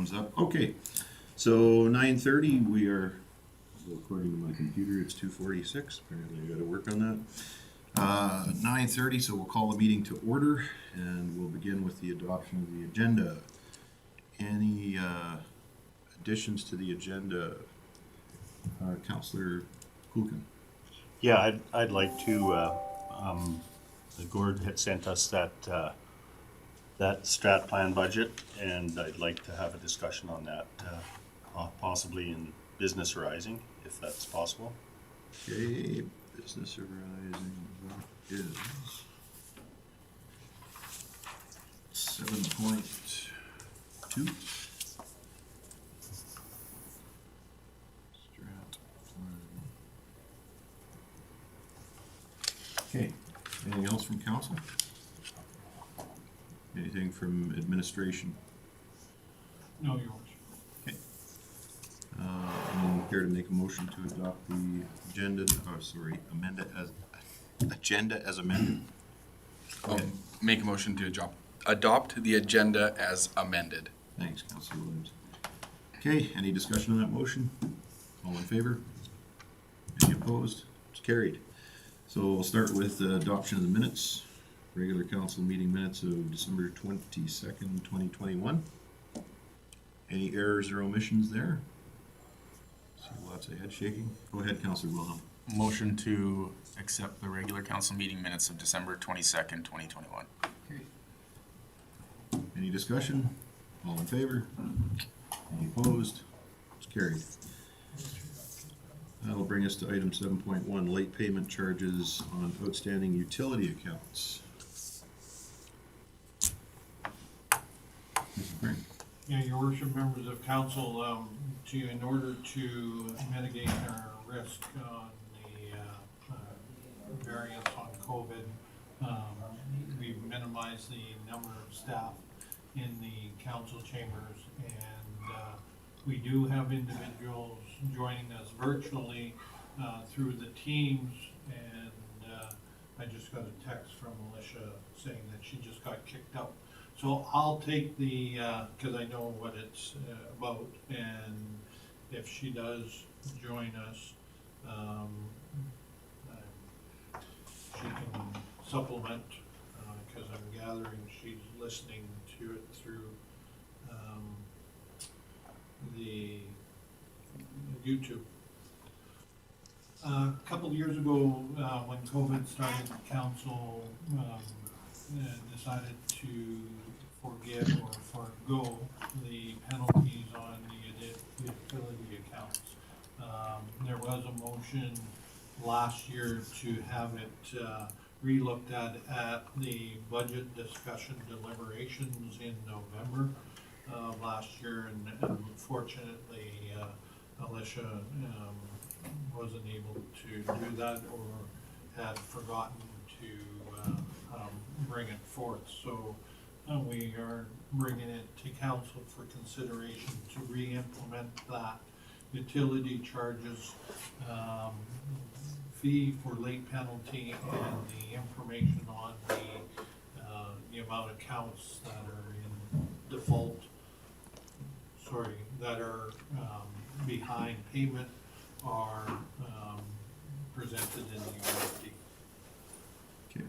thumbs up. Okay, so 9:30, we are, according to my computer, it's 2:46. Apparently I gotta work on that. 9:30, so we'll call the meeting to order, and we'll begin with the adoption of the agenda. Any additions to the agenda? Councillor Kuchen. Yeah, I'd like to, the Gord had sent us that strat plan budget, and I'd like to have a discussion on that, possibly in business arising, if that's possible. Okay, business arising is 7.2. Okay, anything else from council? Anything from administration? No, yours. Okay. Anyone care to make a motion to adopt the agenda, amend it as, agenda as amended? I'll make a motion to adopt the agenda as amended. Thanks, Councilor Williams. Okay, any discussion on that motion? All in favor? Any opposed? It's carried. So we'll start with adoption of the minutes. Regular council meeting minutes of December 22nd, 2021. Any errors or omissions there? See lots of head shaking. Go ahead, Councilor Wilhelm. Motion to accept the regular council meeting minutes of December 22nd, 2021. Okay. Any discussion? All in favor? Any opposed? It's carried. That'll bring us to item 7.1, late payment charges on outstanding utility accounts. Mr. Frank. Yeah, your worship, members of council, in order to mitigate our risk on the variants on COVID, we've minimized the number of staff in the council chambers, and we do have individuals joining us virtually through the Teams, and I just got a text from Alicia saying that she just got kicked out. So I'll take the, because I know what it's about, and if she does join us, she can supplement, because I'm gathering she's listening to it through the YouTube. A couple of years ago, when COVID started, the council decided to forgive or forego the penalties on the utility accounts. There was a motion last year to have it re-looked at the budget discussion deliberations in November last year, and unfortunately Alicia wasn't able to do that, or had forgotten to bring it forth. So we are bringing it to council for consideration to re-implement that utility charges, fee for late penalty, and the information on the amount of accounts that are in default, that are behind payment, are presented in the RFD. Okay.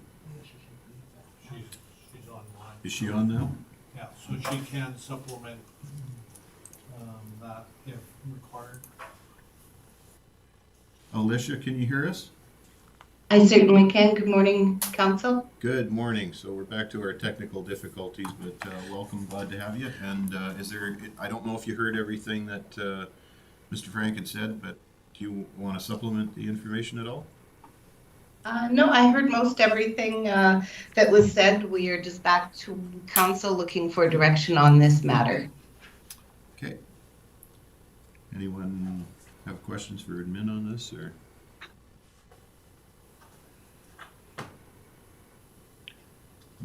She's online. Is she on now? Yeah, so she can supplement that if required. Alicia, can you hear us? I certainly can. Good morning, council. Good morning. So we're back to our technical difficulties, but welcome, glad to have you. And is there, I don't know if you heard everything that Mr. Frank had said, but do you want to supplement the information at all? No, I heard most everything that was said. We are just back to council looking for direction on this matter. Okay. Anyone have questions for admin on this, or?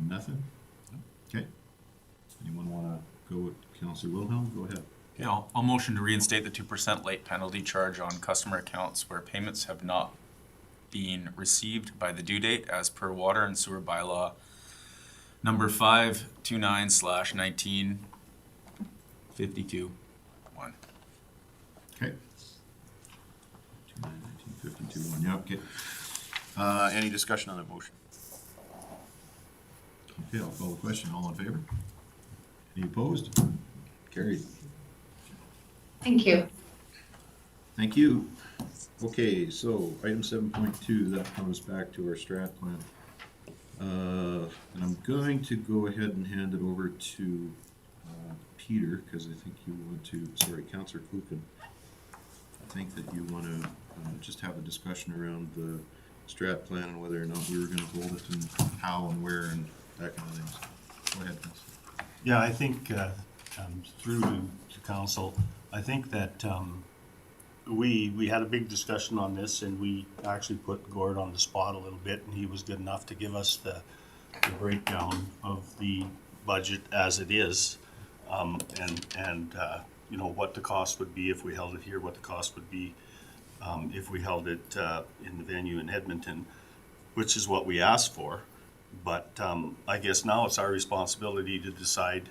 Nothing? Okay. Anyone want to go with Councillor Wilhelm? Go ahead. Yeah, I'll motion to reinstate the 2% late penalty charge on customer accounts where payments have not been received by the due date as per water and sewer bylaw number 529/19 52-1. Okay. 1952-1, yeah, okay. Any discussion on that motion? Okay, I'll call the question. All in favor? Any opposed? Carried. Thank you. Thank you. Okay, so item 7.2, that comes back to our strat plan. And I'm going to go ahead and hand it over to Peter, because I think you want to, sorry, Councillor Kluken. I think that you want to just have a discussion around the strat plan and whether or not we were going to hold it and how and where and that kind of things. Go ahead, Councillor. Yeah, I think, through to council, I think that, we had a big discussion on this, and we actually put Gord on the spot a little bit, and he was good enough to give us the breakdown of the budget as it is. And you know, what the cost would be if we held it here, what the cost would be if we held it in the venue in Edmonton, which is what we asked for. But I guess now it's our responsibility to decide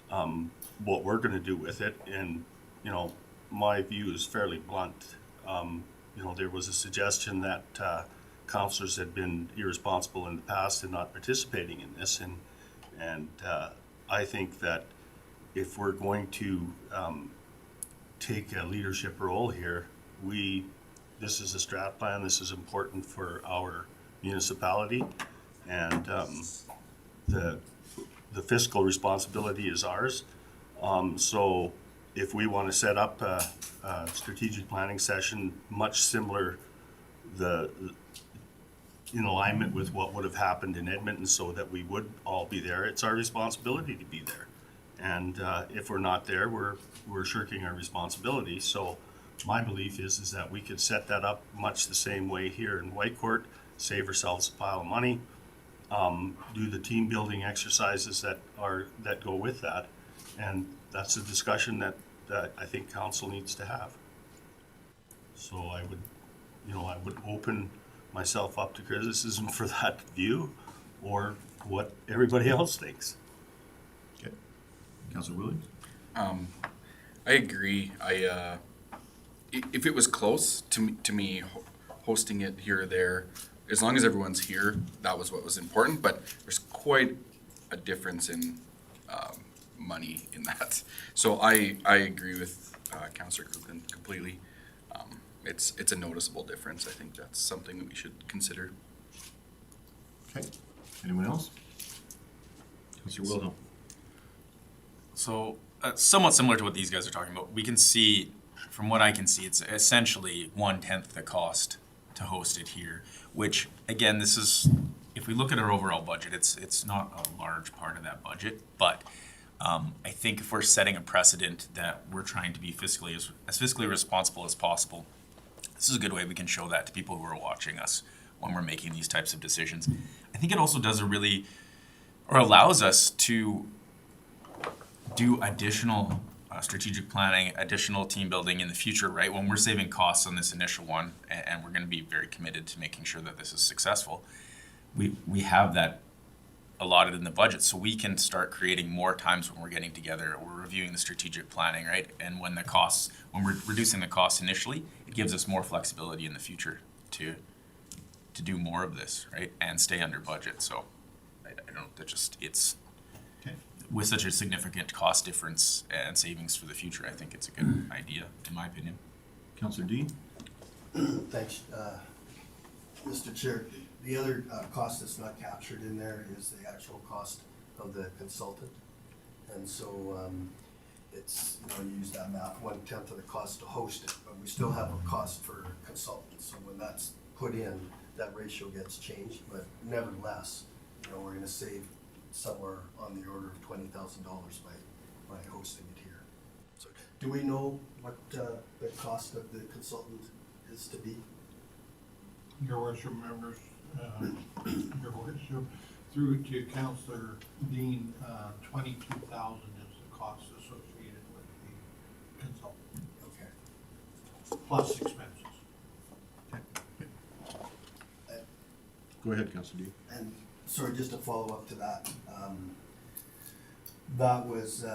what we're gonna do with it. And, you know, my view is fairly blunt. You know, there was a suggestion that councillors had been irresponsible in the past in not participating in this. And I think that if we're going to take a leadership role here, this is a strat plan, this is important for our municipality, and the fiscal responsibility is ours. So if we want to set up a strategic planning session much similar, in alignment with what would have happened in Edmonton, so that we would all be there, it's our responsibility to be there. And if we're not there, we're shirking our responsibility. So my belief is that we could set that up much the same way here in Whitecourt, save ourselves a pile of money, do the team building exercises that go with that, and that's a discussion that I think council needs to have. So I would open myself up to criticism for that view, or what everybody else thinks. Okay. Councillor Williams? I agree. If it was close to me, hosting it here or there, as long as everyone's here, that was what was important. But there's quite a difference in money in that. So I agree with Councillor Coogan completely. It's a noticeable difference. I think that's something that we should consider. Okay. Anyone else? Councillor Wilhelm? So somewhat similar to what these guys are talking about, we can see, from what I can see, it's essentially 1/10 the cost to host it here, which again, this is, if we look at our overall budget, it's not a large part of that budget, but I think if we're setting a precedent that we're trying to be as fiscally responsible as possible, this is a good way we can show that to people who are watching us when we're making these types of decisions. I think it also does allows us to do additional strategic planning, additional team building in the future, right? When we're saving costs on this initial one, and we're going to be very committed to making sure that this is successful, we have that allotted in the budget, so we can start creating more times when we're getting together, we're reviewing the strategic planning, right? And when we're reducing the costs initially, it gives us more flexibility in the future to do more of this, right? And stay under budget. So I don't know, it's Okay. with such a significant cost difference and savings for the future, I think it's a good idea, in my opinion. Councillor Dean? Thanks, Mr. Chair. The other cost that's not captured in there is the actual cost of the consultant. And so it's, you use that math, 1/10 of the cost to host it, but we still have a cost for consultants. So when that's put in, that ratio gets changed, but nevertheless, we're gonna save somewhere on the order of $20,000 by hosting it here. So do we know what the cost of the consultant is to be? Your worship members, your worship, through to Councillor Dean, 22,000 is the cost associated with the consultant, Okay. plus expenses. Go ahead, Councillor Dean. And sorry, just to follow up to that, That was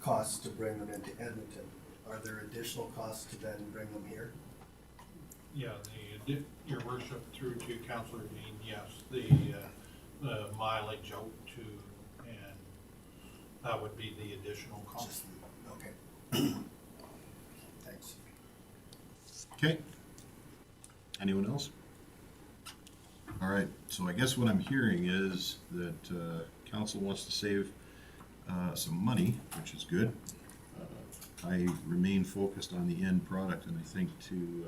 costs to bring them into Edmonton. Are there additional costs to then bring them here? Yeah, your worship, through to Councillor Dean, yes, the mileage out to, and that would be the additional cost. Just, okay. Thanks. Okay. Anyone else? All right, so I guess what I'm hearing is that council wants to save some money, which is good. I remain focused on the end product, and I think to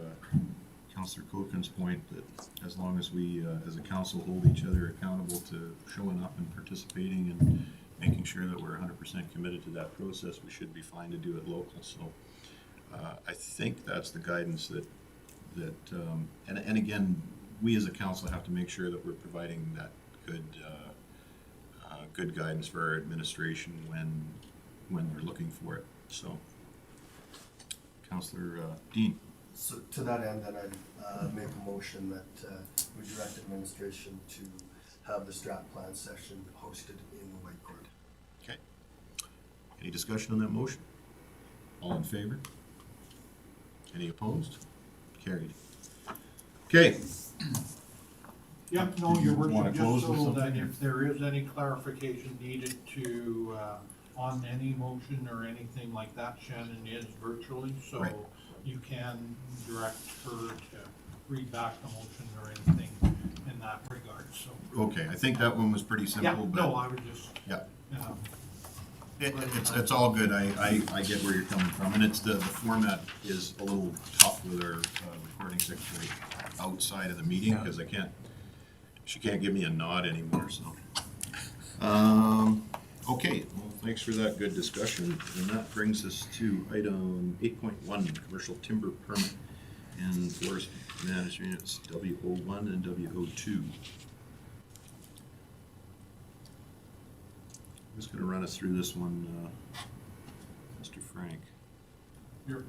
Councillor Koken's point that as long as we, as a council, hold each other accountable to showing up and participating and making sure that we're 100% committed to that process, we should be fine to do it local. So I think that's the guidance that and again, we as a council have to make sure that we're providing that good good guidance for our administration when they're looking for it. So, Councillor Dean. So to that end, then I'd make a motion that we direct administration to have the strat plan session hosted in the White Court. Okay. Any discussion on that motion? All in favor? Any opposed? Carried. Okay. Yep, no, your Wanna worship, close just with so that something? if there is any clarification needed to, on any motion or anything like that, Shannon is virtually, so Right. you can direct her to read back the motion or anything in that regard, so. Okay, I think that one was pretty Yeah, simple, no, but I would just, yeah. um, It's all good. I get where you're coming from, and it's the format is a little tough with our recording secretary outside of the meeting because she can't give me a nod anymore. So, okay. Well, thanks for that good discussion, and that brings us to item 8.1, commercial timber permit and forest management. It's W01 and W02. I'm just going to run us through this one, Mr. Frank. your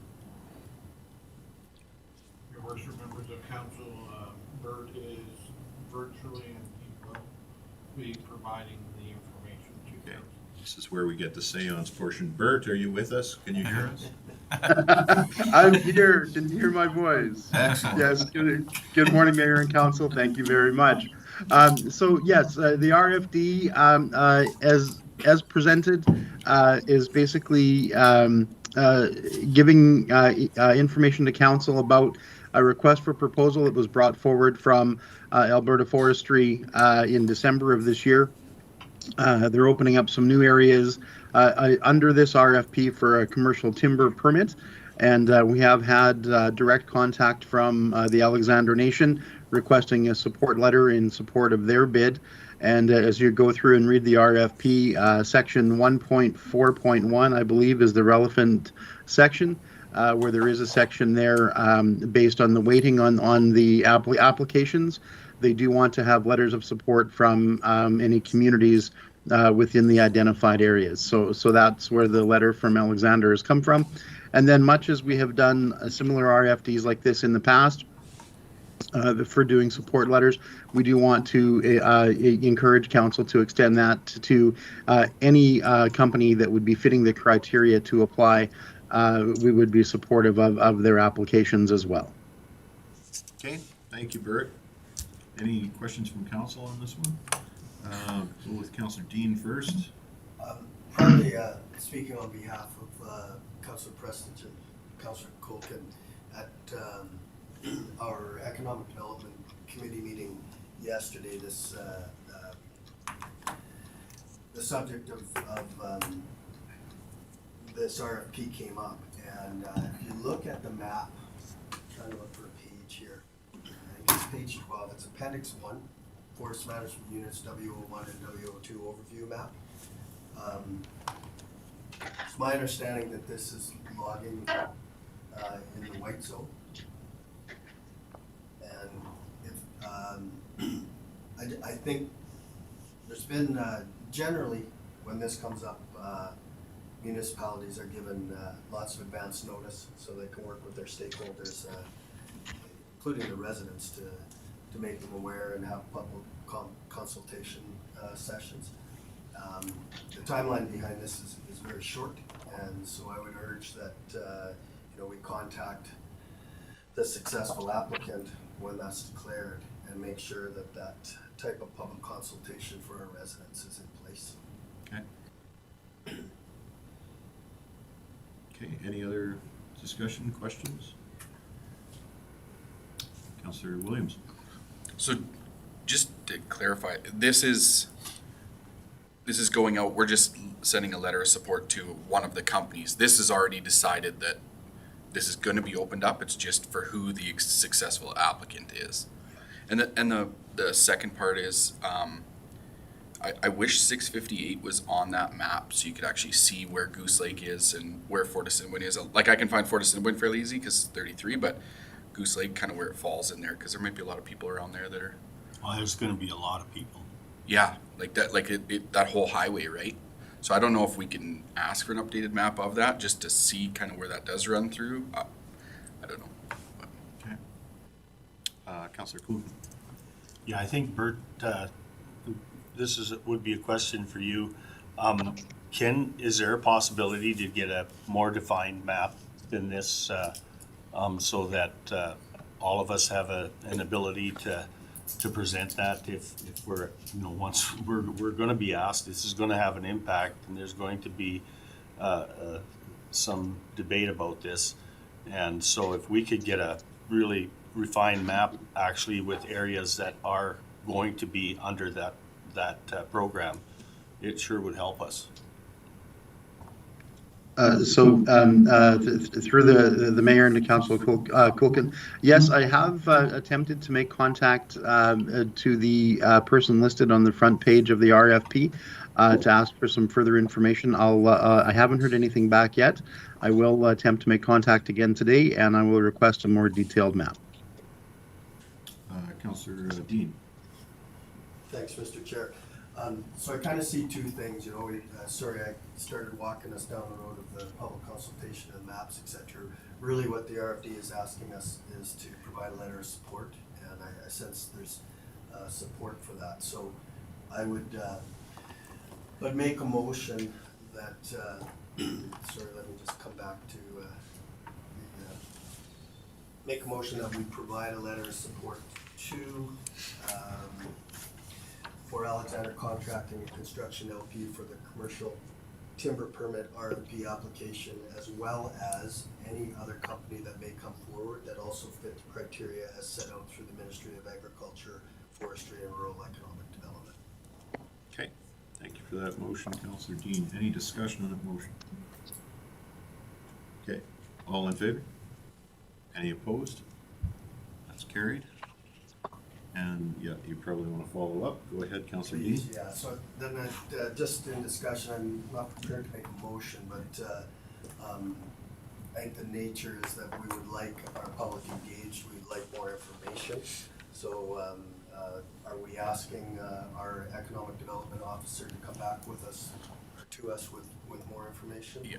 worship, members of council, Bert is virtually and he will be providing the information to Okay, you. this is where we get the seance portion. Bert, are you with us? Can you hear us? I'm here. Can you hear my voice? Excellent. Yes. Good morning, Mayor and Council. Thank you very much. So yes, the RFD, as presented, is basically giving information to Council about a request for proposal that was brought forward from Alberta Forestry in December of this year. They're opening up some new areas under this RFP for a commercial timber permit. And we have had direct contact from the Alexander Nation requesting a support letter in support of their bid. And as you go through and read the RFP, section 1.4.1, I believe, is the relevant section, where there is a section there based on the weighting on the applications. They do want to have letters of support from any communities within the identified areas. So that's where the letter from Alexander has come from. And then much as we have done similar RFDs like this in the past, for doing support letters, we do want to encourage council to extend that to any company that would be fitting the criteria to apply. We would be supportive of their applications as well. Okay, thank you, Bert. Any questions from council on this one? So with Councillor Dean first. Probably speaking on behalf of Councillor Prestige and Councillor Colkin at our Economic Development Committee meeting yesterday, this the subject of this RFP came up, and if you look at the map, I'm trying to look for a page here. I think it's page 12. It's Appendix 1, Forest Management Units W01 and W02 overview map. It's my understanding that this is logging in the white zone. And if, I think there's been, generally, when this comes up, municipalities are given lots of advance notice so they can work with their stakeholders, including the residents, to make them aware and have public consultation sessions. The timeline behind this is very short, and so I would urge that, we contact the successful applicant when that's declared and make sure that that type of public consultation for our residents is in place. Okay. Okay, any other discussion, questions? Councillor Williams? So just to clarify, this is going out, we're just sending a letter of support to one of the companies. This is already decided that this is gonna be opened up, it's just for who the successful applicant is. And the second part is, I wish 658 was on that map so you could actually see where Goose Lake is and where Fort Assiniboine is. Like I can find Fort Assiniboine fairly easy because it's 33, but Goose Lake kind of where it falls in there because there might be a lot of people around there that are. Well, there's gonna be a lot of people. Yeah, like that, that whole highway, right? So I don't know if we can ask for an updated map of that just to see kind of where that does run through. I don't know. Okay. Councillor Clune? Yeah, I think Bert, would be a question for you. Is there a possibility to get a more defined map than this, so that all of us have an ability to present that if we're, once we're gonna be asked, this is gonna have an impact and there's going to be some debate about this. And so if we could get a really refined map actually with areas that are going to be under that program, it sure would help us. Through the mayor and to Councillor Kulkin, yes, I have attempted to make contact to the person listed on the front page of the RFP to ask for some further information. I haven't heard anything back yet. I will attempt to make contact again today, and I will request a more detailed map. Councillor Dean? Thanks, Mr. Chair. So I kind of see two things, I started walking us down the road of the public consultation and maps, etc. Really what the RFD is asking us is to provide a letter of support, and I sense there's support for that. So I would make a motion that, sorry, let me just come back to make a motion that we provide a letter of support to for Alexander Contracting and Construction LP for the commercial timber permit RFP application, as well as any other company that may come forward that also fit the criteria as set out through the Ministry of Agriculture, Forestry and Rural Economic Development. Okay, thank you for that motion, Councillor Dean. Any discussion on that motion? Okay, all in favor? Any opposed? That's carried. And yeah, you probably want to follow up. Go ahead, Councillor Dean. Yeah, so then just in discussion, I'm not prepared to make a motion, but I think the nature is that we would like our public engaged, we'd like more information. So are we asking our economic development officer to come back with us, or to us with more information? Yeah.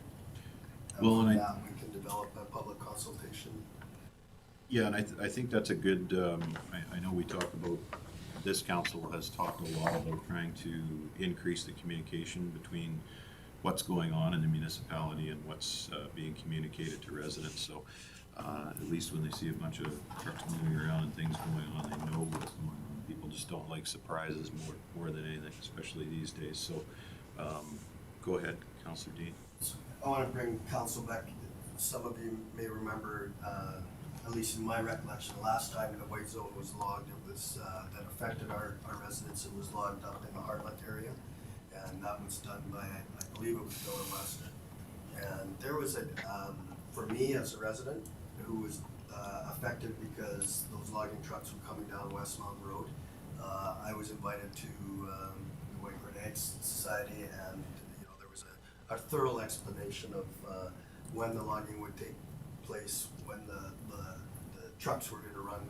Well, From and that we can develop a public consultation. Yeah, and I think that's a good, I know we talked about, this council has talked a lot about trying to increase the communication between what's going on in the municipality and what's being communicated to residents. So at least when they see a bunch of trucks moving around and things going on, they know what's going on. People just don't like surprises more than anything, especially these days. So go ahead, Councillor Dean. I want to bring council back. Some of you may remember, at least in my recollection, the last time the white zone was logged, it was that affected our residents. It was logged up in the Heartland area, and that was done by, I believe it was Miller West. And there was for me as a resident who was affected because those logging trucks were coming down West Mountain Road. I was invited to the White Grenade Society, and there was a thorough explanation of when the logging would take place, when the trucks were going to run,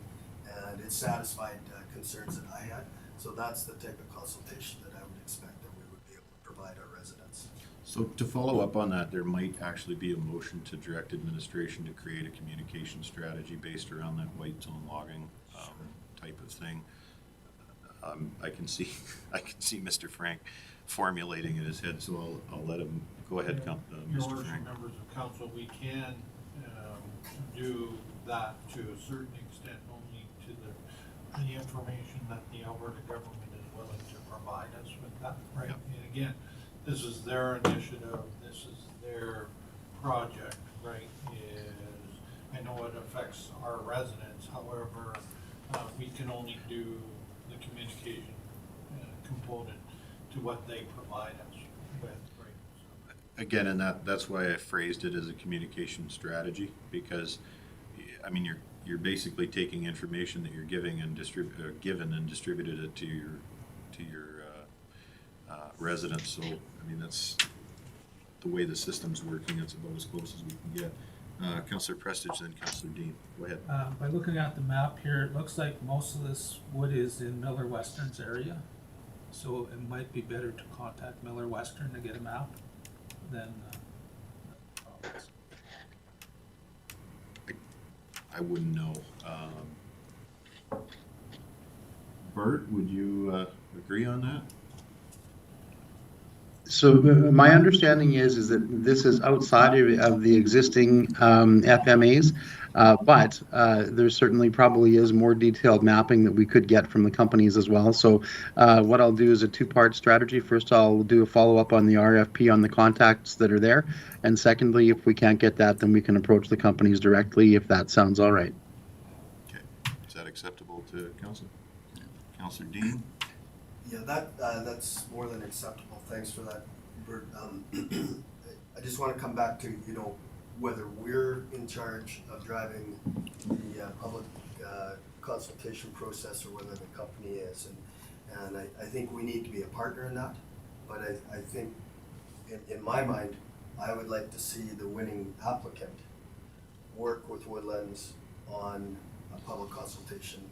and it satisfied concerns that I had. So that's the type of consultation that I would expect that we would be able to provide our residents. So to follow up on that, there might actually be a motion to direct administration to create a communication strategy based around that white zone logging type of thing. I can see Mr. Frank formulating in his head, so I'll let him, go ahead, Your Mr. worship, Frank. members of council, we can do that to a certain extent only to the information that the Alberta government is willing to provide us with that, right? Yep. And again, this is their initiative, this is their project, right? I know it affects our residents, however, we can only do the communication component to what they provide us with, right? So, Again, and that's why I phrased it as a communication strategy, because, I mean, you're basically taking information that you're giving and given and distributed it to your residents. So, I mean, that's the way the system's working. It's about as close as we can get. Councillor Prestige, then Councillor Dean. Go ahead. By looking at the map here, it looks like most of this wood is in Miller Western's area. So it might be better to contact Miller Western to get a map than Allowance. I wouldn't know. Bert, would you agree on that? So my understanding is that this is outside of the existing FMAs, but there certainly probably is more detailed mapping that we could get from the companies as well. So what I'll do is a two-part strategy. First, I'll do a follow-up on the RFP on the contacts that are there. And secondly, if we can't get that, then we can approach the companies directly if that sounds all right. Okay. Is that acceptable to Council? Councillor Dean? Yeah, that's more than acceptable. Thanks for that, Bert. I just want to come back to, you know, whether we're in charge of driving the public consultation process or whether the company is. And I think we need to be a partner in that. But I think, in my mind, I would like to see the winning applicant work with Woodlands on a public consultation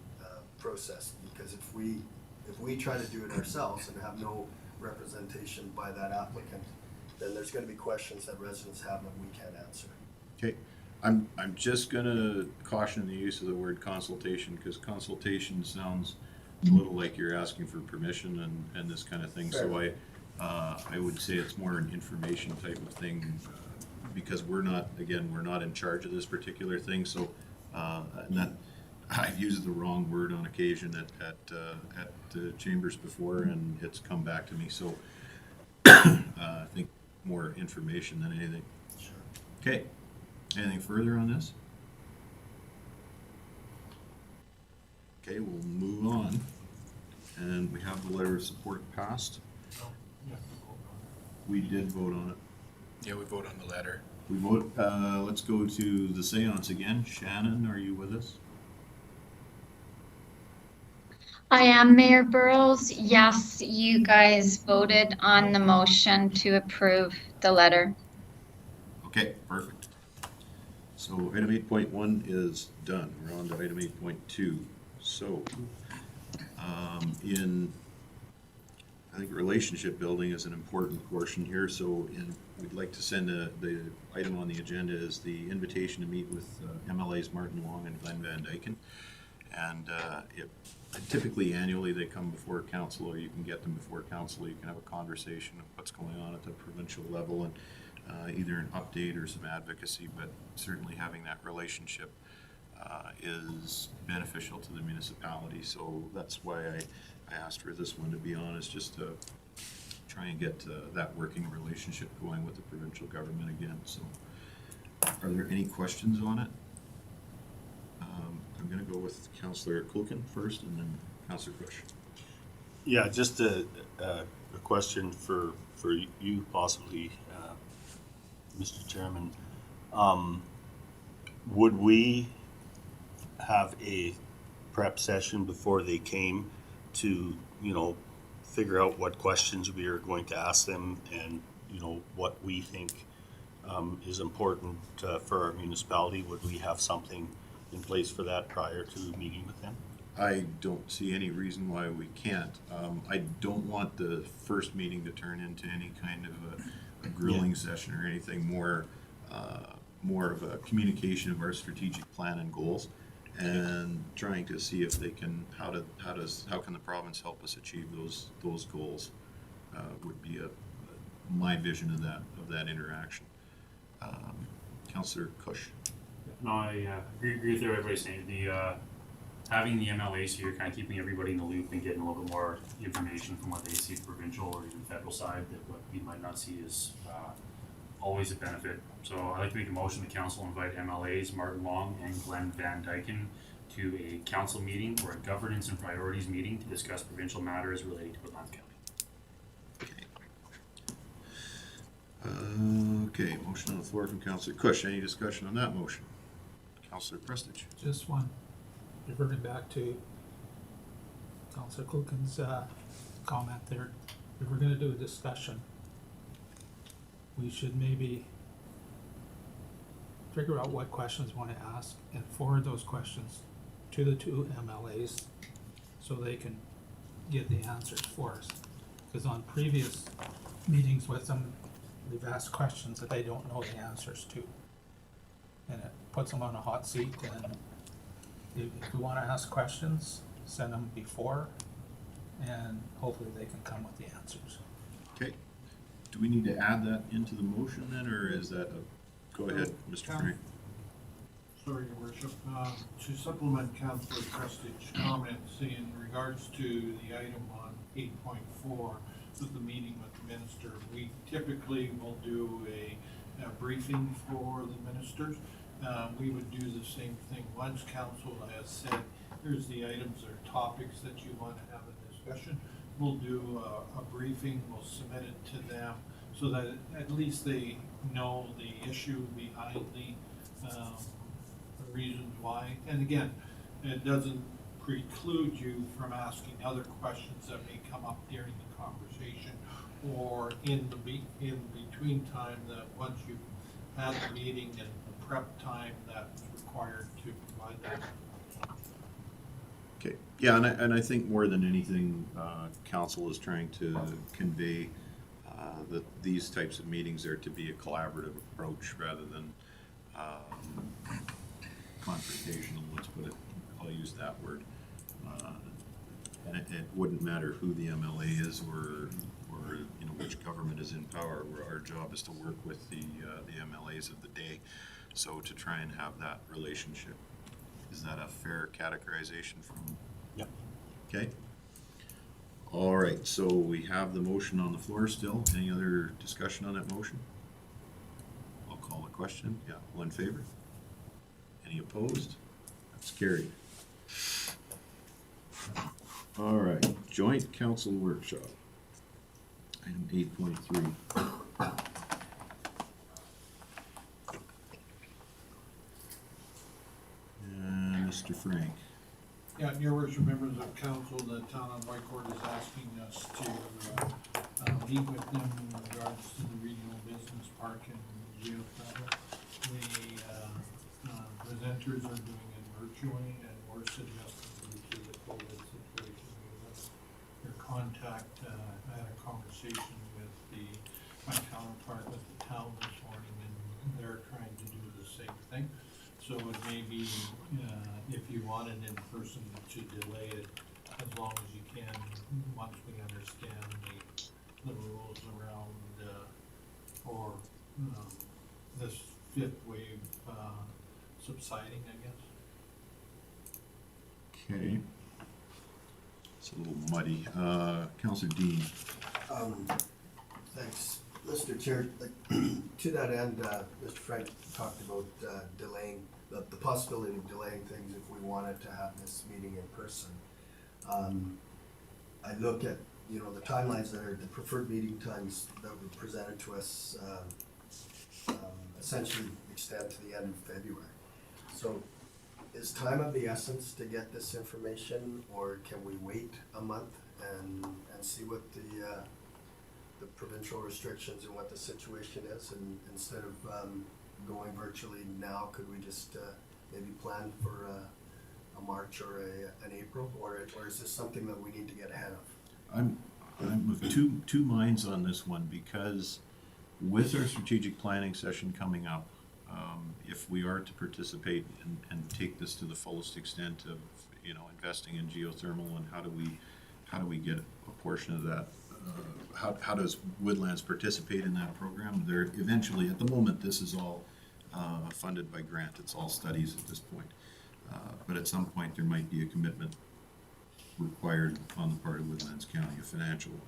process. Because if we try to do it ourselves and have no representation by that applicant, then there's going to be questions that residents have that we can't answer. Okay, I'm just gonna caution the use of the word consultation, because consultation sounds a little like you're asking for permission and this kind of thing. So I would say it's more an information type of thing, because we're not in charge of this particular thing. So and that I've used the wrong word on occasion at chambers before, and it's come back to me. So I think more information than anything. Sure. Okay. Anything further on this? Okay, we'll move on. And we have the letter of support passed. no, you have to vote on We did vote on it. Yeah, we vote on the letter. We vote, let's go to the seance again. Shannon, are you with us? I am, Mayor Burrows. Yes, you guys voted on the motion to approve the letter. Okay, perfect. So item 8.1 is done. We're on to item 8.2. So, I think relationship building is an important portion here. So we'd like to send the item on the agenda is the invitation to meet with MLAs Martin Long and Glenn Van Dyken. And typically annually they come before council, or you can get them before council. You can have a conversation of what's going on at the provincial level, and either an update or some advocacy, but certainly having that relationship is beneficial to the municipality. So that's why I asked for this one, to be honest, just to try and get that working relationship going with the provincial government again. So are there any questions on it? I'm going to go with Councillor Kulkin first, and then Councillor Bush. Yeah, just a question for you possibly, Mr. Chairman. Would we have a prep session before they came to, you know, figure out what questions we are going to ask them, and, you know, what we think is important for our municipality? Would we have something in place for that prior to meeting with them? I don't see any reason why we can't. I don't want the first meeting to turn into any kind of a grilling session or anything. More of a communication of our strategic plan and goals, and trying to see if they can, how can the province help us achieve those goals. would be my vision of that interaction. Councillor Cush. No, I agree with what everybody's saying. Having the MLAs here, kind of keeping everybody in the loop and getting a little bit more information from what they see provincial or even federal side that what we might not see is always a benefit. So I'd like to make a motion the council invite MLAs Martin Long and Glenn Van Dyken to a council meeting or a governance and priorities meeting to discuss provincial matters relating to Woodlands County. Okay, motion on the floor from Councillor Cush. Any discussion on that motion? Councillor Prestige. Just one, reverting back to Councillor Kluken's comment there. If we're gonna do a discussion, we should maybe figure out what questions we wanna ask and forward those questions to the two MLAs so they can get the answers for us. Because on previous meetings with them, we've asked questions that they don't know the answers to. And it puts them on a hot seat, and if we wanna ask questions, send them before, and hopefully they can come with the answers. Okay. Do we need to add that into the motion then, or is that go ahead, Mr. Frank? Sorry, Your Worship, to supplement Councillor Prestige's comments in regards to the item on 8.4 with the meeting with the minister, we typically will do a briefing for the ministers. We would do the same thing once council has said, here's the items or topics that you want to have a discussion. We'll do a briefing, we'll submit it to them so that at least they know the issue behind the reasons why. And again, it doesn't preclude you from asking other questions that may come up during the conversation or in between time, that once you've had the meeting and the prep time that's required to provide that. Okay, yeah, and I think more than anything, council is trying to convey that these types of meetings are to be a collaborative approach rather than confrontational, let's put it, I'll use that word. And it wouldn't matter who the MLA is or you know which government is in power. Our job is to work with the MLAs of the day, so to try and have that relationship. Is that a fair categorization from? Yep. Okay. All right, so we have the motion on the floor still. Any other discussion on that motion? I'll call the question. Yeah, all in favor? Any opposed? That's carried. All right, joint council workshop. Item 8.3. Mr. Frank. Yeah, Your Worship, members of council, the town of Whitecourt is asking us to meet with them in regards to the regional business park in geothermal. The presenters are doing it virtually, and we're suggesting due to the COVID situation, their contact, I had a conversation with my counterpart with the town this morning, and they're trying to do the same thing. So it may be, if you wanted in person, to delay it as long as you can, once we understand the rules around, or this fifth wave subsiding, I guess. Okay. It's a little muddy. Councillor Dean. Thanks, Mr. Chair. To that end, Mr. Frank talked about delaying, the possibility of delaying things if we wanted to have this meeting in person. I look at, you know, the timelines that are the preferred meeting times that were presented to us, essentially extend to the end of February. So is time of the essence to get this information, or can we wait a month and see what the provincial restrictions and what the situation is, and instead of going virtually now, could we just maybe plan for a March or an April, or is this something that we need to get ahead of? I'm of two minds on this one, because with our strategic planning session coming up, if we are to participate and take this to the fullest extent of, you know, investing in geothermal, and how do we get a portion of that how does Woodlands participate in that program? They're eventually, at the moment, this is all funded by grant. It's all studies at this point. But at some point, there might be a commitment required on the part of Woodlands County, a financial one.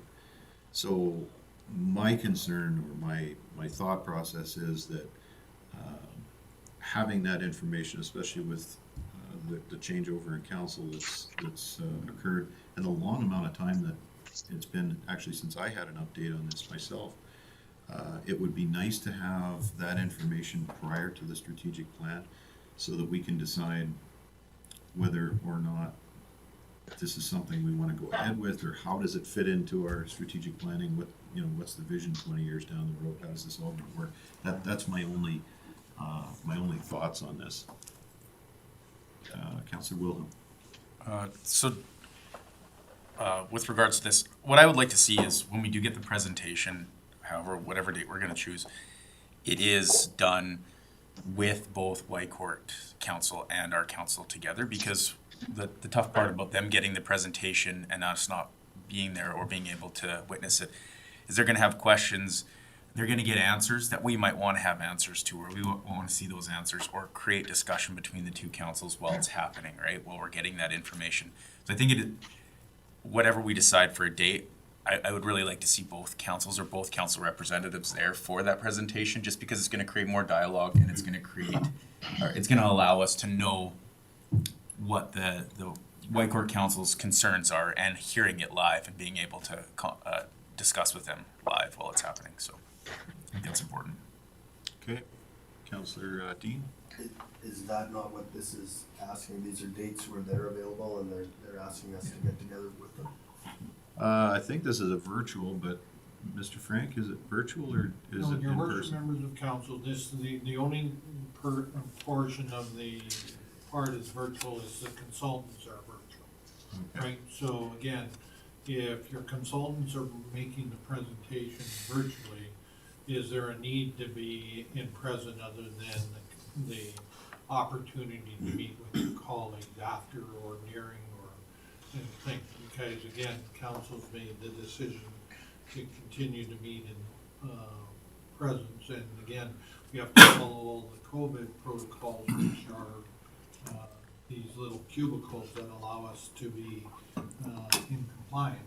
So my concern or my thought process is that having that information, especially with the changeover in council that's occurred, and the long amount of time that it's been actually since I had an update on this myself, it would be nice to have that information prior to the strategic plan so that we can decide whether or not this is something we want to go ahead with, or how does it fit into our strategic planning? What's the vision 20 years down the road? How does this all work? That's my only thoughts on this. Councillor Wilhelm. With regards to this, what I would like to see is when we do get the presentation, whatever date we're going to choose, it is done with both Whitecourt Council and our council together, because the tough part about them getting the presentation and us not being there or being able to witness it is they're going to have questions. They're going to get answers that we might want to have answers to, or we want to see those answers, or create discussion between the two councils while it's happening, right? While we're getting that information. So I think whatever we decide for a date, I would really like to see both councils or both council representatives there for that presentation, just because it's going to create more dialogue and it's going to allow us to know what the Whitecourt Council's concerns are, and hearing it live and being able to discuss with them live while it's happening. So I think that's important. Okay, Councillor Dean. Is that not what this is asking? These are dates where they're available and they're asking us to get together with them? I think this is a virtual, but Mr. Frank, is it virtual or is No, it your in worship person? members of council, the only portion of the part is virtual is the consultants are virtual. Okay. Right, so again, if your consultants are making the presentation virtually, is there a need to be in present other than the opportunity to meet with your colleagues after or during or anything? Because again, council's made the decision to continue to meet in presence, and again, we have to follow all the COVID protocols, which are these little cubicles that allow us to be in compliance.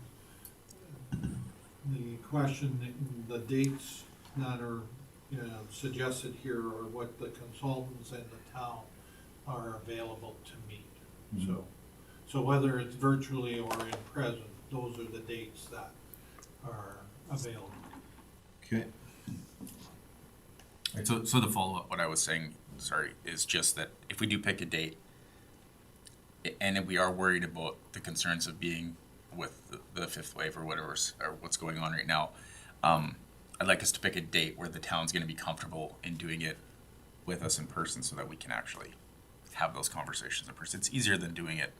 The question, the dates that are suggested here are what the consultants and the town are available to meet. Mhm. So whether it's virtually or in present, those are the dates that are available. Okay. Right, so the follow-up, what I was saying, is just that if we do pick a date, and if we are worried about the concerns of being with the fifth wave or whatever, or what's going on right now, I'd like us to pick a date where the town's going to be comfortable in doing it with us in person, so that we can actually have those conversations in person. It's easier than doing it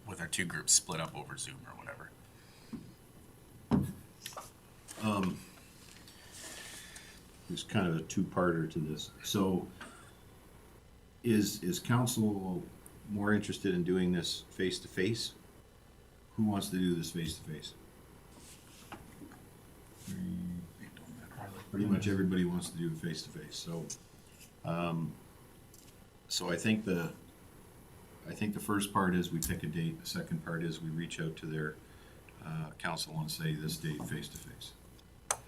with our two groups split up over Zoom or whatever. There's kind of a two-parter to this. So is council more interested in doing this face-to-face? Who wants to do this face-to-face? Pretty much everybody wants to do it face-to-face, so I think the first part is we pick a date, the second part is we reach out to their council and say this date face-to-face,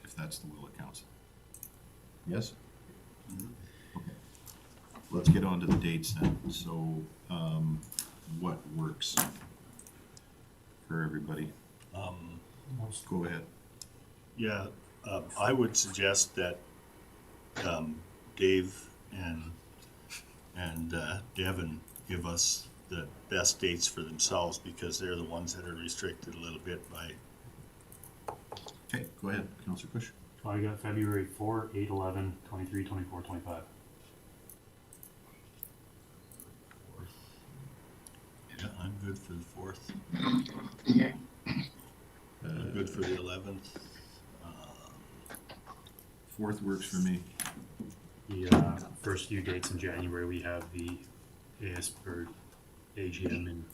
if that's the will of council. Yes? Okay. Let's get on to the dates then. So what works for everybody? Go ahead. Yeah, I would suggest that Dave and Devin give us the best dates for themselves, because they're the ones that are restricted a little bit by. Okay, go ahead, Councillor Cush. I got February 4, 8, 11, 23, 24, 25. Yeah, I'm good for the 4th. I'm good for the 11th. 4th works for me. The first few dates in January, we have the or AGM and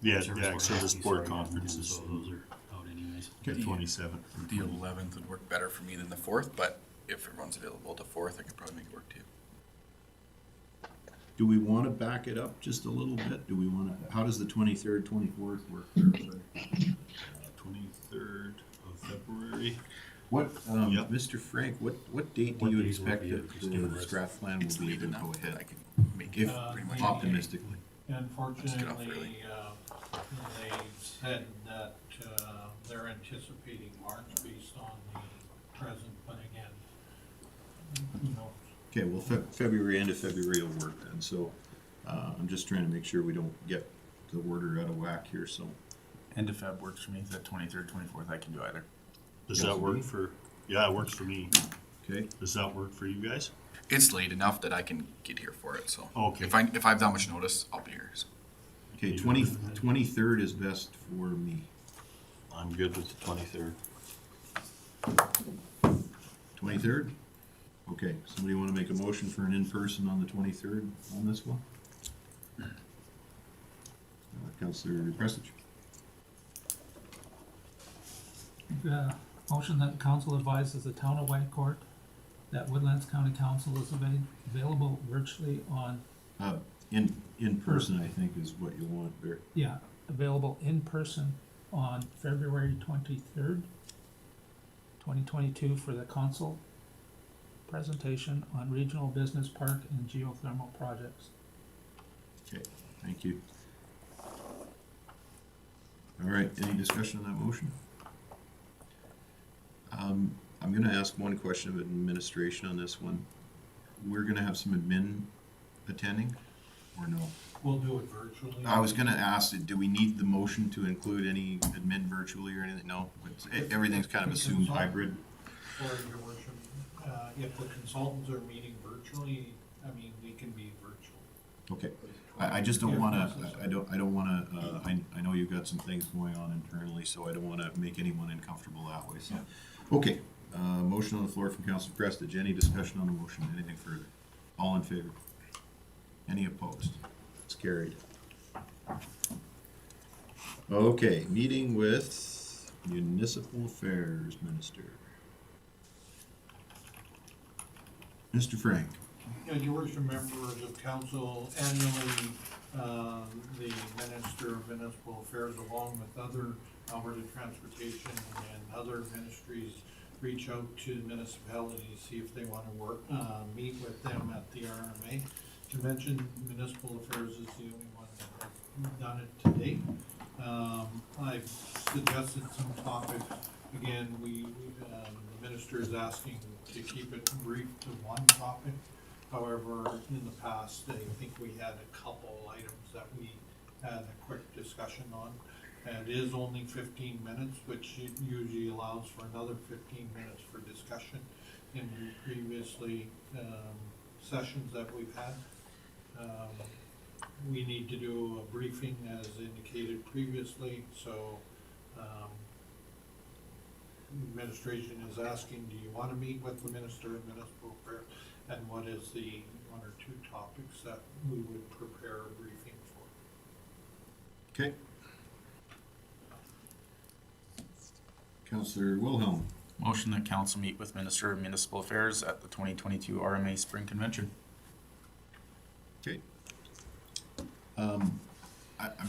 Yeah, service so the board sport meetings, conferences. so those are out anyways. please. Okay, 27th. The 11th would work better for me than the 4th, but if everyone's available the 4th, I could probably make it work too. Do we want to back it up just a little bit? Do we want to, how does the 23rd, 24th work? 23rd of February. What, Yep. Mr. Frank, what date do What you days would expect be that it? Just give the us- Strath plan It's will be late able to enough go that I ahead? can make it If pretty much. optimistically. Unfortunately, early. they said that, they're anticipating March based on the present, but again, who knows? Okay, well, February, end of February will work then, so, I'm just trying to make sure we don't get the order out of whack here, so. End of Feb works for me, the 23rd, 24th, I can do either. Does that work for, yeah, it works for me. Okay, Does that work for you guys? It's late enough that I can get here for it, so. Okay. If I have that much notice, I'll be here, so. okay, 23rd is best for me. I'm good with the 23rd. 23rd? Okay, somebody want to make a motion for an in-person on the 23rd on this one? Councillor Prestich. Motion that council advises the town of Whitecourt that Woodlands County Council is available virtually on, In person, I think, is what you want there. available in person on February 23rd, 2022 for the council presentation on regional business park and geothermal projects. Okay, thank you. All right, any discussion on that motion? I'm gonna ask one question of administration on this one. We're gonna have some admin attending, or no? We'll do it virtually. I was gonna ask, do we need the motion to include any admin virtually or anything? No, everything's kind of assumed hybrid. Or your worship, if the consultants are meeting virtually, I mean, we can be virtual. Okay, I just don't wanna, I don't wanna, I know you've got some things going on internally, so I don't wanna make anyone uncomfortable that way, so. Okay, motion on the floor from Councilor Prestich. Any discussion on the motion? Anything further? All in favor? Any opposed? It's carried. Okay, meeting with Municipal Affairs Minister. Mr. Frank. Your worship, members of council, annually, the Minister of Municipal Affairs, along with other Alberta Transportation and other ministries, reach out to municipalities, see if they want to meet with them at the RMA. To mention, Municipal Affairs is the only one that has done it to date. I've suggested some topics. Again, the minister is asking to keep it brief to one topic. However, in the past, I think we had a couple items that we had a quick discussion on. And it is only 15 minutes, which usually allows for another 15 minutes for discussion in previously sessions that we've had. We need to do a briefing as indicated previously, so administration is asking, do you want to meet with the Minister of Municipal Affairs? And what is the one or two topics that we would prepare a briefing for? Okay. Councillor Wilhelm. Motion that council meet with Minister of Municipal Affairs at the 2022 RMA Spring Convention. Okay. I'm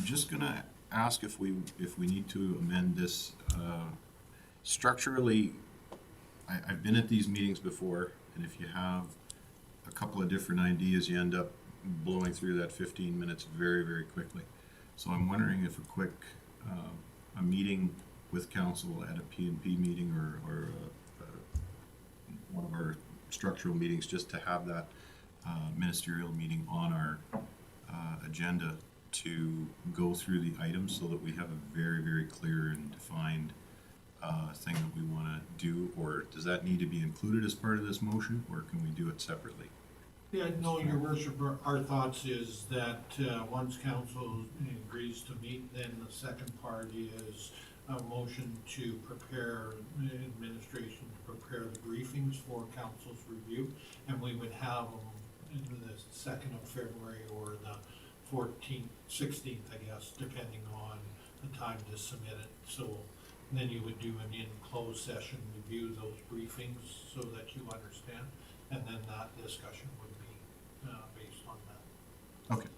just gonna ask if we need to amend this. Structurally, I've been at these meetings before, and if you have a couple of different ideas, you end up blowing through that 15 minutes very, very quickly. So I'm wondering if a quick, a meeting with council at a P&P meeting or one of our structural meetings, just to have that ministerial meeting on our agenda to go through the items so that we have a very, very clear and defined thing that we want to do, or does that need to be included as part of this motion, or can we do it separately? Yeah, no, your worship, our thoughts is that once council agrees to meet, then the second part is a motion to prepare, administration to prepare the briefings for council's review, and we would have them in the 2nd of February or the 14th, 16th, I guess, depending on the time to submit it. So then you would do an in-closed session, review those briefings so that you understand, and then that discussion would be, based on that. Okay.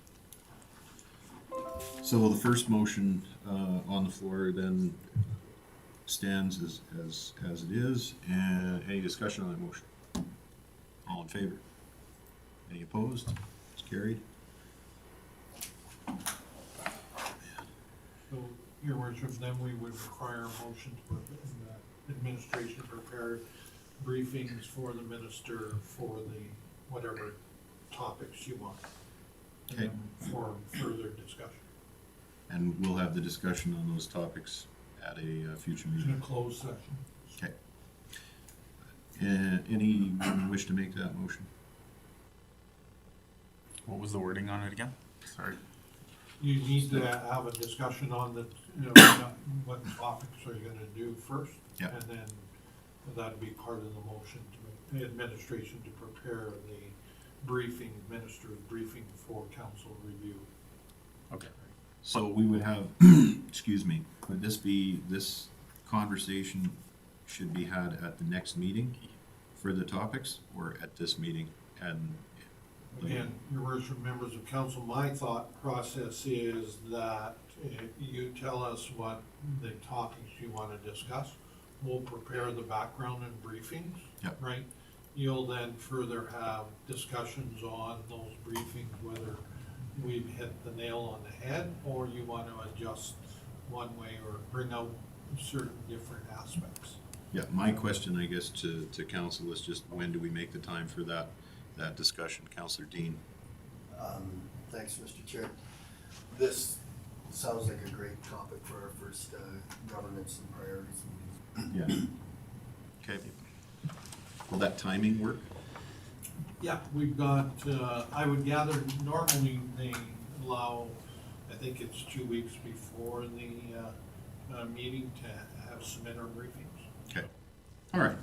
So the first motion, on the floor then stands as it is, and any discussion on that motion? All in favor? Any opposed? It's carried. So, Your Worship, then we would require a motion to put in the administration prepare briefings for the minister for the whatever topics you want. Okay. For further discussion, And we'll have the discussion on those topics at a future in a meeting. closed session. Okay. Anyone wish to make that motion? What was the wording on it again? Sorry. You need to have a discussion on the, what topics are you gonna do first? Yeah. And then that'd be part of the motion to the administration to prepare the briefing, minister's briefing for council review. Okay. So we would have, excuse me, would this conversation should be had at the next meeting for the topics, or at this meeting? And Again, Your Worship, members of council, my thought process is that you tell us what the topics you wanna discuss. We'll prepare the background and briefings. Yep. Right? You'll then further have discussions on those briefings, whether we've hit the nail on the head, or you want to adjust one way or bring out certain different aspects. yeah, my question, I guess, to council is just when do we make the time for that discussion? Councillor Dean? Thanks, Mr. Chair. This sounds like a great topic for our first governance and priorities meeting. Yeah. Okay. Will that timing work? Yeah, we've got, I would gather normally they allow, I think it's 2 weeks before the meeting to have submit our briefings. Okay. All right.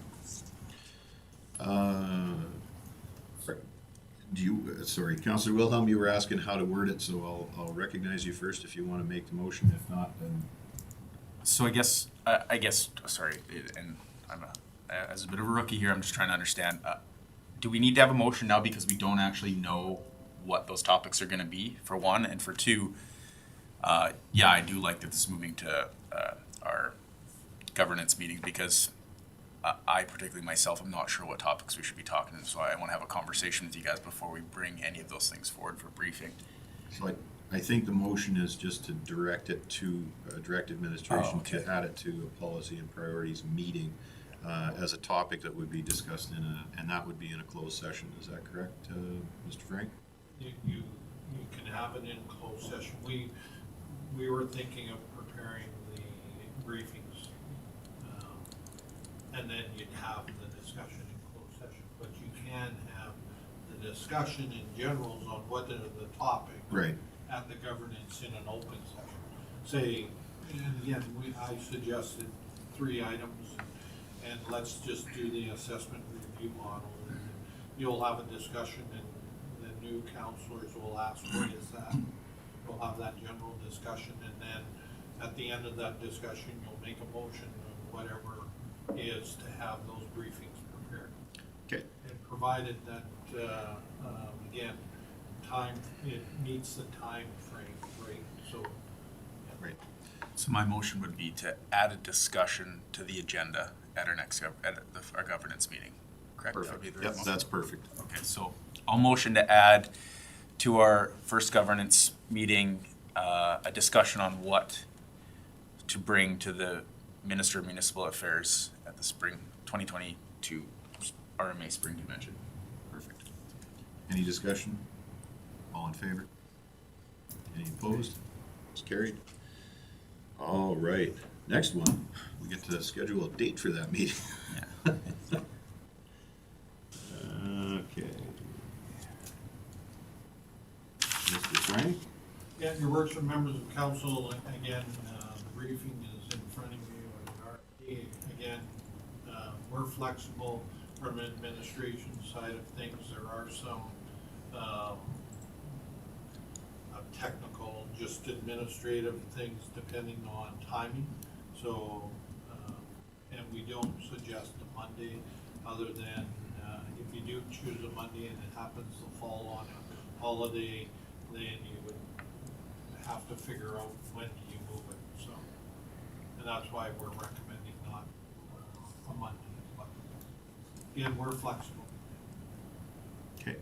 Do you, sorry, Councillor Wilhelm, you were asking how to word it, so I'll recognize you first if you want to make the motion. If not, then So I guess, sorry, and I'm as a bit of a rookie here, I'm just trying to understand. Do we need to have a motion now because we don't actually know what those topics are gonna be, for one, and for two, yeah, I do like that this is moving to, our governance meeting, because I particularly myself am not sure what topics we should be talking, so I wanna have a conversation with you guys before we bring any of those things forward for briefing. so I think the motion is just to direct it to, direct administration to add it to a policy and priorities meeting as a topic that would be discussed and that would be in a closed session. Is that correct, Mr. Frank? You can have it in closed session. We were thinking of preparing the briefings, and then you'd have the discussion in closed session. But you can have the discussion in generals on what are the topics. Right. At the governance in an open session. Say, and again, I suggested 3 items, and let's just do the assessment review model. And you'll have a discussion, and the new counselors will ask, what is that? We'll have that general discussion, and then at the end of that discussion, you'll make a motion of whatever is to have those briefings prepared. Okay. And provided that, again, time, it meets the time frame, right? So, Right. So my motion would be to add a discussion to the agenda at our next, our governance meeting, correct? That would be Perfect. the Yep, motion. that's perfect. Okay, so I'll motion to add to our first governance meeting, a discussion on what to bring to the Minister of Municipal Affairs at the spring 2022 RMA Spring Convention. Perfect. Any discussion? All in favor? Any opposed? It's carried. All right, next one, we get to schedule a date for that meeting. Okay. Mr. Frank? yeah, your worship, members of council, again, the briefing is in front of you. Again, we're flexible from administration side of things. There are some, technical, just administrative things depending on timing. So, and we don't suggest a Monday, other than, if you do choose a Monday and it happens to fall on a holiday, then you would have to figure out when do you move it, so. And that's why we're recommending not a Monday, but again, we're flexible. Okay.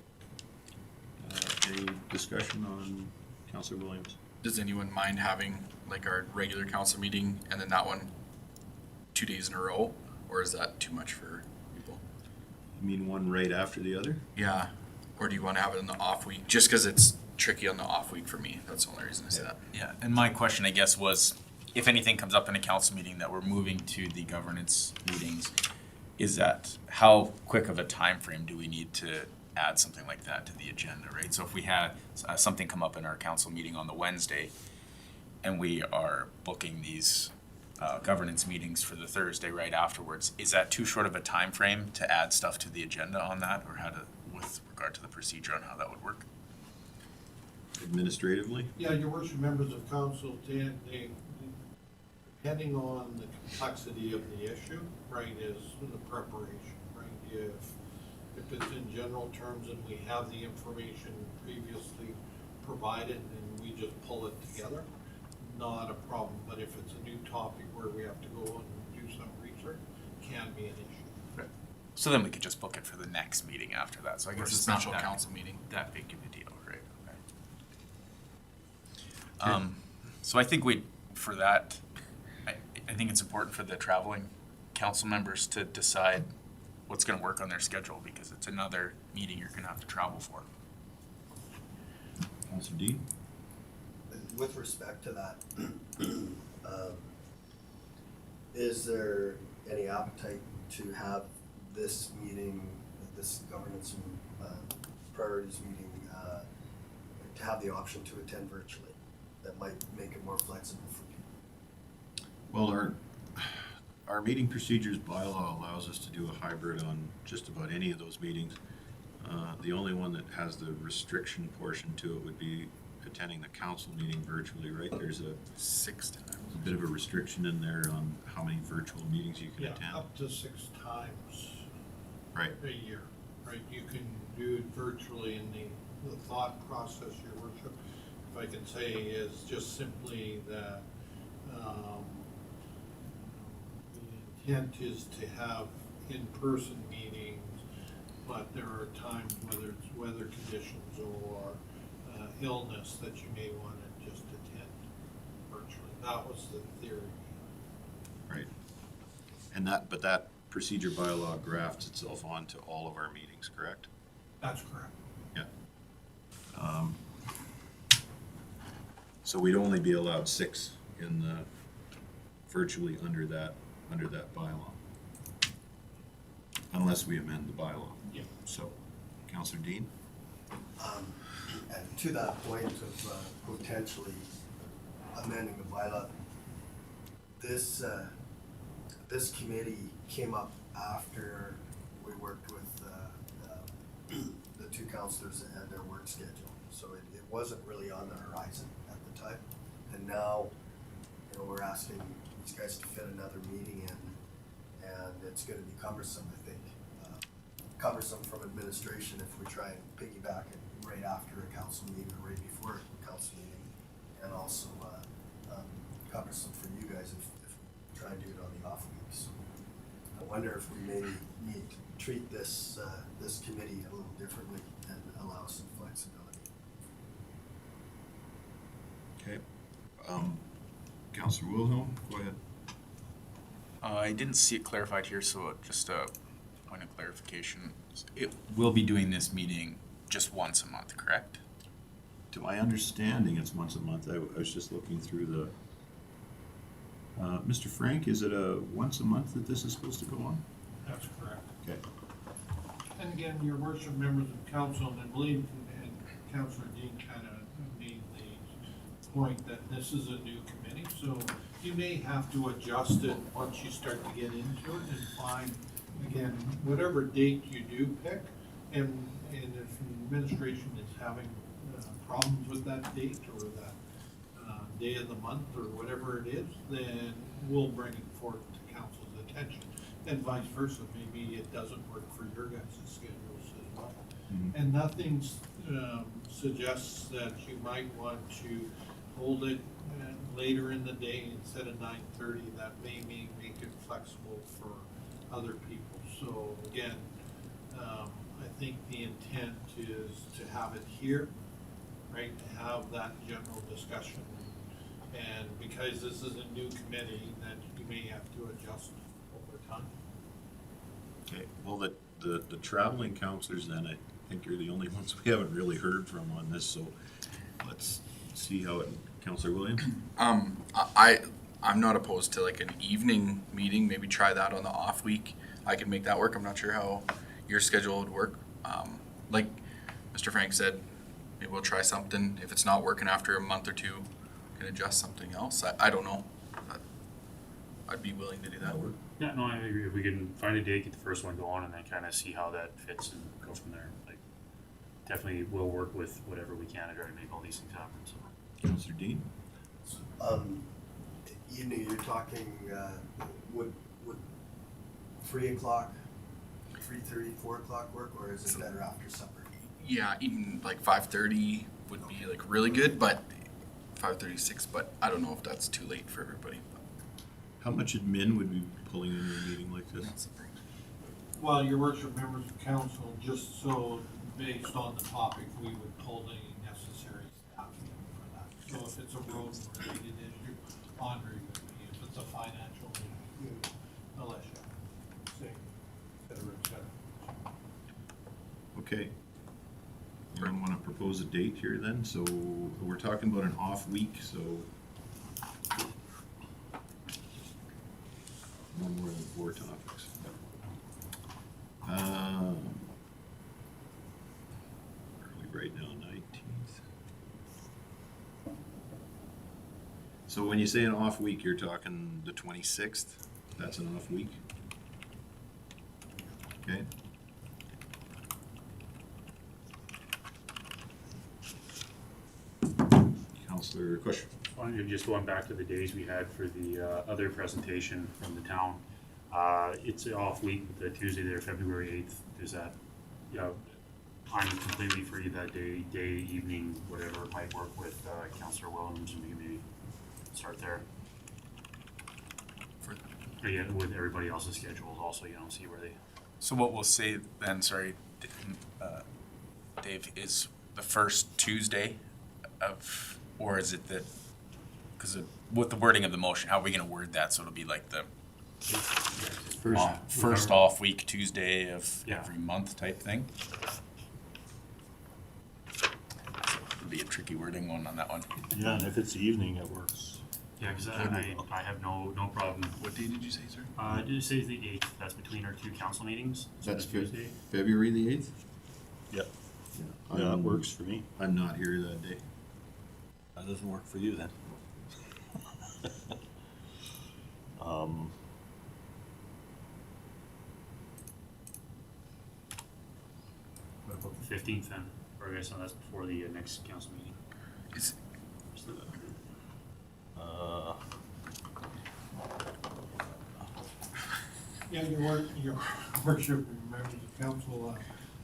Any discussion on Councillor Williams? Does anyone mind having like our regular council meeting and then that one 2 days in a row? Or is that too much for people? You mean one right after the other? Yeah. Or do you want to have it in the off week? Just because it's tricky on the off week for me. That's the only reason I say that. Yeah, and my question, I guess, was if anything comes up in a council meeting that we're moving to the governance meetings, is that how quick of a time frame do we need to add something like that to the agenda, right? So if we had something come up in our council meeting on the Wednesday and we are booking these governance meetings for the Thursday right afterwards, is that too short of a time frame to add stuff to the agenda on that, or how to, with regard to the procedure on how that would work? Administratively? Yeah, your worship, members of council, depending on the complexity of the issue, right, is the preparation, right? If it's in general terms and we have the information previously provided and we just pull it together, not a problem. But if it's a new topic where we have to go and do some research, can be an issue. So then we could just book it for the next meeting after that. So I Or guess a it's not special that, council meeting. that big of a deal, right? Okay. So I think for that, I think it's important for the traveling council members to decide what's gonna work on their schedule, because it's another meeting you're gonna have to travel for. Councillor Dean? With respect to that, is there any appetite to have this meeting, this governance priorities meeting, to have the option to attend virtually? That might make it more flexible for people. Well, our meeting procedures bylaw allows us to do a hybrid on just about any of those meetings. The only one that has the restriction portion to it would be attending the council meeting virtually, right? There's a 6 times. bit of a restriction in there on how many virtual meetings you can Yeah, attend. up to 6 times Right. a year, right? You can do it virtually, and the thought process, your worship, if I can say, is just simply that the intent is to have in-person meetings, but there are times, whether it's weather conditions or illness, that you may want to just attend virtually. That was the theory. Right. And that procedure bylaw grafts itself onto all of our meetings, correct? That's correct. Yeah. So we'd only be allowed 6 in the, virtually under that bylaw. Unless we amend the bylaw. Yeah. So, Councillor Dean? And to that point of potentially amending the bylaw, this committee came up after we worked with the 2 councillors and their work schedule. So it wasn't really on the horizon at the time. And now, we're asking these guys to fit another meeting in, and it's gonna be cumbersome, I think. Cumbersome from administration if we try and piggyback it right after a council meeting or right before a council meeting, and also cumbersome for you guys if we try and do it on the off weeks. So I wonder if we maybe need to treat this committee a little differently and allow some flexibility. Okay. Councillor Wilhelm, go ahead. I didn't see it clarified here, so just a point of clarification. It will be doing this meeting just once a month, correct? To my understanding, it's once a month. I was just looking through the, Mr. Frank, is it a once a month that this is supposed to go on? That's correct. Okay. And again, your worship, members of council, and I believe, and Councillor Dean kind of made the point that this is a new committee, so you may have to adjust it once you start to get into it and find, again, whatever date you do pick, and if administration is having problems with that date or that day of the month or whatever it is, then we'll bring it forward to council's attention. And vice versa, maybe it doesn't work for your guys' schedules as well. Mhm. And nothing suggests that you might want to hold it later in the day instead of 9:30. That may make it flexible for other people. So again, I think the intent is to have it here, right, to have that general discussion. And because this is a new committee, that you may have to adjust over time. Okay, well, the traveling counselors then, I think you're the only ones we haven't really heard from on this, so let's see how it, Counselor Williams? I'm not opposed to like an evening meeting, maybe try that on the off week. I can make that work. I'm not sure how your schedule would work. Like Mr. Frank said, maybe we'll try something. If it's not working after a month or two, we can adjust something else. I don't know. But I'd be willing to do that. Yeah, no, I agree. If we can find a date, get the first one going, and then kind of see how that fits and go from there. Like, definitely we'll work with whatever we can to try to make all these things happen, so. Counselor Dean? Evening, you're talking, would 3 o'clock, 3:30, 4 o'clock work, or is it better after supper? Yeah, even like 5:30 would be like really good, but 5:36. But I don't know if that's too late for everybody. How much admin would be pulling into a meeting like this? That's the thing. Well, your worship, members of council, just so based on the topic, we would pull the necessary staffing for that. So if it's a road related issue, Andre would be, if it's a financial issue, Alicia, same, et cetera, Okay. Anyone want to propose a date here then? So we're talking about an off week, so no more than 4 topics. Where are we right now, 19th? So when you say an off week, you're talking the 26th? That's an off week? Okay. Counselor, question? Just going back to the days we had for the other presentation from the town. It's an off week, the Tuesday there, February 8th. Is that, I'm completely free that day, evening, whatever might work with Councillor Williams, and maybe start there. Yeah, with everybody else's schedules also, see where they. So what we'll say then, sorry, Dave, is the first Tuesday of, or is it that, because with the wording of the motion, how are we going to word that so it'll be like the first off week Tuesday of every month type thing? It'll be a tricky wording one on that one. Yeah, and if it's the evening, it works. Yeah, because I have no problem. What day did you say, sir? Did you say the 8th? That's between our 2 council meetings? So That's Tuesday? February the 8th? Yep. Yeah, that works for me. I'm not here that day. That doesn't work for you then. What about the 15th then? Or I guess that's before the next council meeting. Is Yeah, your worship, members of council,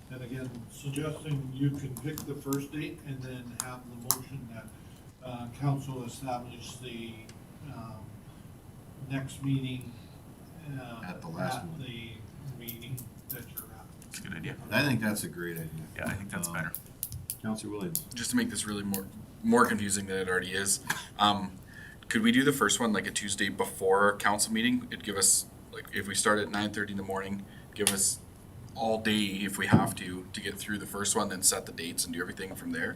and again, suggesting you can pick the first date and then have the motion that council establish the next meeting At the last one. the meeting that you're at. That's a good idea. I think that's a great idea. Yeah, I think that's better. Counselor Williams? just to make this really more confusing than it already is, could we do the first one like a Tuesday before our council meeting? It'd give us, like, if we start at 9:30 in the morning, give us all day if we have to get through the first one, then set the dates and do everything from there?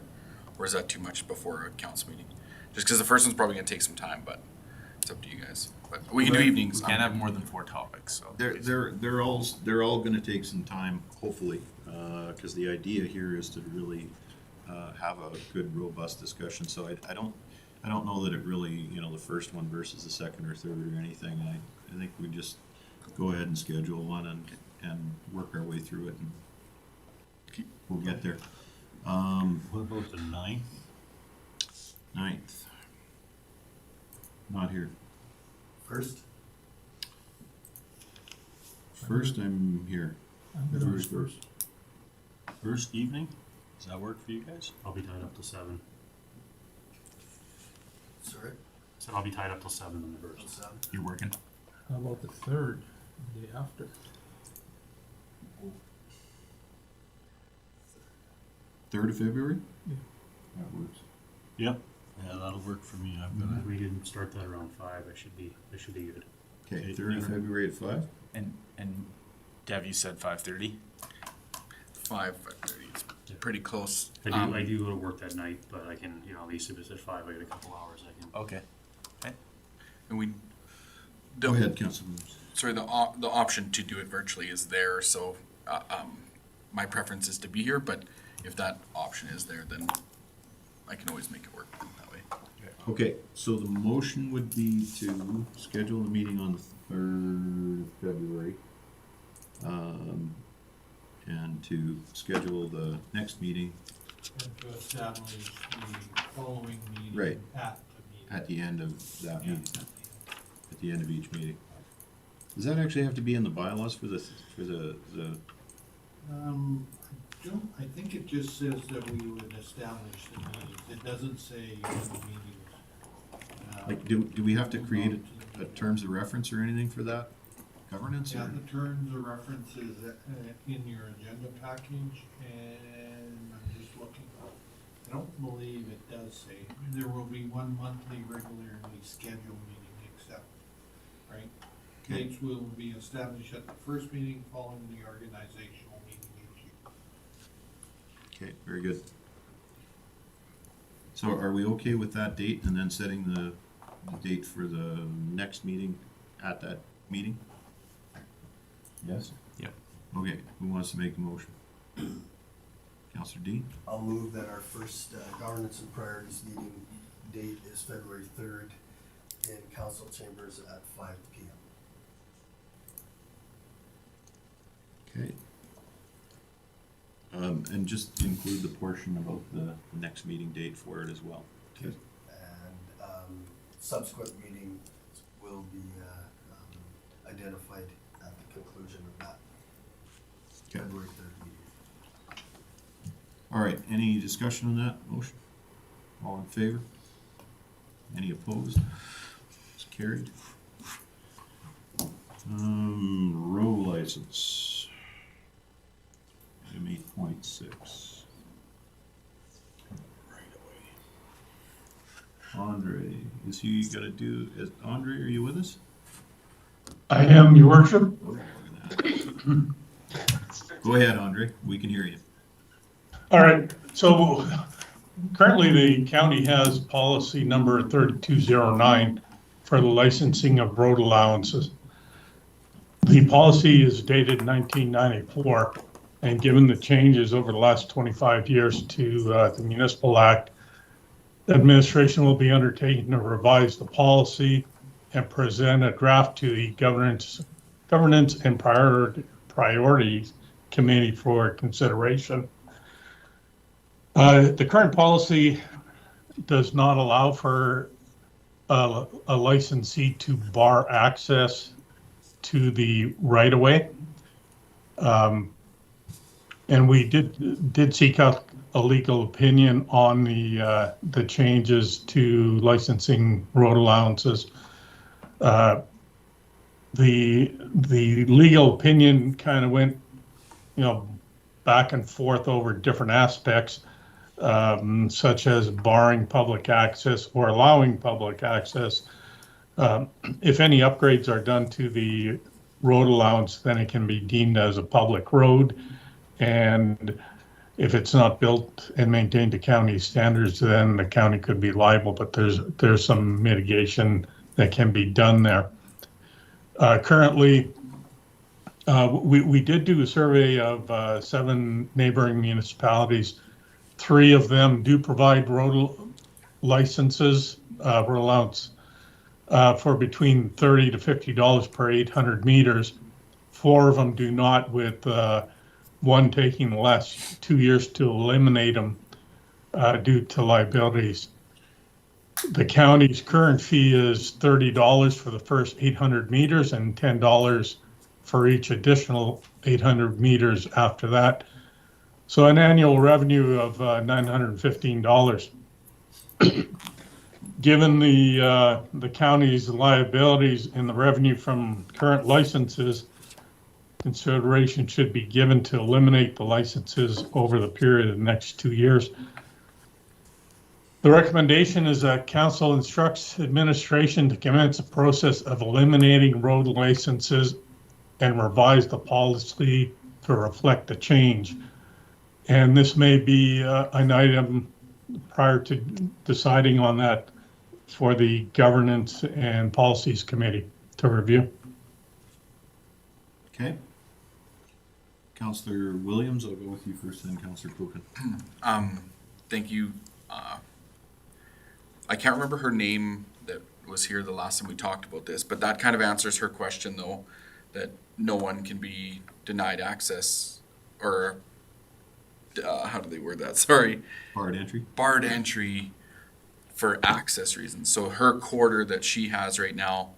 Or is that too much before a council meeting? Just because the first one's probably gonna take some time, but it's up to you guys. But we can do evenings. We can't have more than 4 topics, so. They're all gonna take some time, hopefully, because the idea here is to really have a good, robust discussion. So I don't know that it really, the first one versus the second or third or anything. I think we just go ahead and schedule one and work our way through it, and we'll get there. What about the 9th? 9th. Not here. First? First, I'm here. I'm good on the first. First evening, does that work for you guys? I'll be tied up till 7. Sorry? So I'll be tied up till 7 on the first. You're working? How about the third, the day after? 3rd of February? Yeah. That works. Yep. Yeah, that'll work for me. I've got If we didn't start that around 5, I should be good. Okay, Okay, 3rd of February at 5? And Dev, you said 5:30? 5:30, it's pretty close. I do go to work that night, but I can, at least if it's at 5, I get a couple hours, I can. Okay. And we, Go ahead, Councilman. sorry, the option to do it virtually is there, so, my preference is to be here, but if that option is there, then I can always make it work that way. Okay, so the motion would be to schedule the meeting on the 3rd of February. And to schedule the next meeting And to establish the following meeting Right. at the meeting. at the end of that Yeah. meeting, at the end of each meeting. Does that actually have to be in the bylaws for the I think it just says that we would establish the meetings. It doesn't say when the meetings. like, do we have to create a terms of reference or anything for that governance? Yeah, Or? the terms of references in your agenda package, and I'm just looking. I don't believe it does say, there will be one monthly regularly scheduled meeting except, right? Okay. Dates will be established at the first meeting following the organizational meeting each year. Okay, very good. So are we okay with that date and then setting the date for the next meeting at that meeting? Yes? Yep. Okay, who wants to make the motion? Counselor Dean? I'll move that our first governance and priorities meeting date is February 3rd in council chambers at 5 p.m. Okay. And just include the portion about the next meeting date for it as well. Okay. And subsequent meeting will be identified at the conclusion of that Okay. February 3rd meeting. All right, any discussion on that motion? All in favor? Any opposed? It's carried. Row license. Item 8.6. Andre, Andre, are you with us? I am, your worship. Go ahead, Andre, we can hear you. All right, so currently the county has policy number 3209 for the licensing of road allowances. The policy is dated 1994, and given the changes over the last 25 years to the Municipal Act, the administration will be undertaking to revise the policy and present a draft to the Governance and Priorities Committee for consideration. The current policy does not allow for a licensee to bar access to the right-of-way. And we did seek out a legal opinion on the changes to licensing road allowances. The legal opinion kind of went, back and forth over different aspects, such as barring public access or allowing public access. If any upgrades are done to the road allowance, then it can be deemed as a public road. And if it's not built and maintained to county standards, then the county could be liable, but there's some mitigation that can be done there. Currently, we did do a survey of 7 neighboring municipalities. 3 of them do provide road licenses, road allowance, for between $30 to $50 per 800 meters. 4 of them do not, with one taking the last 2 years to eliminate them due to liabilities. The county's current fee is $30 for the first 800 meters and $10 for each additional 800 meters after that. So an annual revenue of $915. Given the county's liabilities and the revenue from current licenses, consideration should be given to eliminate the licenses over the period of the next 2 years. The recommendation is that council instructs administration to commence a process of eliminating road licenses and revise the policy to reflect the change. And this may be an item prior to deciding on that for the Governance and Policies Committee to review. Okay. Councillor Williams, I'll go with you first, then Councillor Coken. Thank you. I can't remember her name that was here the last time we talked about this, but that kind of answers her question though, that no one can be denied access or how do they word that? Sorry. Barred entry. Barred entry for access reasons. So her quarter that she has right now,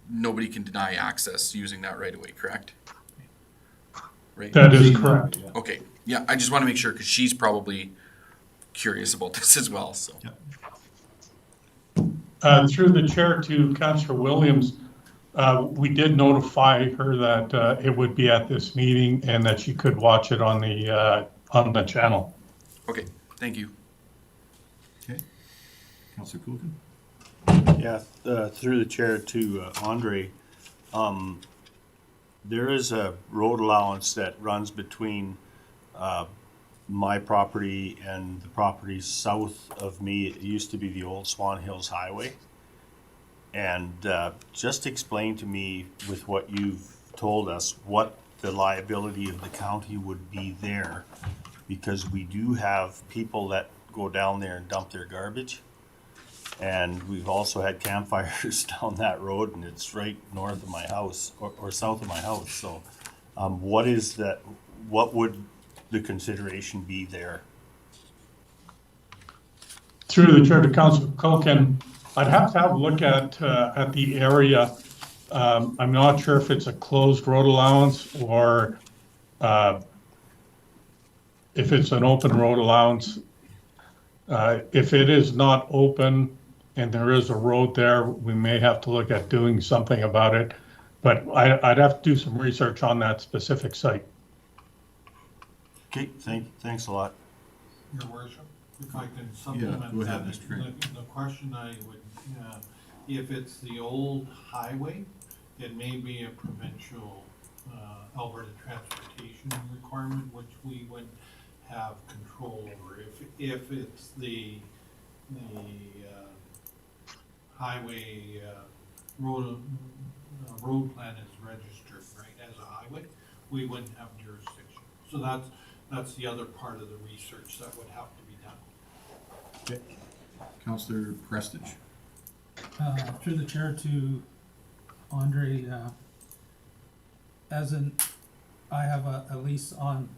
nobody can deny access using that right away, correct? Right? That is correct. Okay. Yeah, I just want to make sure because she's probably curious about this as well. So. Yep. Through the chair to Councillor Williams, we did notify her that it would be at this meeting and that she could watch it on the channel. Okay, thank you. Okay. Councillor Coken. Yeah, through the chair to Andre, there is a road allowance that runs between my property and the properties south of me. It used to be the old Swan Hills Highway. And just explain to me with what you've told us, what the liability of the county would be there. Because we do have people that go down there and dump their garbage. And we've also had campfires down that road, and it's right north of my house or south of my house. So what is that, what would the consideration be there? Through the chair to Councillor Culkin, I'd have to have a look at the area. I'm not sure if it's a closed road allowance or if it's an open road allowance. If it is not open and there is a road there, we may have to look at doing something about it. But I'd have to do some research on that specific site. Okay, thanks a lot. Your worship, if I can supplement go ahead, that, Mr. Frank. the question I would, if it's the old highway, it may be a provincial, Alberta transportation requirement, which we wouldn't have control over. If it's the highway, road plan is registered, right, as a highway, we wouldn't have jurisdiction. So that's the other part of the research that would have to be done. Okay. Councillor Prestige. Through the chair to Andre, I have a lease on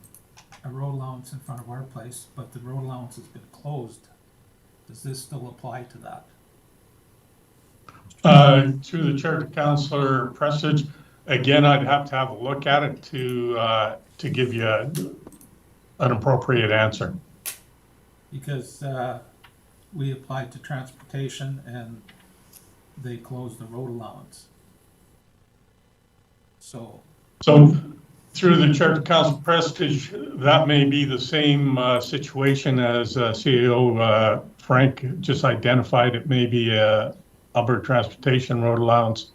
a road allowance in front of our place, but the road allowance has been closed. Does this still apply to that? Through the chair to Councillor Prestige, again, I'd have to have a look at it to give you an appropriate answer. Because we applied to transportation and they closed the road allowance. So through the chair to Council Prestige, that may be the same situation as CEO Frank just identified. It may be a Alberta Transportation Road Allowance.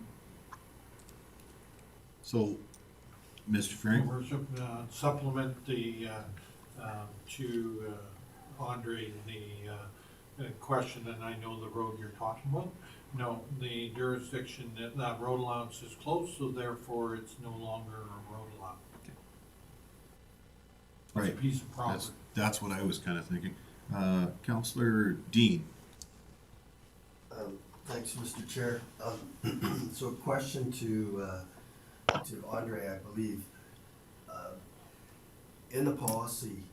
So, Mr. Frank? Your worship, supplement the, to Andre, the question, and I know the road you're talking about. No, the jurisdiction, that road allowance is closed, so therefore it's no longer a road allowance. It's a Right. piece of property. That's what I was kind of thinking. Councillor Dean. Thanks, Mr. Chair. So a question to Andre, I believe. In the policy,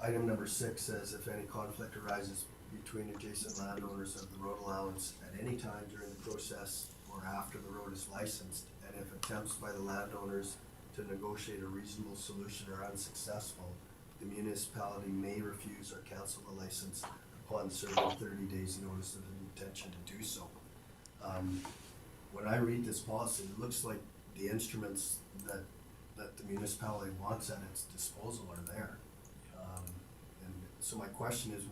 item number 6 says if any conflict arises between adjacent landowners of the road allowance at any time during the process or after the road is licensed, and if attempts by the landowners to negotiate a reasonable solution are unsuccessful, the municipality may refuse or cancel the license upon serving 30 days notice of intention to do so. When I read this policy, it looks like the instruments that the municipality wants at its disposal are there. And so my question is,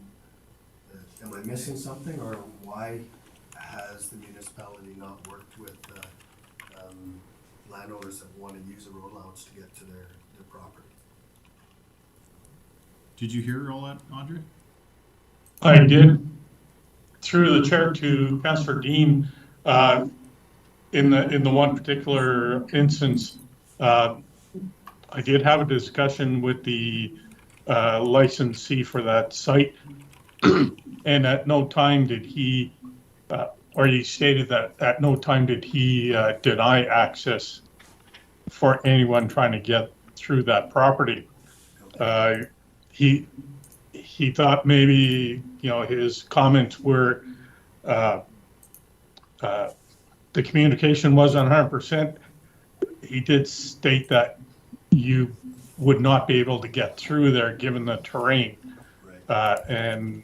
am I missing something, or why has the municipality not worked with landowners that want to use a road allowance to get to their property? Did you hear all that, Andre? I did, through the chair to Councillor Dean, in the one particular instance, I did have a discussion with the licensee for that site, and at no time did he, or he stated that at no time did he deny access for anyone trying to get through that property. He thought maybe, his comments were the communication wasn't 100%. He did state that you would not be able to get through there given the terrain. And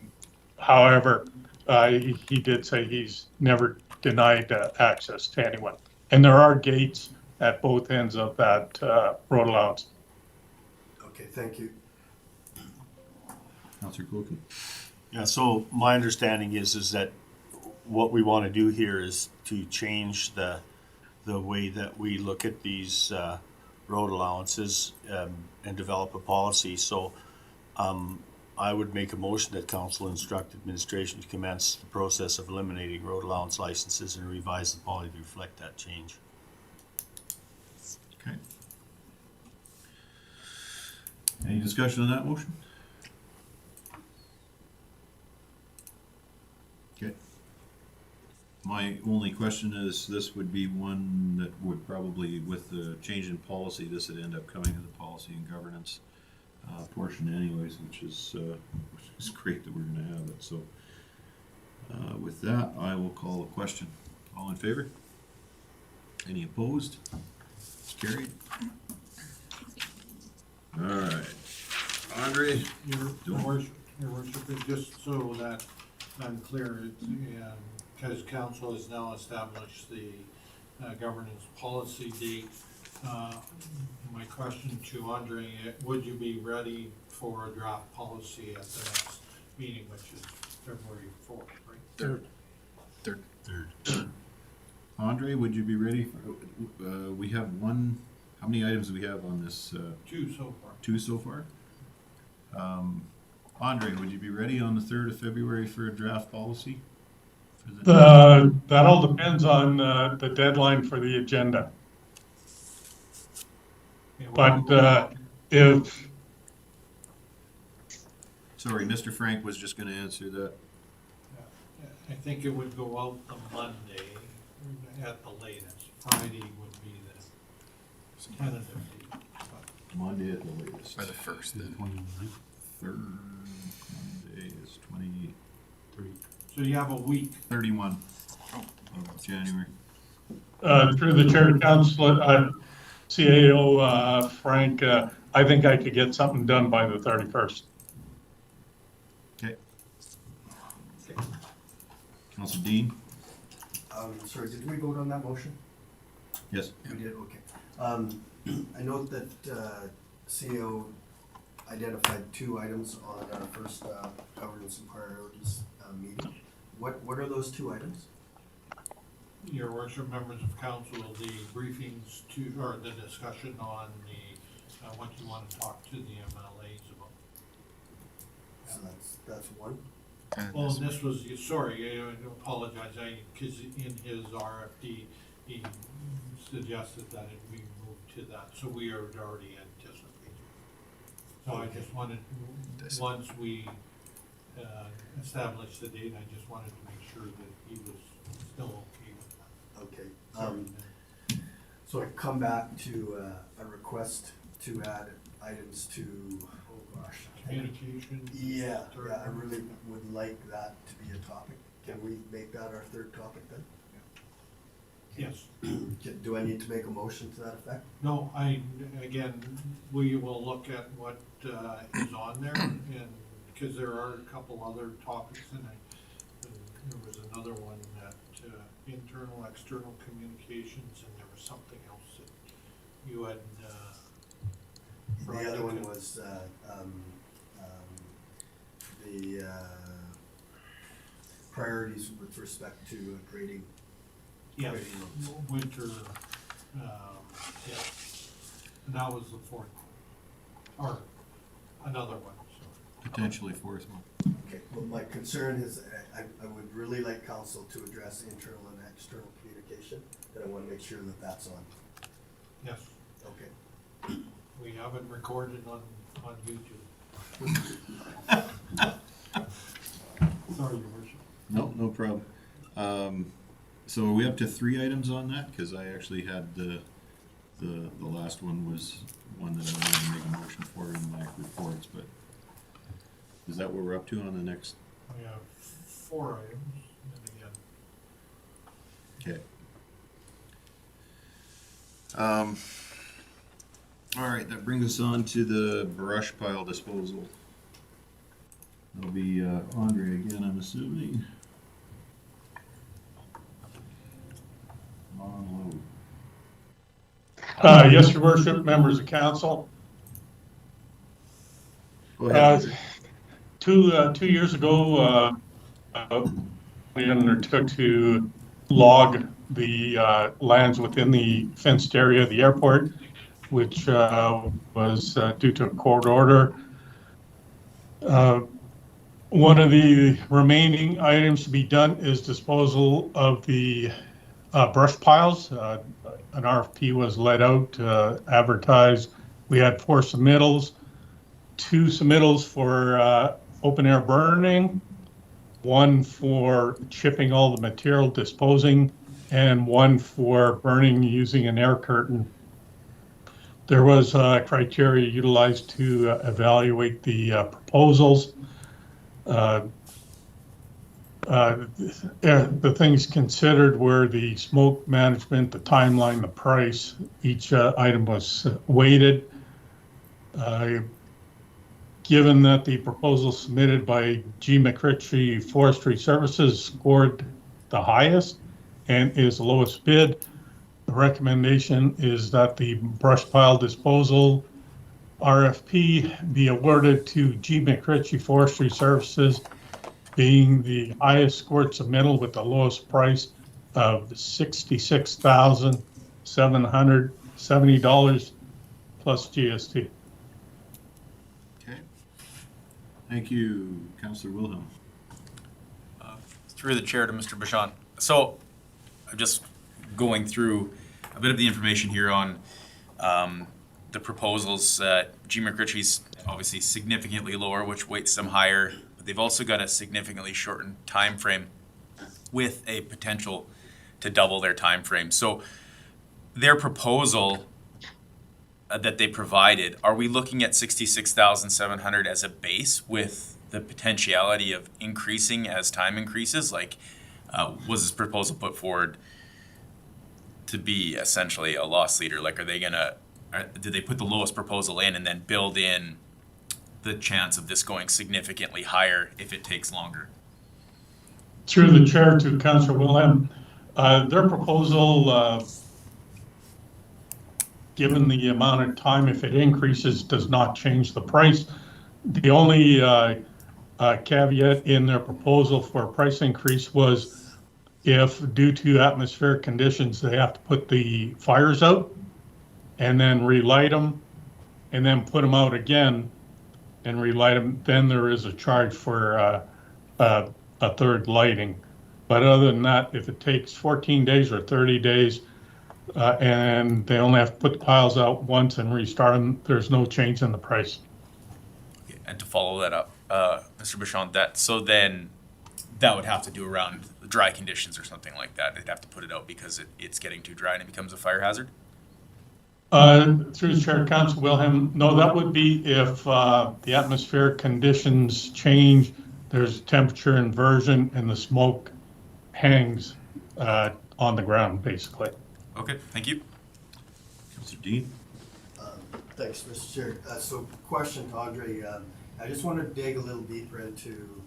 however, he did say he's never denied access to anyone. And there are gates at both ends of that road allowance. Okay, thank you. Councillor Cookie. Yeah, so my understanding is that what we want to do here is to change the way that we look at these road allowances and develop a policy. So I would make a motion that council instruct administration to commence the process of eliminating road allowance licenses and revise the policy to reflect that change. Okay. Any discussion on that motion? Okay. My only question is, this would be one that would probably, with the change in policy, this would end up coming to the policy and governance portion anyways, which is great that we're gonna have it. So with that, I will call a question. All in favor? Any opposed? It's carried. All right. Andre? Your worship, just so that I'm clear, because council has now established the governance policy date, my question to Andre, would you be ready for a draft policy at the next meeting, which is February 4th, right? Third. Andre, would you be ready? We have one, how many items do we have on this? 2 so far. 2 so far? Andre, would you be ready on the 3rd of February for a draft policy? That all depends on the deadline for the agenda. But if... Sorry, Mr. Frank was just gonna answer that. I think it would go out the Monday at the latest. Friday would be the tentative date. Monday at the latest. By the 1st, then. 3rd Monday is 23. So you have a week. 31 of January. Through the chair to council, CAO Frank, I think I could get something done by the 31st. Okay. Councilor Dean? Sorry, did we vote on that motion? Yes. We did, okay. I note that CEO identified 2 items on our first governance and priorities meeting. What are those 2 items? Your worship, members of council, the briefings or the discussion on the, what you want to talk to the MLAs about. So that's one. Well, and this was, sorry, I apologize, because in his RFD, he suggested that it be moved to that, so we are already anticipating. So I just wanted, once we establish the date, I just wanted to make sure that he was still okay with that. Okay. So I come back to a request to add items to, oh gosh. Communication. Yeah, I really would like that to be a topic. Can we make that our 3rd topic then? Yes. Do I need to make a motion to that effect? No, again, we will look at what is on there, and, because there are a couple other topics, and there was another one that, internal, external communications, and there was something else that you had, The other one was, the priorities with respect to grading. yeah, Grading roads. winter, yeah. And that was the fourth, or another one, so. Potentially fourth one. Okay, well, my concern is I would really like council to address internal and external communication, and I want to make sure that that's on. Yes, Okay. we have it recorded on YouTube. Sorry, Your Worship. No, no problem. So are we up to 3 items on that? Because I actually had the last one was one that I wanted to make a motion for in my reports, but is that what we're up to on the next? We have 4 items, and again, Okay. All right, that brings us on to the brush pile disposal. That'll be Andre again, I'm assuming. On load. Yes, Your Worship, members of council. Go ahead. 2 years ago, we undertook to log the lands within the fenced area of the airport, which was due to a court order. One of the remaining items to be done is disposal of the brush piles. An RFP was let out, advertised. We had 4 submittals, 2 submittals for open air burning, 1 for chipping all the material, disposing, and 1 for burning using an air curtain. There was criteria utilized to evaluate the proposals. The things considered were the smoke management, the timeline, the price. Each item was weighted. Given that the proposal submitted by G. McRitchie Forestry Services scored the highest and is the lowest bid, the recommendation is that the brush pile disposal RFP be awarded to G. McRitchie Forestry Services, being the highest scored submittal with the lowest price of $66,770 plus GST. Okay. Thank you, Councillor Wilhelm. Through the chair to Mr. Bichon. So I'm just going through a bit of the information here on the proposals. G. McRitchie's obviously significantly lower, which weights them higher. But they've also got a significantly shortened time frame with a potential to double their time frame. So their proposal that they provided, are we looking at 66,700 as a base with the potentiality of increasing as time increases? Like, was this proposal put forward to be essentially a loss leader? Like, did they put the lowest proposal in and then build in the chance of this going significantly higher if it takes longer? Through the chair to Councillor Wilhelm, their proposal, given the amount of time, if it increases, does not change the price. The only caveat in their proposal for a price increase was if, due to atmospheric conditions, they have to put the fires out and then relight them and then put them out again and relight them, then there is a charge for a third lighting. But other than that, if it takes 14 days or 30 days and they only have to put the piles out once and restart them, there's no change in the price. Okay, and to follow that up, Mr. Bichon, then that would have to do around dry conditions or something like that. They'd have to put it out because it's getting too dry and it becomes a fire hazard? Through the chair, Council Wilhelm, no, that would be if the atmospheric conditions change, there's temperature inversion and the smoke hangs on the ground, basically. Okay, thank you. Councillor Dean? Thanks, Mr. Chair. So question to Andre, I just want to dig a little deeper into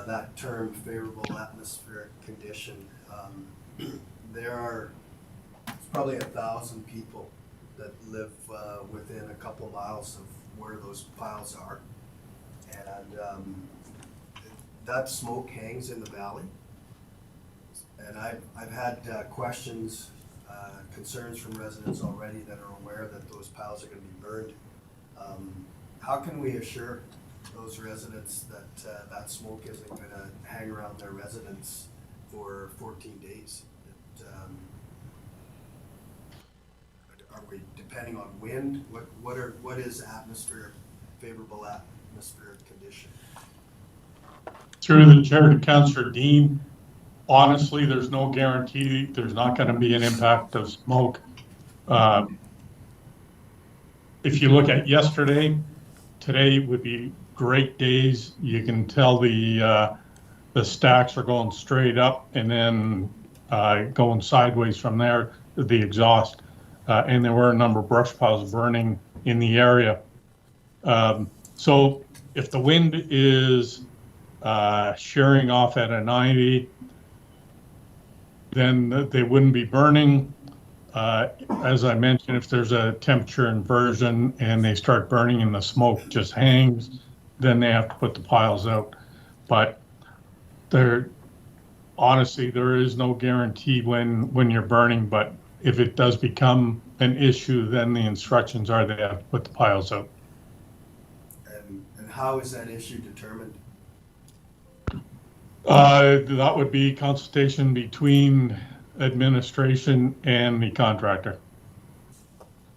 that term, favorable atmospheric condition. There are probably 1,000 people that live within a couple miles of where those piles are. And that smoke hangs in the valley. And I've had questions, concerns from residents already that are aware that those piles are going to be burned. How can we assure those residents that that smoke isn't going to hang around their residence for 14 days? Are we depending on wind? What is favorable atmospheric condition? Through the chair to Councillor Dean, honestly, there's no guarantee there's not going to be an impact of smoke. If you look at yesterday, today would be great days. You can tell the stacks are going straight up and then going sideways from there, the exhaust. And there were a number of brush piles burning in the area. So if the wind is shearing off at a 90, then they wouldn't be burning. As I mentioned, if there's a temperature inversion and they start burning and the smoke just hangs, then they have to put the piles out. But honestly, there is no guarantee when you're burning, but if it does become an issue, then the instructions are they have to put the piles out. And how is that issue determined? That would be consultation between administration and the contractor.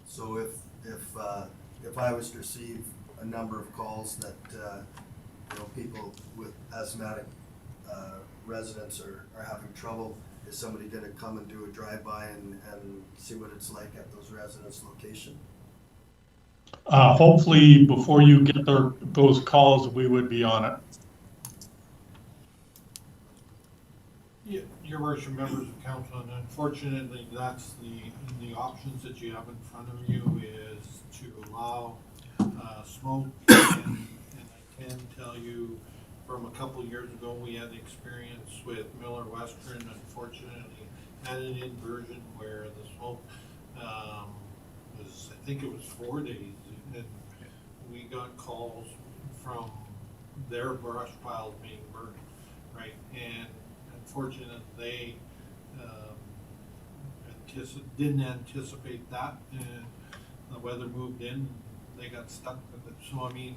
So if I was to receive a number of calls that people with asthmatic residents are having trouble, is somebody going to come and do a drive-by and see what it's like at those residents' location? Hopefully, before you get those calls, we would be on it. Yeah, Your Worship, members of council, and unfortunately, that's the options that you have in front of you is to allow smoke. And I can tell you, from a couple of years ago, we had experience with Miller Western. Unfortunately, had an inversion where the smoke was, I think it was 4 days, and we got calls from their brush piles being burned, right? And unfortunately, they didn't anticipate that, and the weather moved in, they got stuck with it. So I mean,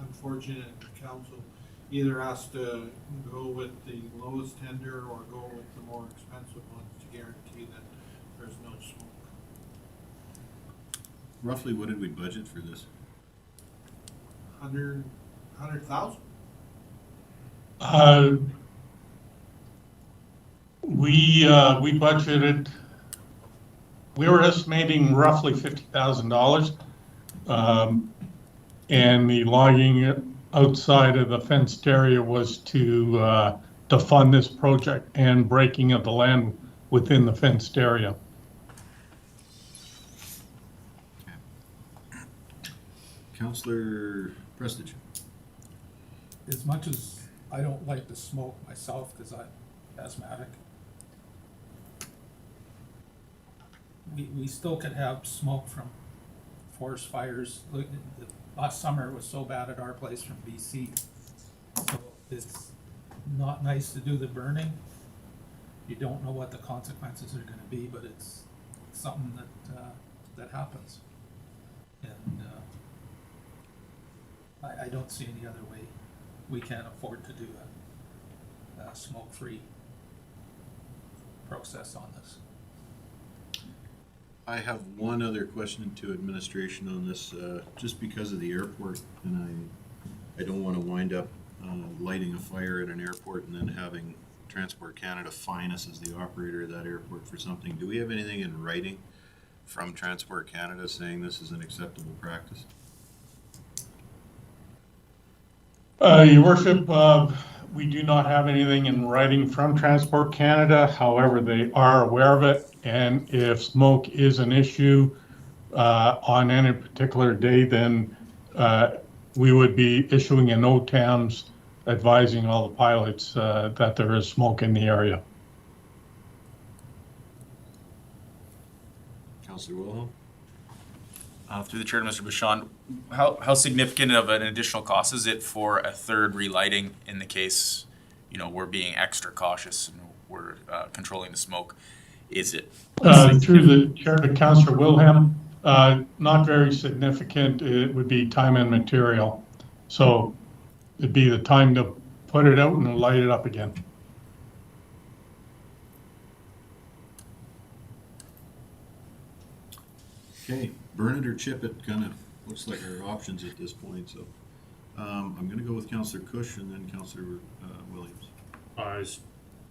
unfortunately, council either has to go with the lowest tender or go with the more expensive ones to guarantee that there's no smoke. Roughly, what did we budget for this? 100,000? We budgeted. We were estimating roughly $50,000, and the logging outside of the fenced area was to fund this project and breaking of the land within the fenced area. Councillor Prestige. As much as I don't like the smoke myself because I'm asthmatic, we still could have smoke from forest fires. Look, last summer it was so bad at our place from BC. So it's not nice to do the burning. You don't know what the consequences are going to be, but it's something that happens. And I don't see any other way. We can't afford to do a smoke-free process on this. I have one other question to administration on this, just because of the airport, and I don't want to wind up lighting a fire at an airport and then having Transport Canada fine us as the operator of that airport for something. Do we have anything in writing from Transport Canada saying this is an acceptable practice? Your Worship, We do not have anything in writing from Transport Canada. However, they are aware of it. And if smoke is an issue on any particular day, then we would be issuing a NOTAMs advising all the pilots that there is smoke in the area. Councillor Wilhelm? Through the chair to Mr. Bashan, how significant of an additional cost is it for a third relighting in the case, you know, we're being extra cautious and we're controlling the smoke? Is it? Through the chair to Councillor Wilhelm, not very significant. It would be time and material. So it'd be the time to put it out and light it up again. Okay, burn it or chip it, kind of looks like our options at this point, so. I'm gonna go with Councillor Cush and then Councillor Williams. I was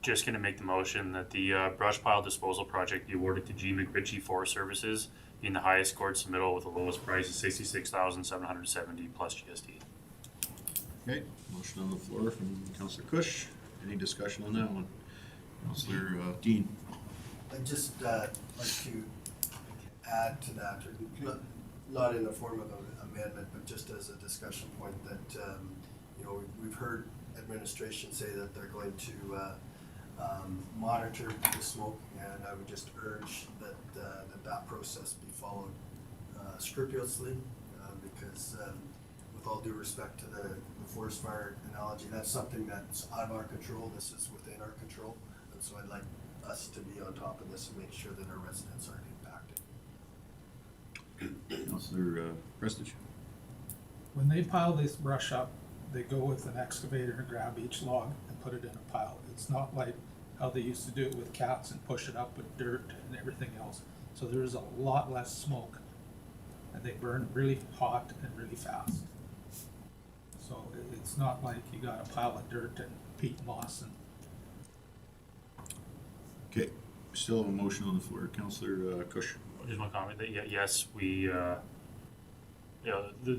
just gonna make the motion that the brush pile disposal project be awarded to G. McRitchie Forest Services, being the highest scored submittal with the lowest price of $66,770 plus GST. Okay, motion on the floor from Councillor Cush. Any discussion on that one? Councillor Dean? I'd just like to add to that, or not in the form of an amendment, but just as a discussion point that, you know, we've heard administration say that they're going to monitor the smoke, and I would just urge that that process be followed scrupulously, because with all due respect to the forest fire analogy, that's something that's out of our control. This is within our control, and so I'd like us to be on top of this and make sure that our residents aren't impacted. Councillor Prestige? When they pile this brush up, they go with an excavator and grab each log and put it in a pile. It's not like how they used to do it with cats and push it up with dirt and everything else. So there's a lot less smoke, and they burn really hot and really fast. So it's not like you got a pile of dirt and peat moss and. Okay, we still have a motion on the floor. Councillor Cush? Just one comment that yes, we, the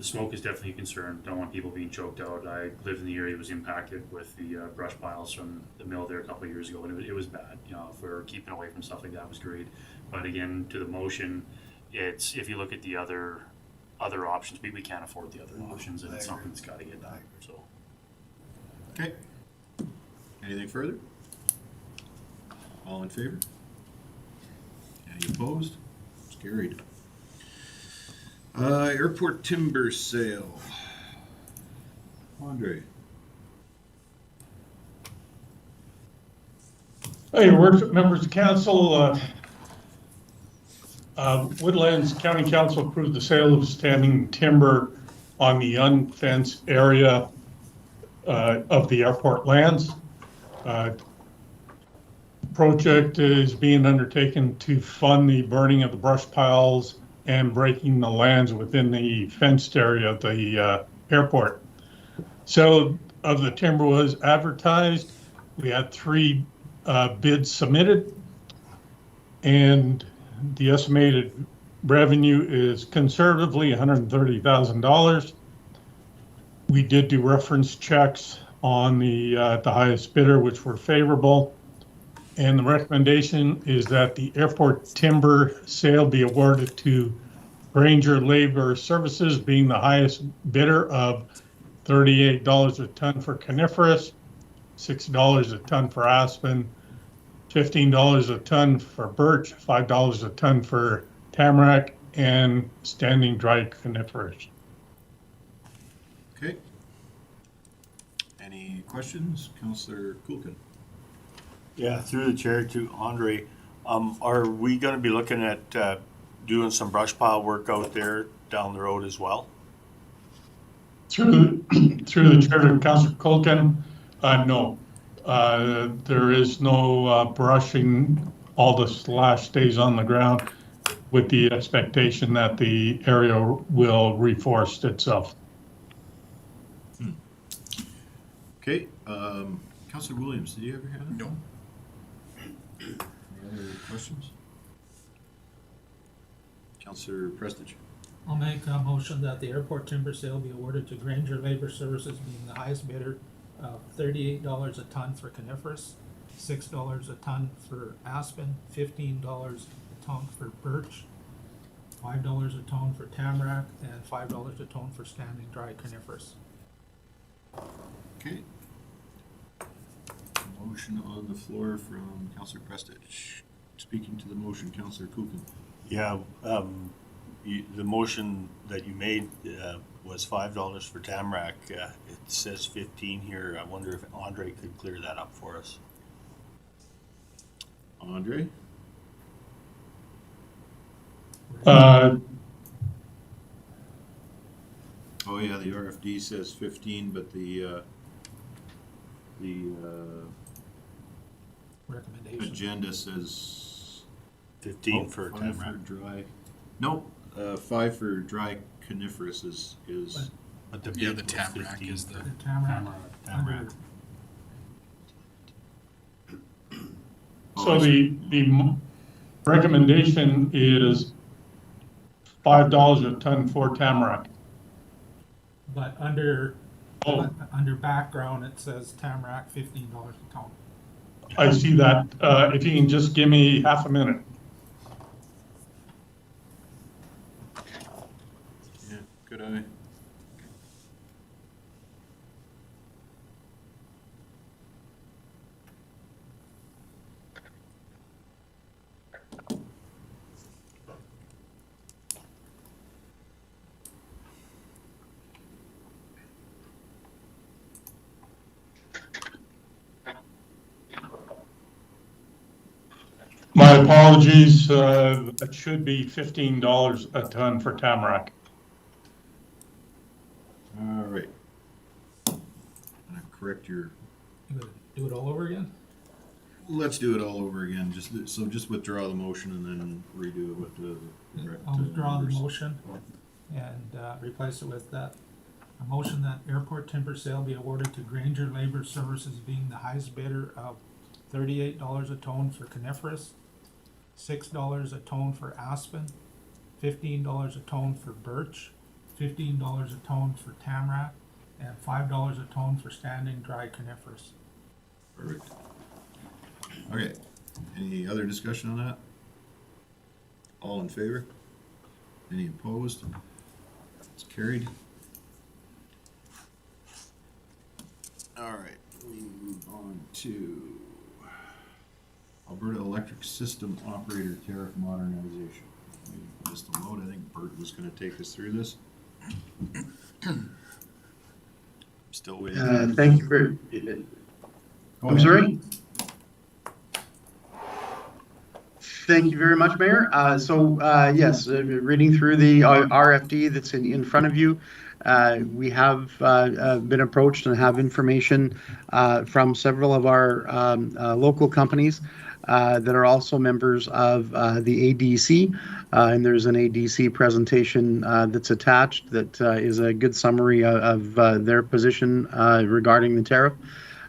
smoke is definitely a concern. Don't want people being choked out. I lived in the area that was impacted with the brush piles from the mill there a couple of years ago, and it was bad. You know, if we're keeping away from stuff like that, it was great. But again, to the motion, it's if you look at the other options, we can't afford the other options, and it's something that's got to get done. So, Okay. Anything further? All in favor? Any opposed? It's carried. Airport timber sale. Andre? Hey, worship members of council, Woodlands County Council approved the sale of standing timber on the unfenced area of the airport lands. Project is being undertaken to fund the burning of the brush piles and breaking the lands within the fenced area of the airport. Sale of the timber was advertised. We had 3 bids submitted, and the estimated revenue is conservatively $130,000. We did do reference checks on the highest bidder, which were favorable. And the recommendation is that the airport timber sale be awarded to Ranger Labor Services, being the highest bidder, of $38 a ton for coniferous, $6 a ton for aspen, $15 a ton for birch, $5 a ton for tamarack, and standing dry coniferous. Okay. Any questions? Councillor Kulkin? Yeah, through the chair to Andre, are we gonna be looking at doing some brush pile work out there down the road as well? Through the chair to Councillor Kulkin, no. There is no brushing. All the slash stays on the ground with the expectation that the area will reforest itself. Okay, Councillor Williams, did you have your hand up? No. Any other questions? Councillor Prestige? I'll make a motion that the airport timber sale be awarded to Granger Labor Services, being the highest bidder, of $38 a ton for coniferous, $6 a ton for aspen, $15 a ton for birch, $5 a ton for tamarack, and $5 a ton for standing dry coniferous. Okay. Motion on the floor from Councillor Prestidge. Speaking to the motion, Councillor Kuchen. Yeah, the motion that you made was $5 for Tamarack. It says 15 here. I wonder if Andre could clear that up for us. Andre? Uh, Oh yeah, the RFD says 15, but the Recommendation. agenda says 15 for 5 Tamarack. for dry. Nope, 5 for dry coniferous is But the Yeah, bid the was Tamarack 15 is the- for The tamarack, Tamarack. under, so the recommendation is $5 a ton for Tamarack. but under, Oh, under background, it says tamarack $15 a ton. I see that. If you can just give me half a minute. yeah, could I? My apologies, it should be $15 a ton for Tamarack. All right. I'm gonna correct your. You gotta do it all over again? Let's do it all over again. Just withdraw the motion and then redo it with the correct. I'll withdraw the numbers. motion and replace it with that. A motion that airport timber sale be awarded to Granger Labor Services being the highest bidder of $38 a ton for coniferous, $6 a ton for aspen, $15 a ton for birch, $15 a ton for tamarack, and $5 a ton for standing dry coniferous. Perfect. Okay, any other discussion on that? All in favor? Any opposed? It's carried. All right, we move on to Alberta Electric System Operator Tariff Modernization. Just a load, I think Bert was gonna take us through this. Still waiting. Thank you for, I'm sorry? Thank you very much, Mayor. Yes, reading through the RFD that's in front of you, we have been approached and have information from several of our local companies that are also members of the ADC. And there's an ADC presentation that's attached that is a good summary of their position regarding the tariff.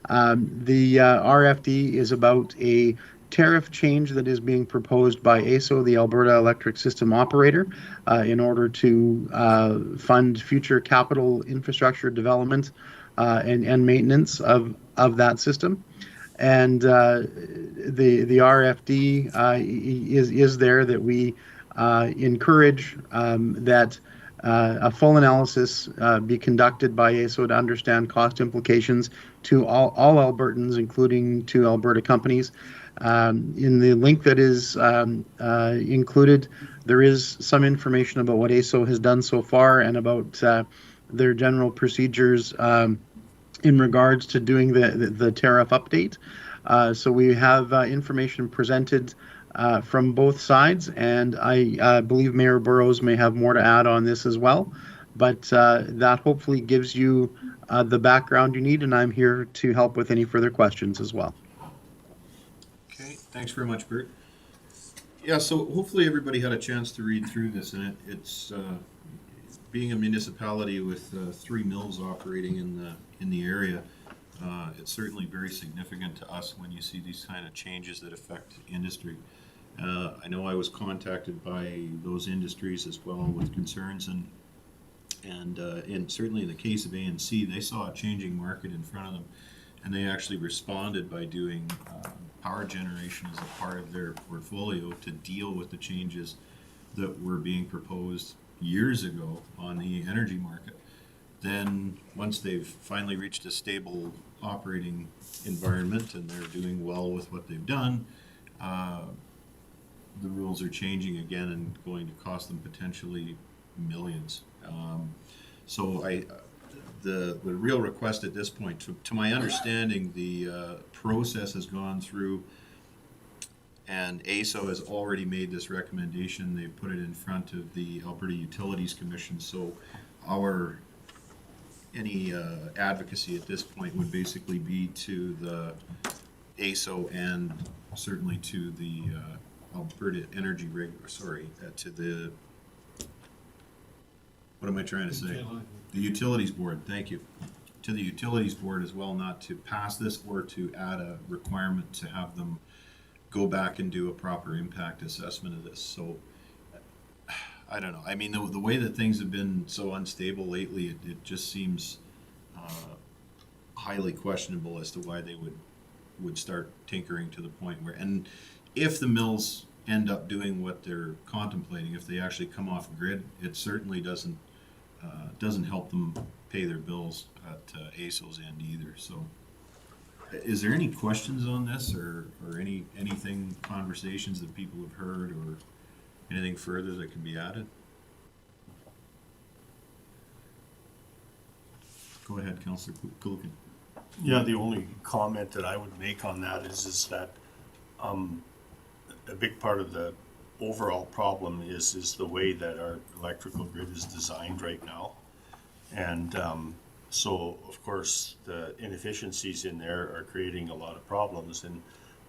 The RFD is about a tariff change that is being proposed by AESO, the Alberta Electric System Operator, in order to fund future capital infrastructure development and maintenance of that system. And the RFD is there that we encourage that a full analysis be conducted by AESO to understand cost implications to all Albertans, including to Alberta companies. In the link that is included, there is some information about what AESO has done so far and about their general procedures in regards to doing the tariff update. So we have information presented from both sides, and I believe Mayor Burrows may have more to add on this as well. But that hopefully gives you the background you need, and I'm here to help with any further questions as well. Okay, thanks very much, Bert. Yeah, so hopefully everybody had a chance to read through this, and it's being a municipality with 3 mills operating in the area. It's certainly very significant to us when you see these kind of changes that affect industry. I know I was contacted by those industries as well with concerns, and And certainly in the case of ANC, they saw a changing market in front of them, and they actually responded by doing power generation as a part of their portfolio to deal with the changes that were being proposed years ago on the energy market. Then, once they've finally reached a stable operating environment and they're doing well with what they've done, the rules are changing again and going to cost them potentially millions. The real request at this point, to my understanding, the process has gone through, and ASO has already made this recommendation. They've put it in front of the Alberta Utilities Commission. So any advocacy at this point would basically be to the ASO and certainly to the Alberta Energy to the, what am I trying to say? The Utilities Board, thank you. To the Utilities Board as well, not to pass this or to add a requirement to have them go back and do a proper impact assessment of this. So, I don't know. I mean, the way that things have been so unstable lately, it just seems highly questionable as to why they would start tinkering to the point where, and if the mills end up doing what they're contemplating, if they actually come off grid, it certainly doesn't help them pay their bills at ASO's end either. So, is there any questions on this, or anything, conversations that people have heard, or anything further that can be added? Go ahead, Councillor Kulkin. Yeah, the only comment that I would make on that is that a big part of the overall problem is the way that our electrical grid is designed right now. And so, of course, the inefficiencies in there are creating a lot of problems. And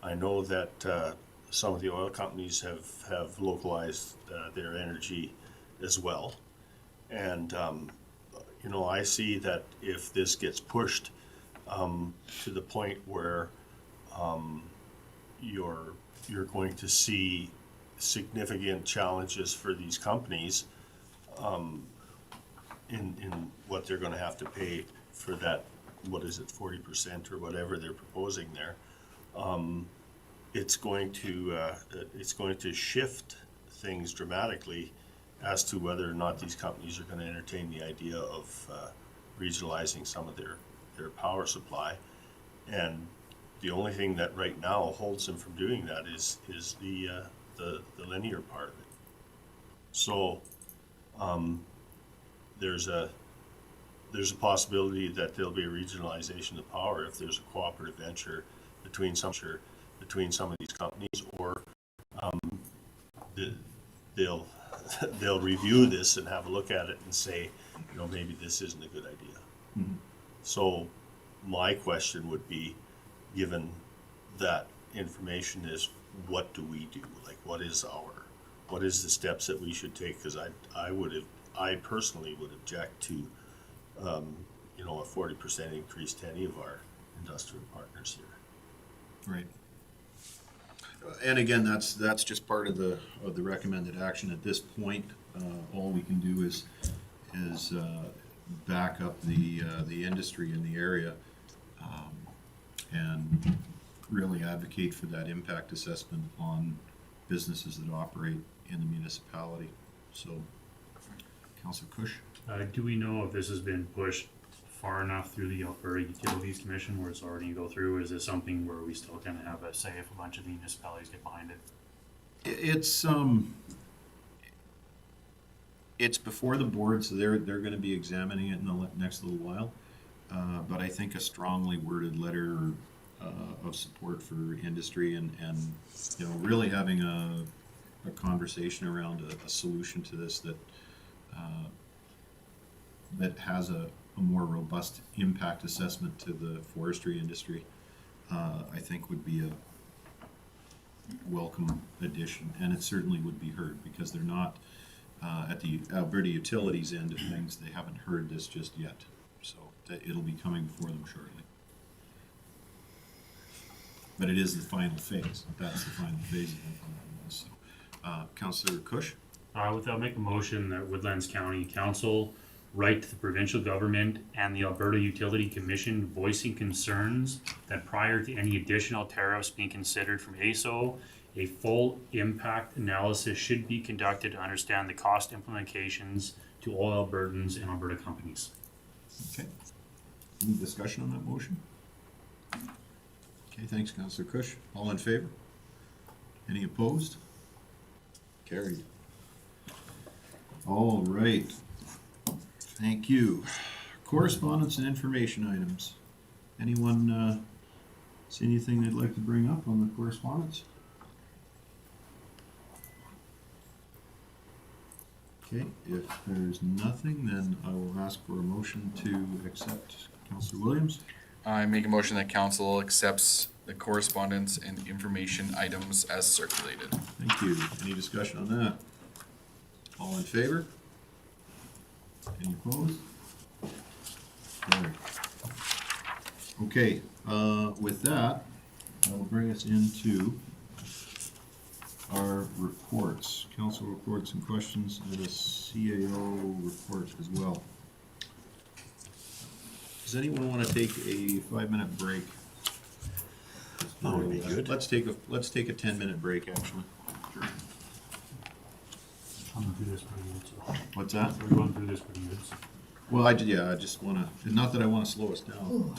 I know that some of the oil companies have localized their energy as well. And, I see that if this gets pushed to the point where you're going to see significant challenges for these companies in what they're going to have to pay for that, 40% or whatever they're proposing there. It's going to shift things dramatically as to whether or not these companies are going to entertain the idea of regionalizing some of their power supply. And the only thing that right now holds them from doing that is the linear part of it. So there's a possibility that there'll be a regionalization of power if there's a cooperative venture between some of these companies, or they'll review this and have a look at it and say, maybe this isn't a good idea. Mm-hmm. So my question would be, given that information, is what do we do? Like, what is the steps that we should take? Because I personally would object to a 40% increase to any of our industrial partners here. Right. And again, that's just part of the recommended action at this point. All we can do is back up the industry in the area, and really advocate for that impact assessment on businesses that operate in the municipality. So, Councillor Cush? Do we know if this has been pushed far enough through the Alberta Utilities Commission where it's already going to go through? Or is this something where we still kind of have a say if a bunch of the municipalities get behind it? It's before the board, so they're going to be examining it in the next little while. But I think a strongly worded letter of support for industry and really having a conversation around a solution to this that has a more robust impact assessment to the forestry industry, I think would be a welcome addition, and it certainly would be heard, because they're not at the Alberta Utilities end of things. They haven't heard this just yet, so it'll be coming before them shortly. But it is the final phase. That's the final phase of this. So, Councillor Cush? I'll make a motion that Woodlands County Council write to the provincial government and the Alberta Utility Commission voicing concerns that prior to any additional tariffs being considered from ASO, a full impact analysis should be conducted to understand the cost implications to all Albertans and Alberta companies. Okay. Any discussion on that motion? Okay, thanks, Councillor Kush. All in favor? Any opposed? Carried. All right. Thank you. Correspondence and information items. Anyone see anything they'd like to bring up on the correspondence? Okay, if there's nothing, then I will ask for a motion to accept Councillor Williams. I make a motion that council accepts the correspondence and information items as circulated. Thank you. Any discussion on that? All in favor? Any opposed? Carried. Okay, with that, that will bring us into our reports, council reports and questions, and a CAO report as well. Does anyone want to take a 5-minute break? That would be good. Let's take a 10-minute break, actually. I'm gonna do this pretty good, so. What's that? We're going through this pretty good, so. Well, I just want to, not that I want to slow us down.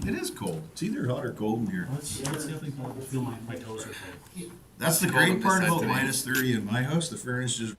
It is cold. It's either hot or cold in here. It's definitely cold. I feel my toes are cold. That's the It's cold great part beside about today. minus 30 in my house. The furnace just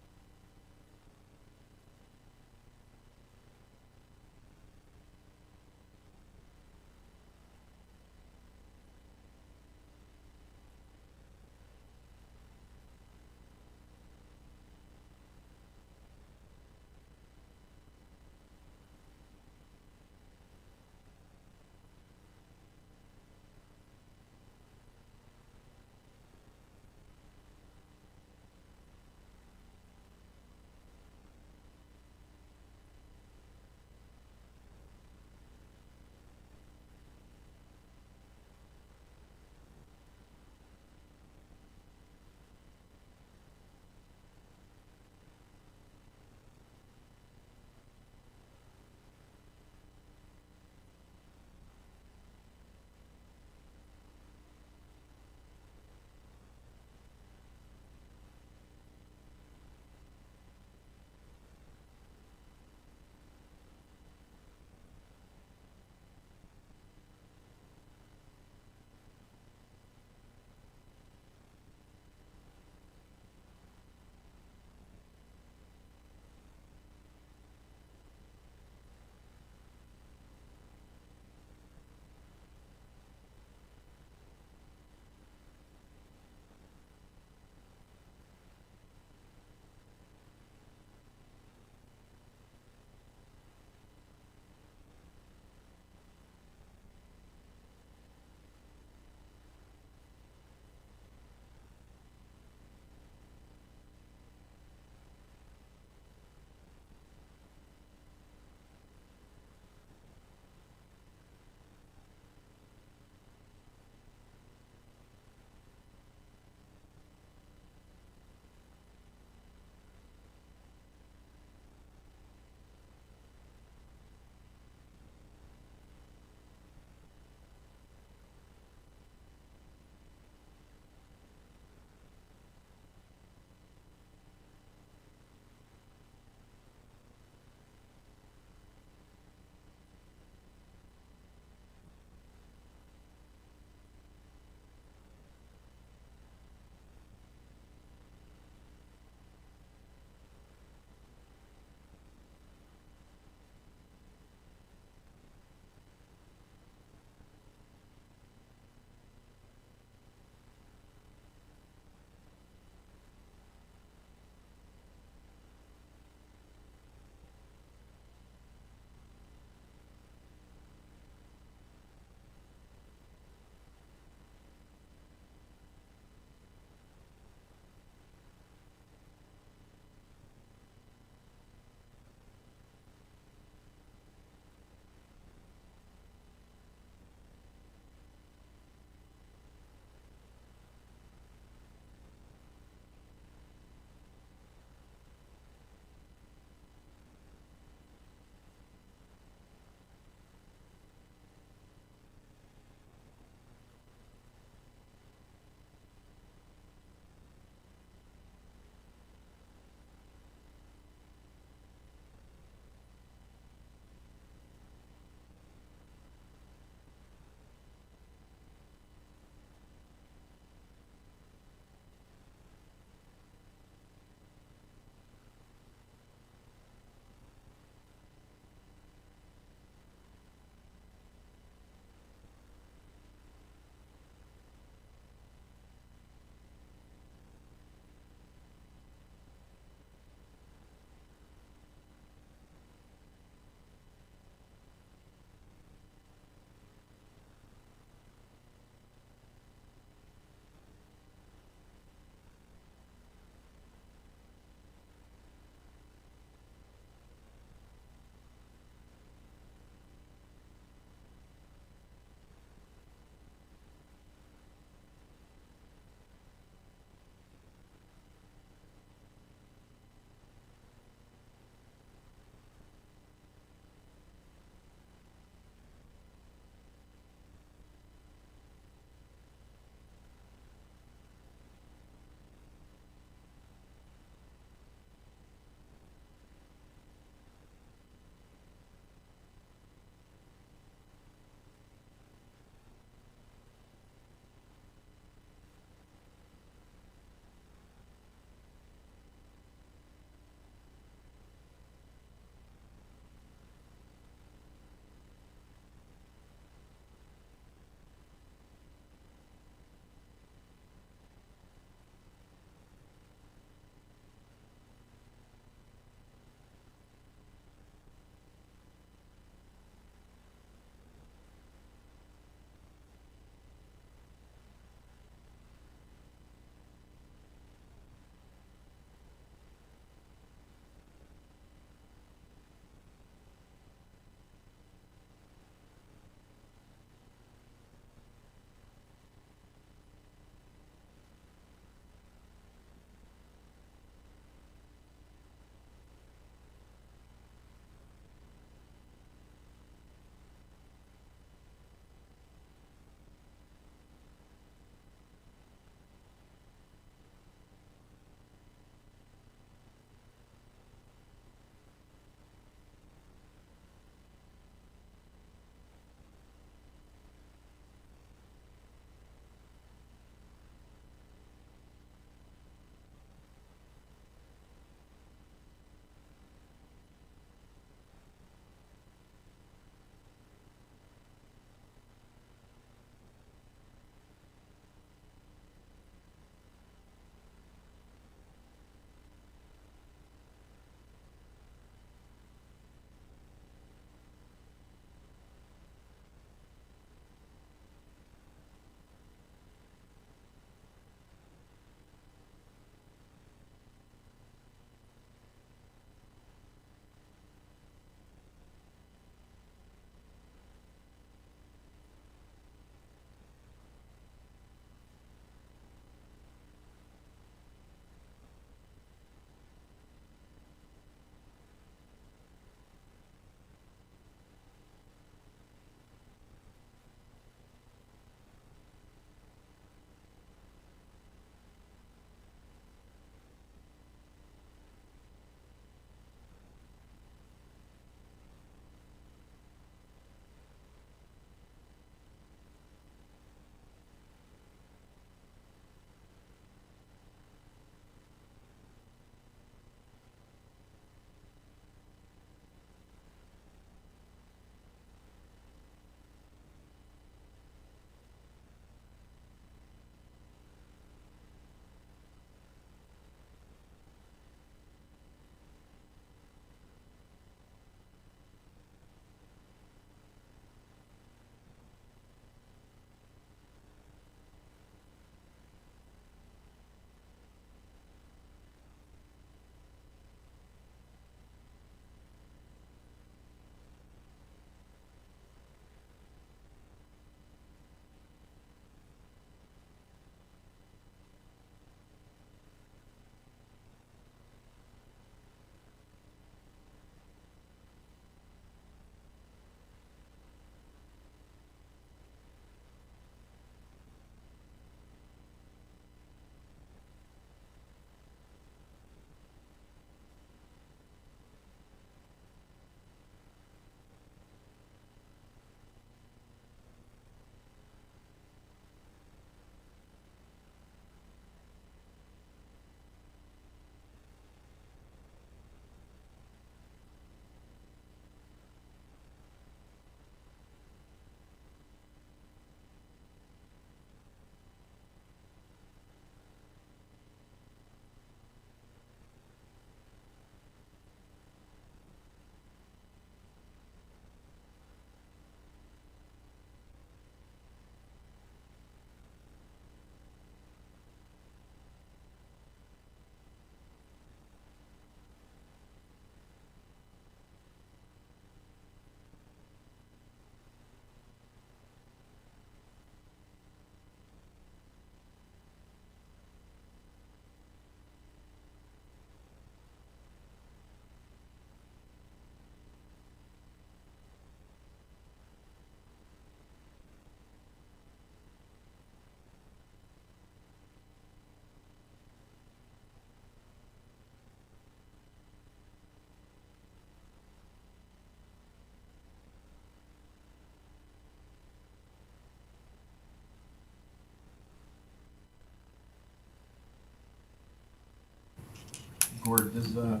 Gord, does the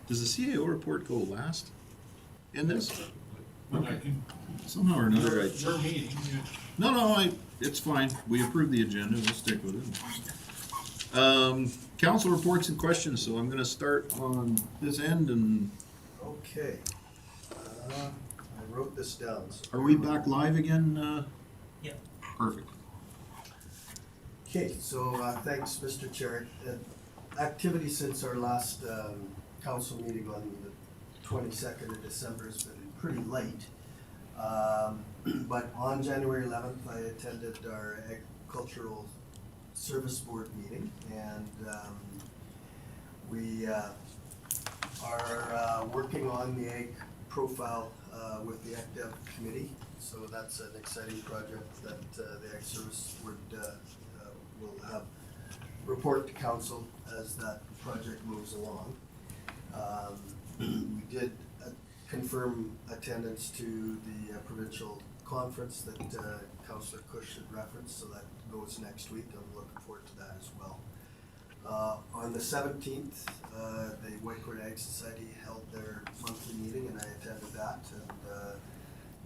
CAO report go last in this? But I can, Somehow or another, your meeting, it's fine. We approved the agenda. We'll stick with it. Council reports and questions. So I'm going to start on this end. And Okay. I wrote this down. So are we back live again? Yeah. Perfect. Okay, so thanks, Mr. Chair. Activity since our last council meeting on the 22nd of December has been pretty light. But on January 11th, I attended our Agricultural Service Board meeting, and we are working on the ag profile with the AgDev committee. So that's an exciting project that the Ag Service Board will have report to council as that project moves along. We did confirm attendance to the provincial conference that Councillor Cush had referenced, so that goes next week. I'm looking forward to that as well. On the 17th, the Whitecourt Ag Society held their monthly meeting, and I attended that. And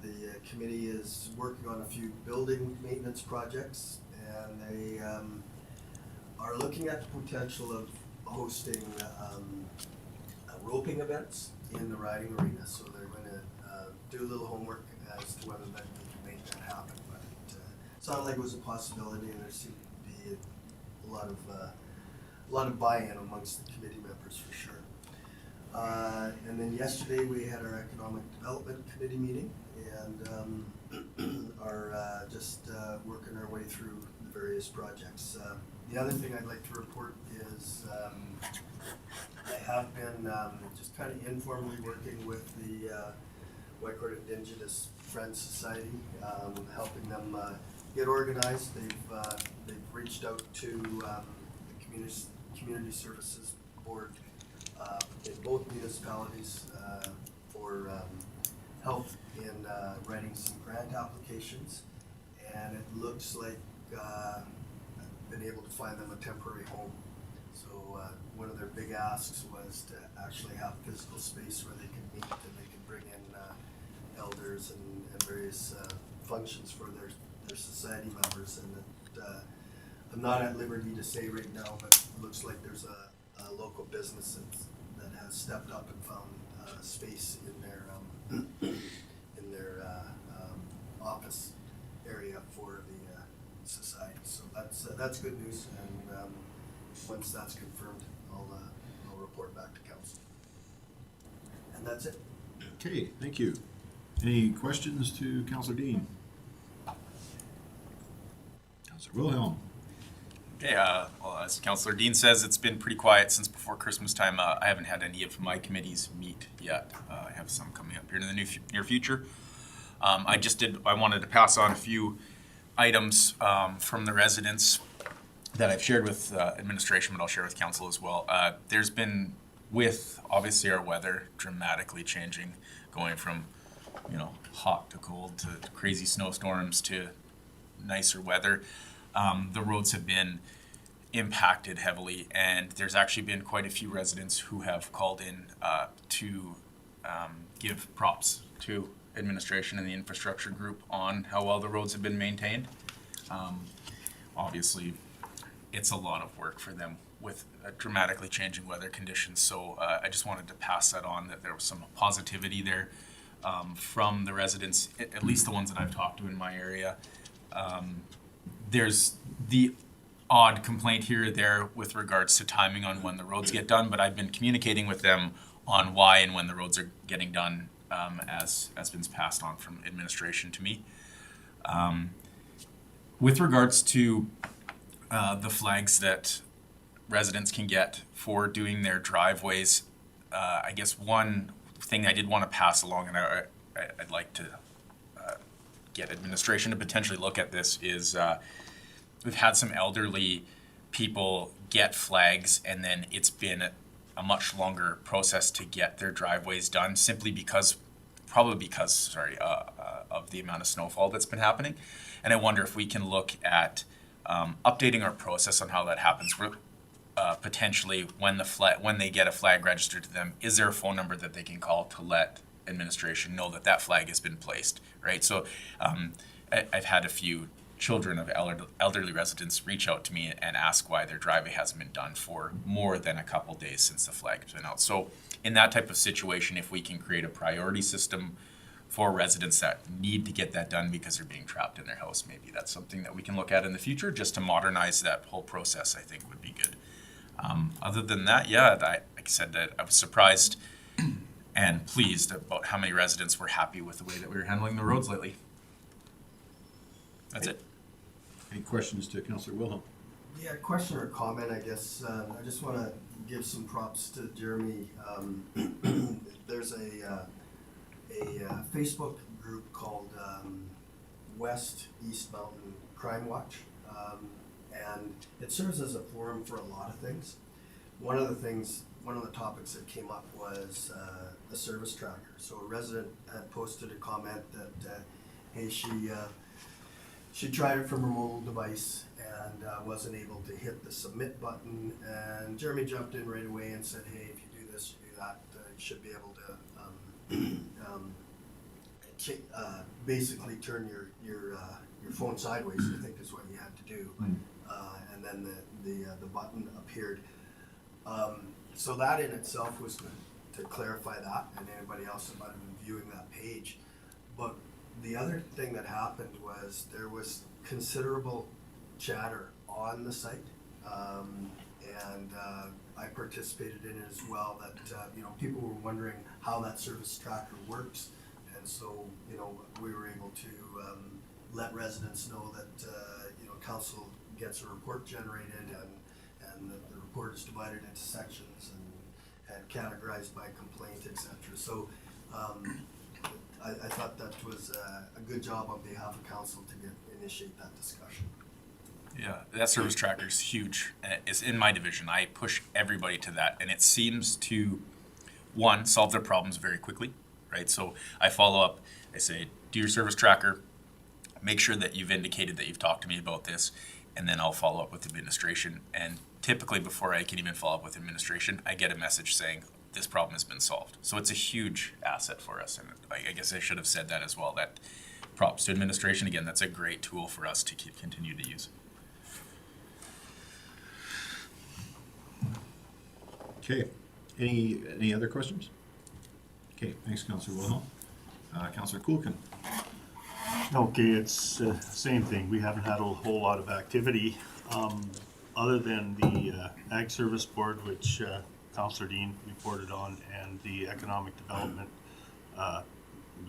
the committee is working on a few building maintenance projects, and they are looking at the potential of hosting roping events in the riding arena. So they're going to do a little homework as to whether that they can make that happen. But it sounded like it was a possibility, and there seemed to be a lot of buy-in amongst the committee members for sure. And then yesterday we had our Economic Development Committee meeting, and are just working our way through the various projects. The other thing I'd like to report is I have been just kind of informally working with the Whitecourt Indigenous Friends Society, helping them get organized. They've reached out to the Community Services Board in both municipalities for help in writing some grant applications, and it looks like I've been able to find them a temporary home. So one of their big asks was to actually have physical space where they can meet and they can bring in elders and various functions for their society members. And I'm not at liberty to say right now, but it looks like there's a local business that has stepped up and found space in their office area for the society. So that's good news, and once that's confirmed, I'll report back to council. And that's it. Okay, thank you. Any questions to Councillor Dean? Councillor Wilhelm? Okay, well, as Councillor Dean says, it's been pretty quiet since before Christmas time. I haven't had any of my committees meet yet. I have some coming up here in the near future. I wanted to pass on a few items from the residents that I've shared with administration, but I'll share with council as well. There's been, with obviously our weather dramatically changing, going from hot to cold to crazy snowstorms to nicer weather, the roads have been impacted heavily, and there's actually been quite a few residents who have called in to give props to administration and the infrastructure group on how well the roads have been maintained. Obviously, it's a lot of work for them with dramatically changing weather conditions. So I just wanted to pass that on, that there was some positivity there from the residents, at least the ones that I've talked to in my area. There's the odd complaint here or there with regards to timing on when the roads get done, but I've been communicating with them on why and when the roads are getting done, as been passed on from administration to me. With regards to the flags that residents can get for doing their driveways, I guess one thing I did want to pass along, and I'd like to get administration to potentially look at this, is we've had some elderly people get flags, and then it's been a much longer process to get their driveways done, simply because of the amount of snowfall that's been happening. And I wonder if we can look at updating our process on how that happens. potentially when when they get a flag registered to them, is there a phone number that they can call to let administration know that that flag has been placed, right? So I've had a few children of elderly residents reach out to me and ask why their driveway hasn't been done for more than a couple days since the flag has been out. So in that type of situation, if we can create a priority system for residents that need to get that done because they're being trapped in their house, maybe that's something that we can look at in the future just to modernize that whole process. I think would be good. Other than that, yeah, like I said, that I was surprised and pleased about how many residents were happy with the way that we were handling the roads lately. That's it. Any questions to Councillor Wilhelm? Yeah, question or comment, I guess. I just want to give some props to Jeremy. There's a Facebook group called West East Mountain Crime Watch, and it serves as a forum for a lot of things. One of the topics that came up was a service tracker. So a resident had posted a comment that, hey, she tried it from her mobile device and wasn't able to hit the submit button. And Jeremy jumped in right away and said, hey, if you do this, you do that, you should be able to basically turn your phone sideways, I think is what you had to do. And then the button appeared. So that in itself was to clarify that, and anybody else that might have been viewing that page. But the other thing that happened was there was considerable chatter on the site, and I participated in it as well. That people were wondering how that service tracker works, and so we were able to let residents know that council gets a report generated, and that the report is divided into sections and categorized by complaint, etc. So I thought that was a good job on behalf of council to initiate that discussion. Yeah, that service tracker is huge. It's in my division. I push everybody to that, and it seems to, one, solve their problems very quickly, right? So I follow up. I say, do your service tracker. Make sure that you've indicated that you've talked to me about this, and then I'll follow up with administration. And typically, before I can even follow up with administration, I get a message saying this problem has been solved. So it's a huge asset for us, and I guess I should have said that as well. That props to administration. Again, that's a great tool for us to continue to use. Okay, any other questions? Okay, thanks, Councillor Wilhelm. Councillor Kulkin. Okay, it's same thing. We haven't had a whole lot of activity, other than the Ag Service Board, which Councillor Dean reported on, and the Economic Development,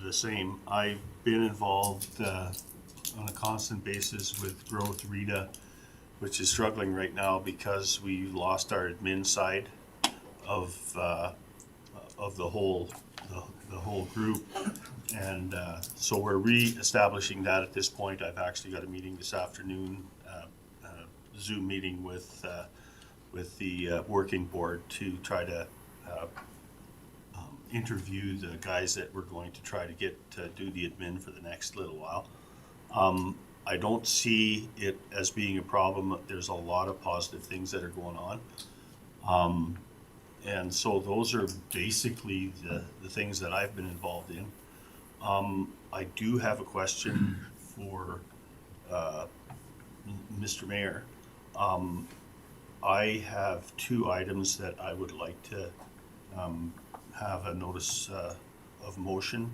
the same. I've been involved on a constant basis with Growth Rita, which is struggling right now because we lost our admin side of the whole group, and so we're re-establishing that at this point. I've actually got a meeting this afternoon, Zoom meeting with the working board to try to interview the guys that we're going to try to get to do the admin for the next little while. I don't see it as being a problem. There's a lot of positive things that are going on. And so those are basically the things that I've been involved in. I do have a question for Mr. Mayor. I have two items that I would like to have a notice of motion.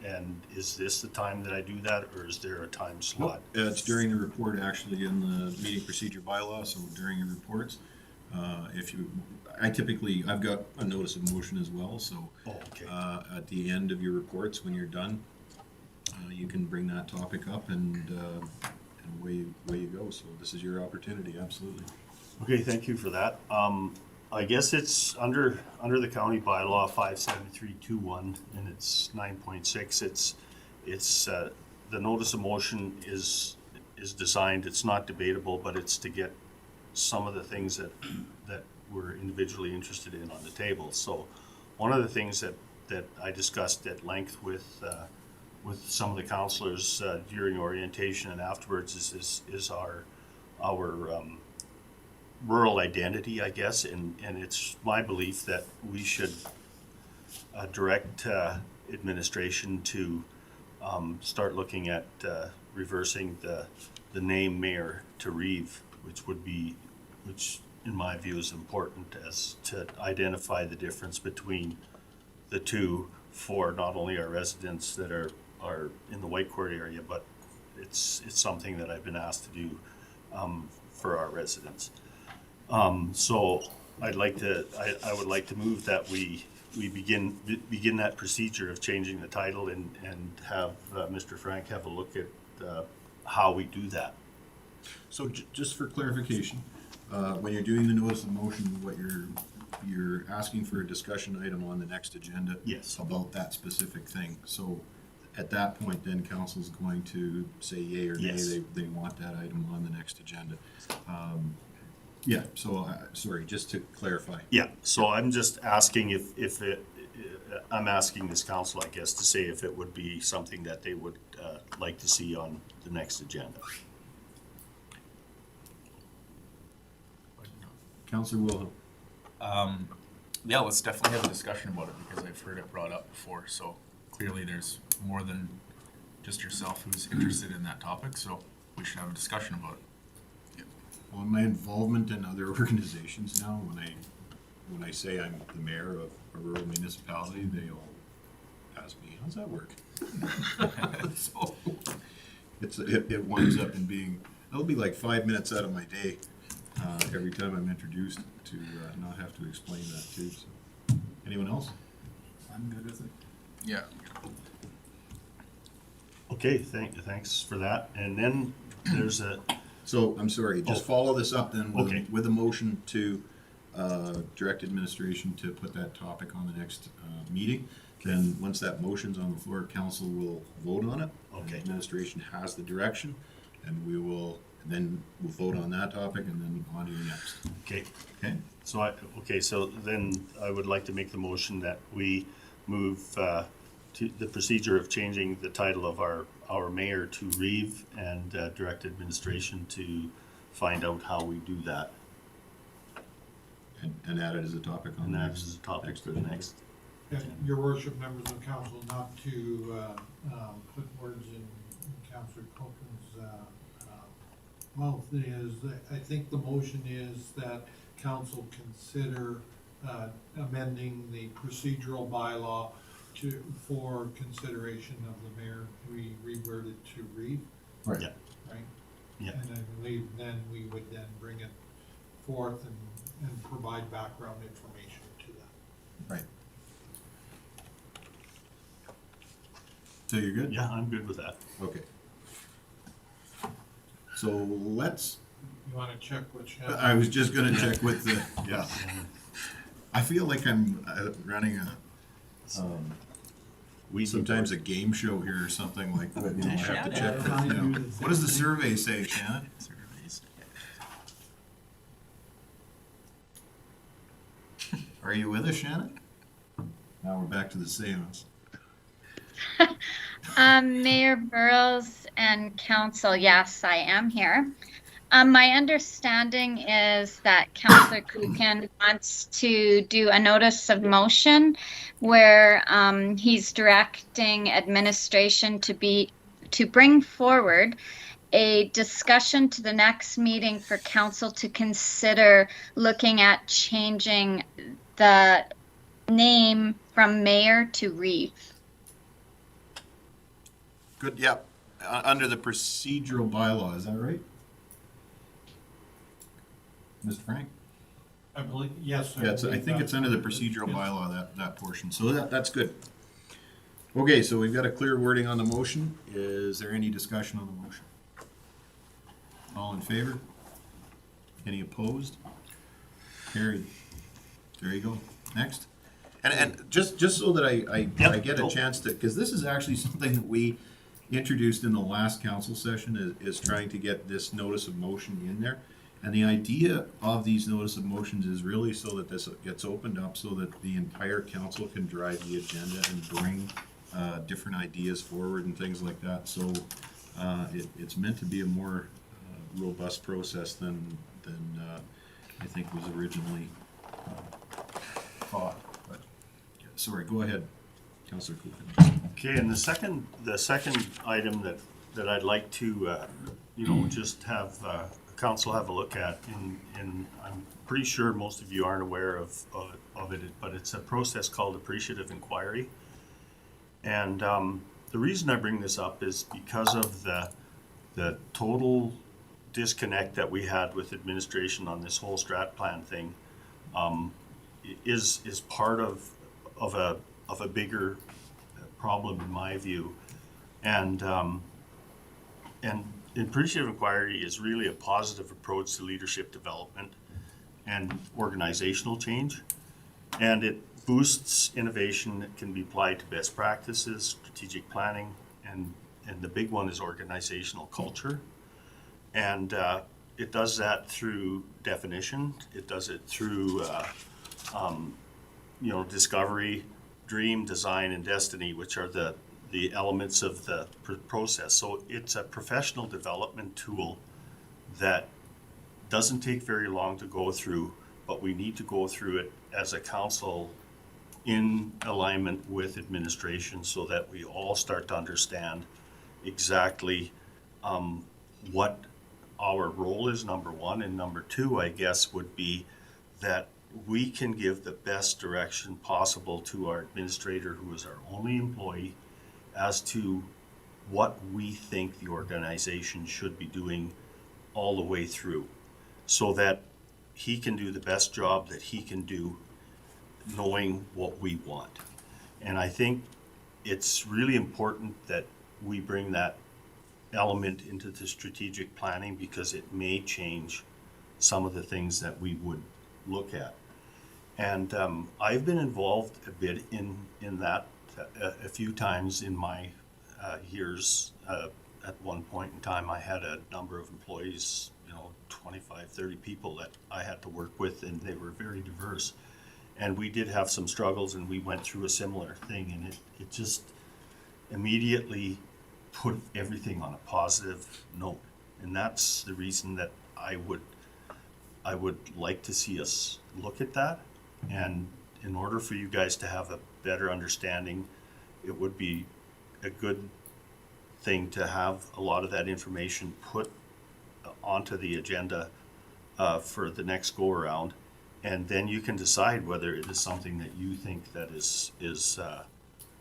And is this the time that I do that, or is there a time slot? It's during the report, actually, in the meeting procedure bylaw, so during your reports. I've got a notice of motion as well, so at the end of your reports, when you're done, you can bring that topic up, and away you go. So this is your opportunity, absolutely. Okay, thank you for that. I guess it's under the county bylaw 57321, and it's 9.6. It's the notice of motion is designed. It's not debatable, but it's to get some of the things that we're individually interested in on the table. So one of the things that I discussed at length with some of the councillors during orientation and afterwards is our rural identity, I guess, and it's my belief that we should direct administration to start looking at reversing the name mayor to Reeve, which in my view is important as to identify the difference between the two for not only our residents that are in the Whitecourt area, but it's something that I've been asked to do for our residents. So I would like to move that we begin that procedure of changing the title and have Mr. Frank have a look at how we do that. So just for clarification, when you're doing the notice of motion, what you're asking for a discussion item on the next agenda? Yes. About that specific thing. So at that point, then council's going to say yay or nay, Yes. they want that item on the next agenda. Yeah, so, sorry, just to clarify. Yeah, so I'm just asking if I'm asking this council, I guess, to say if it would be something that they would like to see on the next agenda. Councilor Wilhelm. Yeah, let's definitely have a discussion about it because I've heard it brought up before. So clearly there's more than just yourself who's interested in that topic. So we should have a discussion about it. Well, my involvement in other organizations now, when I say I'm the mayor of a rural municipality, they all ask me, how's that work? So it winds up in being, it'll be like 5 minutes out of my day every time I'm introduced to not have to explain that too. So, anyone else? I'm good with it. Yeah. Okay, thanks for that. And then there's So, I'm sorry, just follow this up then Okay. with a motion to direct administration to put that topic on the next meeting. Then, once that motion's on the floor, council will vote on it. Okay. Administration has the direction, and we'll vote on that topic and then on to your next. okay. Okay? So then I would like to make the motion that we move to the procedure of changing the title of our mayor to Reeve and direct administration to find out how we do that. And add it as a topic on And the that next. is a topic for the next. Yeah, Your worship, members of council, not to put words in Councillor Copeland's mouth, is, I think the motion is that council consider amending the procedural bylaw for consideration of the mayor. We reword it to Reeve, Right. Yeah. right? Yeah. And I believe then we would then bring it forth and provide background information to that. Right. So you're good? Yeah, I'm good with that. Okay. So let's, You wanna check what you have? I was just gonna check with the, Yeah. I feel like I'm running We sometimes a game show here or something like that. You know, I have to check with, you know, what does the survey say, Shannon? Surveys. Are you with us, Shannon? Now we're back to the seance. Mayor Burrows and council, yes, I am here. My understanding is that Councillor Kukin wants to do a notice of motion where he's directing administration to bring forward a discussion to the next meeting for council to consider looking at changing the name from mayor to Reeve. Good, yep. Under the procedural bylaw, is that right? Mr. Frank? I believe, yes. Yeah, I think it's under the procedural bylaw, that portion, so that's good. Okay, so we've got a clear wording on the motion. Is there any discussion on the motion? All in favor? Any opposed? Carried. There you go. Next. And just so that I get a chance to, because this is actually something that we introduced in the last council session, is trying to get this notice of motion in there. And the idea of these notice of motions is really so that this gets opened up so that the entire council can drive the agenda and bring different ideas forward and things like that. So it's meant to be a more robust process than I think was originally thought, but, yeah, sorry, go ahead, Councillor Coogan. Okay, and the second item that I'd like to, just have, council have a look at, and I'm pretty sure most of you aren't aware of it, but it's a process called appreciative inquiry. And, the reason I bring this up is because of the total disconnect that we had with administration on this whole strat plan thing, is part of a bigger problem in my view. And appreciative inquiry is really a positive approach to leadership development and organizational change. And it boosts innovation that can be applied to best practices, strategic planning, and the big one is organizational culture. And it does that through definition. It does it through, discovery, dream, design, and destiny, which are the elements of the process. So it's a professional development tool that doesn't take very long to go through, but we need to go through it as a council in alignment with administration so that we all start to understand exactly what our role is, number one, and number two, I guess, would be that we can give the best direction possible to our administrator, who is our only employee, as to what we think the organization should be doing all the way through, so that he can do the best job that he can do, knowing what we want. And I think it's really important that we bring that element into the strategic planning, because it may change some of the things that we would look at. And I've been involved a bit in that a few times in my years. At one point in time, I had a number of employees, 25, 30 people that I had to work with, and they were very diverse. And we did have some struggles, and we went through a similar thing, and it just immediately put everything on a positive note. And that's the reason that I would like to see us look at that. And in order for you guys to have a better understanding, it would be a good thing to have a lot of that information put onto the agenda for the next go around. And then you can decide whether it is something that you think that is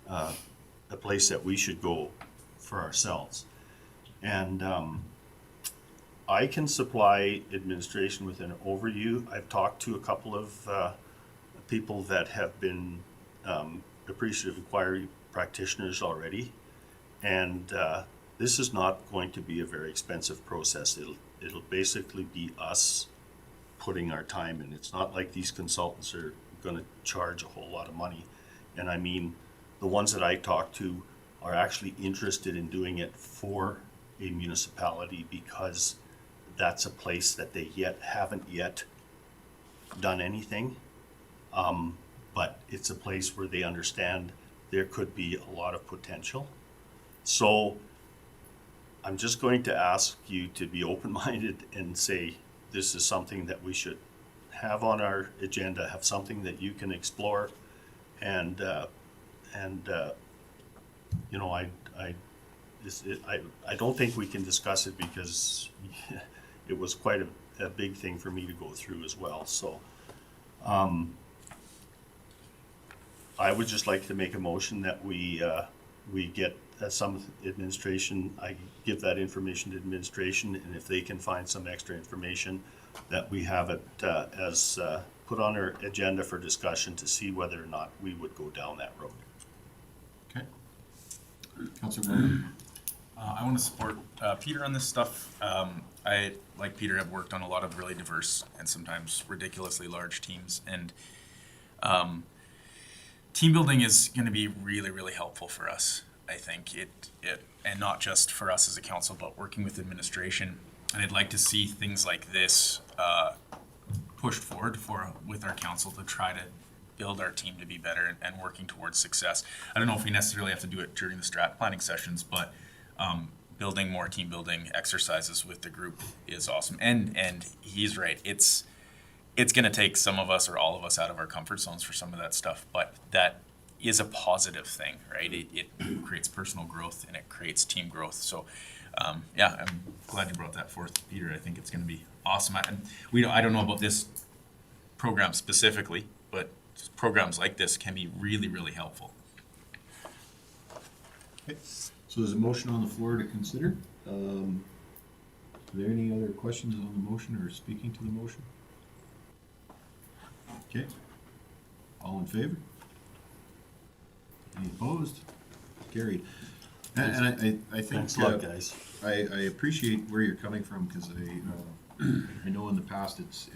a place that we should go for ourselves. And I can supply administration with an overview. I've talked to a couple of people that have been appreciative inquiry practitioners already, and this is not going to be a very expensive process. It'll basically be us putting our time in. It's not like these consultants are going to charge a whole lot of money. And I mean, the ones that I talk to are actually interested in doing it for a municipality, because that's a place that they haven't yet done anything. But it's a place where they understand there could be a lot of potential. So I'm just going to ask you to be open-minded and say, this is something that we should have on our agenda, have something that you can explore. And I don't think we can discuss it, because it was quite a big thing for me to go through as well. So I would just like to make a motion that we get some administration, I give that information to administration, and if they can find some extra information, that we have it as put on our agenda for discussion to see whether or not we would go down that road. Okay. Councillor Moore. I want to support Peter on this stuff. I, like Peter, have worked on a lot of really diverse and sometimes ridiculously large teams, and team building is going to be really, really helpful for us. I think and not just for us as a council, but working with administration. And I'd like to see things like this pushed forward with our council to try to build our team to be better and working towards success. I don't know if we necessarily have to do it during the strat planning sessions, but building more team building exercises with the group is awesome. And he's right. it's going to take some of us or all of us out of our comfort zones for some of that stuff, but that is a positive thing, right? It creates personal growth and it creates team growth. So, yeah, I'm glad you brought that forth, Peter. I think it's going to be awesome. I don't know about this program specifically, but programs like this can be really, really helpful. Okay. So there's a motion on the floor to consider. Are there any other questions on the motion or speaking to the motion? Okay. All in favor? Any opposed? Carried. And I think, Thanks a lot, guys. I appreciate where you're coming from, because I know in the past it's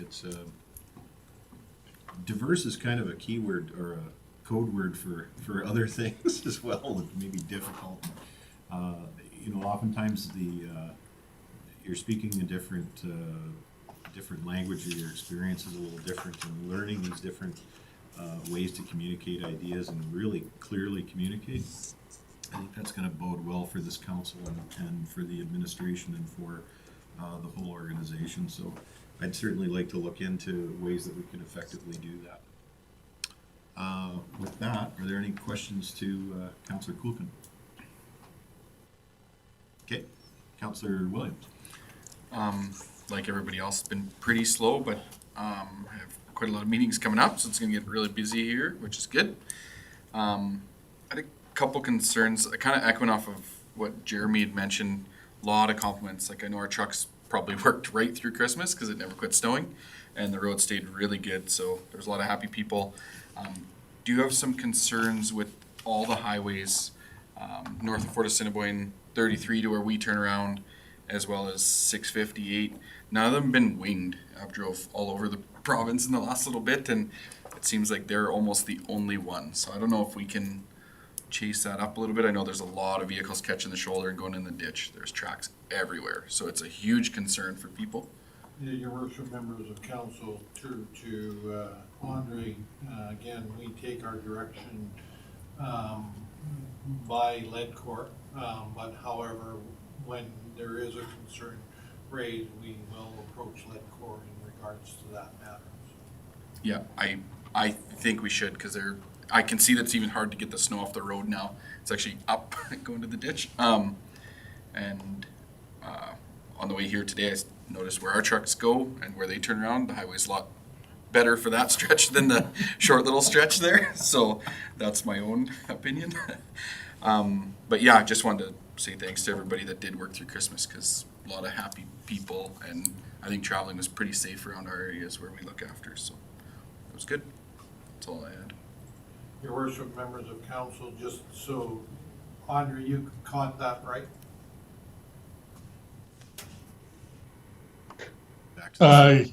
diverse is kind of a keyword or a code word for other things as well that may be difficult. Oftentimes you're speaking a different language, or your experience is a little different, and learning these different ways to communicate ideas and really clearly communicate. I think that's going to bode well for this council and for the administration and for the whole organization. So I'd certainly like to look into ways that we can effectively do that. With that, are there any questions to Councillor Kulkin? Okay, Councillor Williams. Like everybody else, it's been pretty slow, but I have quite a lot of meetings coming up, so it's going to get really busy here, which is good. I had a couple concerns, kind of echoing off of what Jeremy had mentioned. A lot of compliments. Like, I know our trucks probably worked right through Christmas because it never quit snowing, and the road stayed really good. So there's a lot of happy people. Do you have some concerns with all the highways north of Fort Assiniboine, 33 to where we turn around, as well as 658? None of them have been winged. I've drove all over the province in the last little bit, and it seems like they're almost the only one. So I don't know if we can chase that up a little bit. I know there's a lot of vehicles catching the shoulder and going in the ditch. There's tracks everywhere, so it's a huge concern for people. Yeah, your worship, members of council, to Andre, again, we take our direction by Ledcor, but however, when there is a concern raised, we will approach Ledcor in regards to that matter. Yeah, I think we should, because I can see that it's even hard to get the snow off the road now. It's actually up going to the ditch. On the way here today, I noticed where our trucks go and where they turn around. The highway's a lot better for that stretch than the short little stretch there. So that's my own opinion. But yeah, I just wanted to say thanks to everybody that did work through Christmas, because a lot of happy people, and I think traveling was pretty safe around our areas where we look after. So it was good. That's all I had. Your worship, members of council, just so, Andre, you caught that right? Back to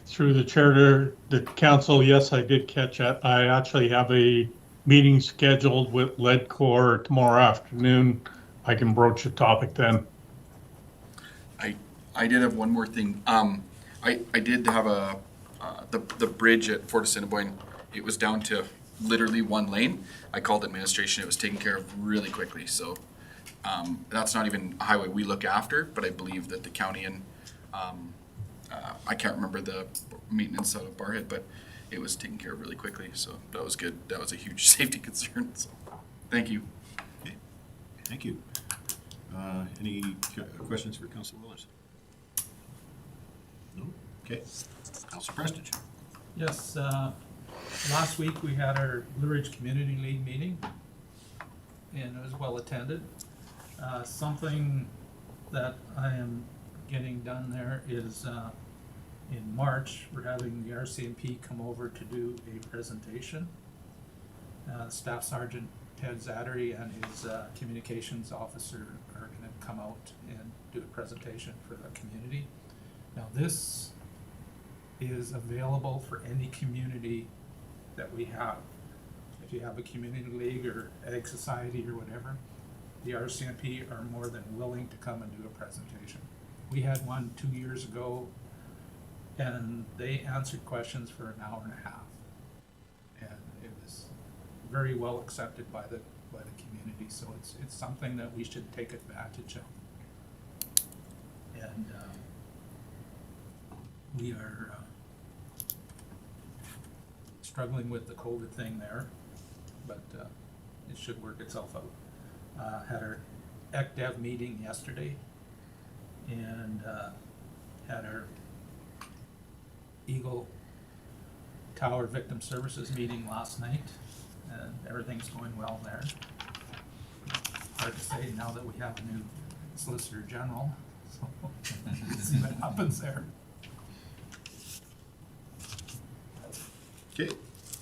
Through the chair to the council, yes, I did catch that. I actually have a meeting scheduled with Ledcor tomorrow afternoon. I can broach the topic then. I did have one more thing. I did have the bridge at Fort Assiniboine. It was down to literally one lane. I called administration. It was taken care of really quickly. So that's not even a highway we look after, but I believe that the county and I can't remember the maintenance out of Barhead, but it was taken care of really quickly. So that was good. That was a huge safety concern. So thank you. Okay. Thank you. Any questions for Councilor Williams? No? Okay. Councilor Prestige. Yes, last week we had our Blue Ridge Community League meeting, and it was well attended. Something that I am getting done there is in March, we're having the RCMP come over to do a presentation. Staff Sergeant Ted Zattery and his communications officer are going to come out and do a presentation for the community. Now this is available for any community that we have. If you have a community league or ag society or whatever, the RCMP are more than willing to come and do a presentation. We had one 2 years ago, and they answered questions for an hour and a half. And it was very well accepted by the community, so it's something that we should take advantage of. And we are struggling with the COVID thing there, but it should work itself out. Had our ECDev meeting yesterday, and had our Eagle Tower Victim Services meeting last night, and everything's going well there. Hard to say now that we have a new Solicitor General, so see what happens there. Okay,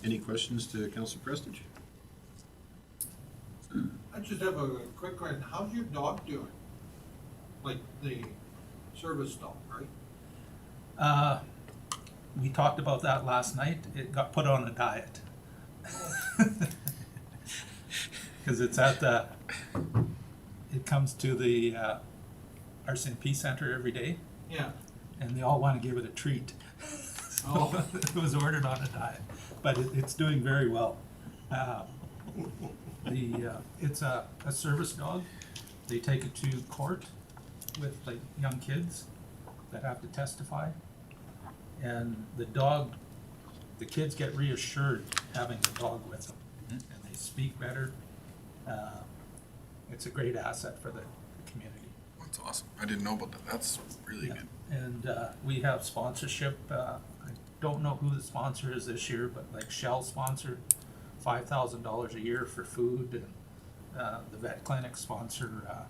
any questions to Councilor Prestige? I just have a quick question. How's your dog doing? Like the service dog, right? We talked about that last night. It got put on a diet. Because it's at the, it comes to the RCMP center every day, Yeah. and they all want to give it a treat. So Oh. it was ordered on a diet, but it's doing very well. It's a service dog. They take it to court with like young kids that have to testify, and the kids get reassured having the dog with them, and they speak better. It's a great asset for the community. That's awesome. I didn't know about that. That's really Yeah. good. And we have sponsorship. I don't know who the sponsor is this year, but like Shell sponsored $5,000 a year for food, and the vet clinic sponsor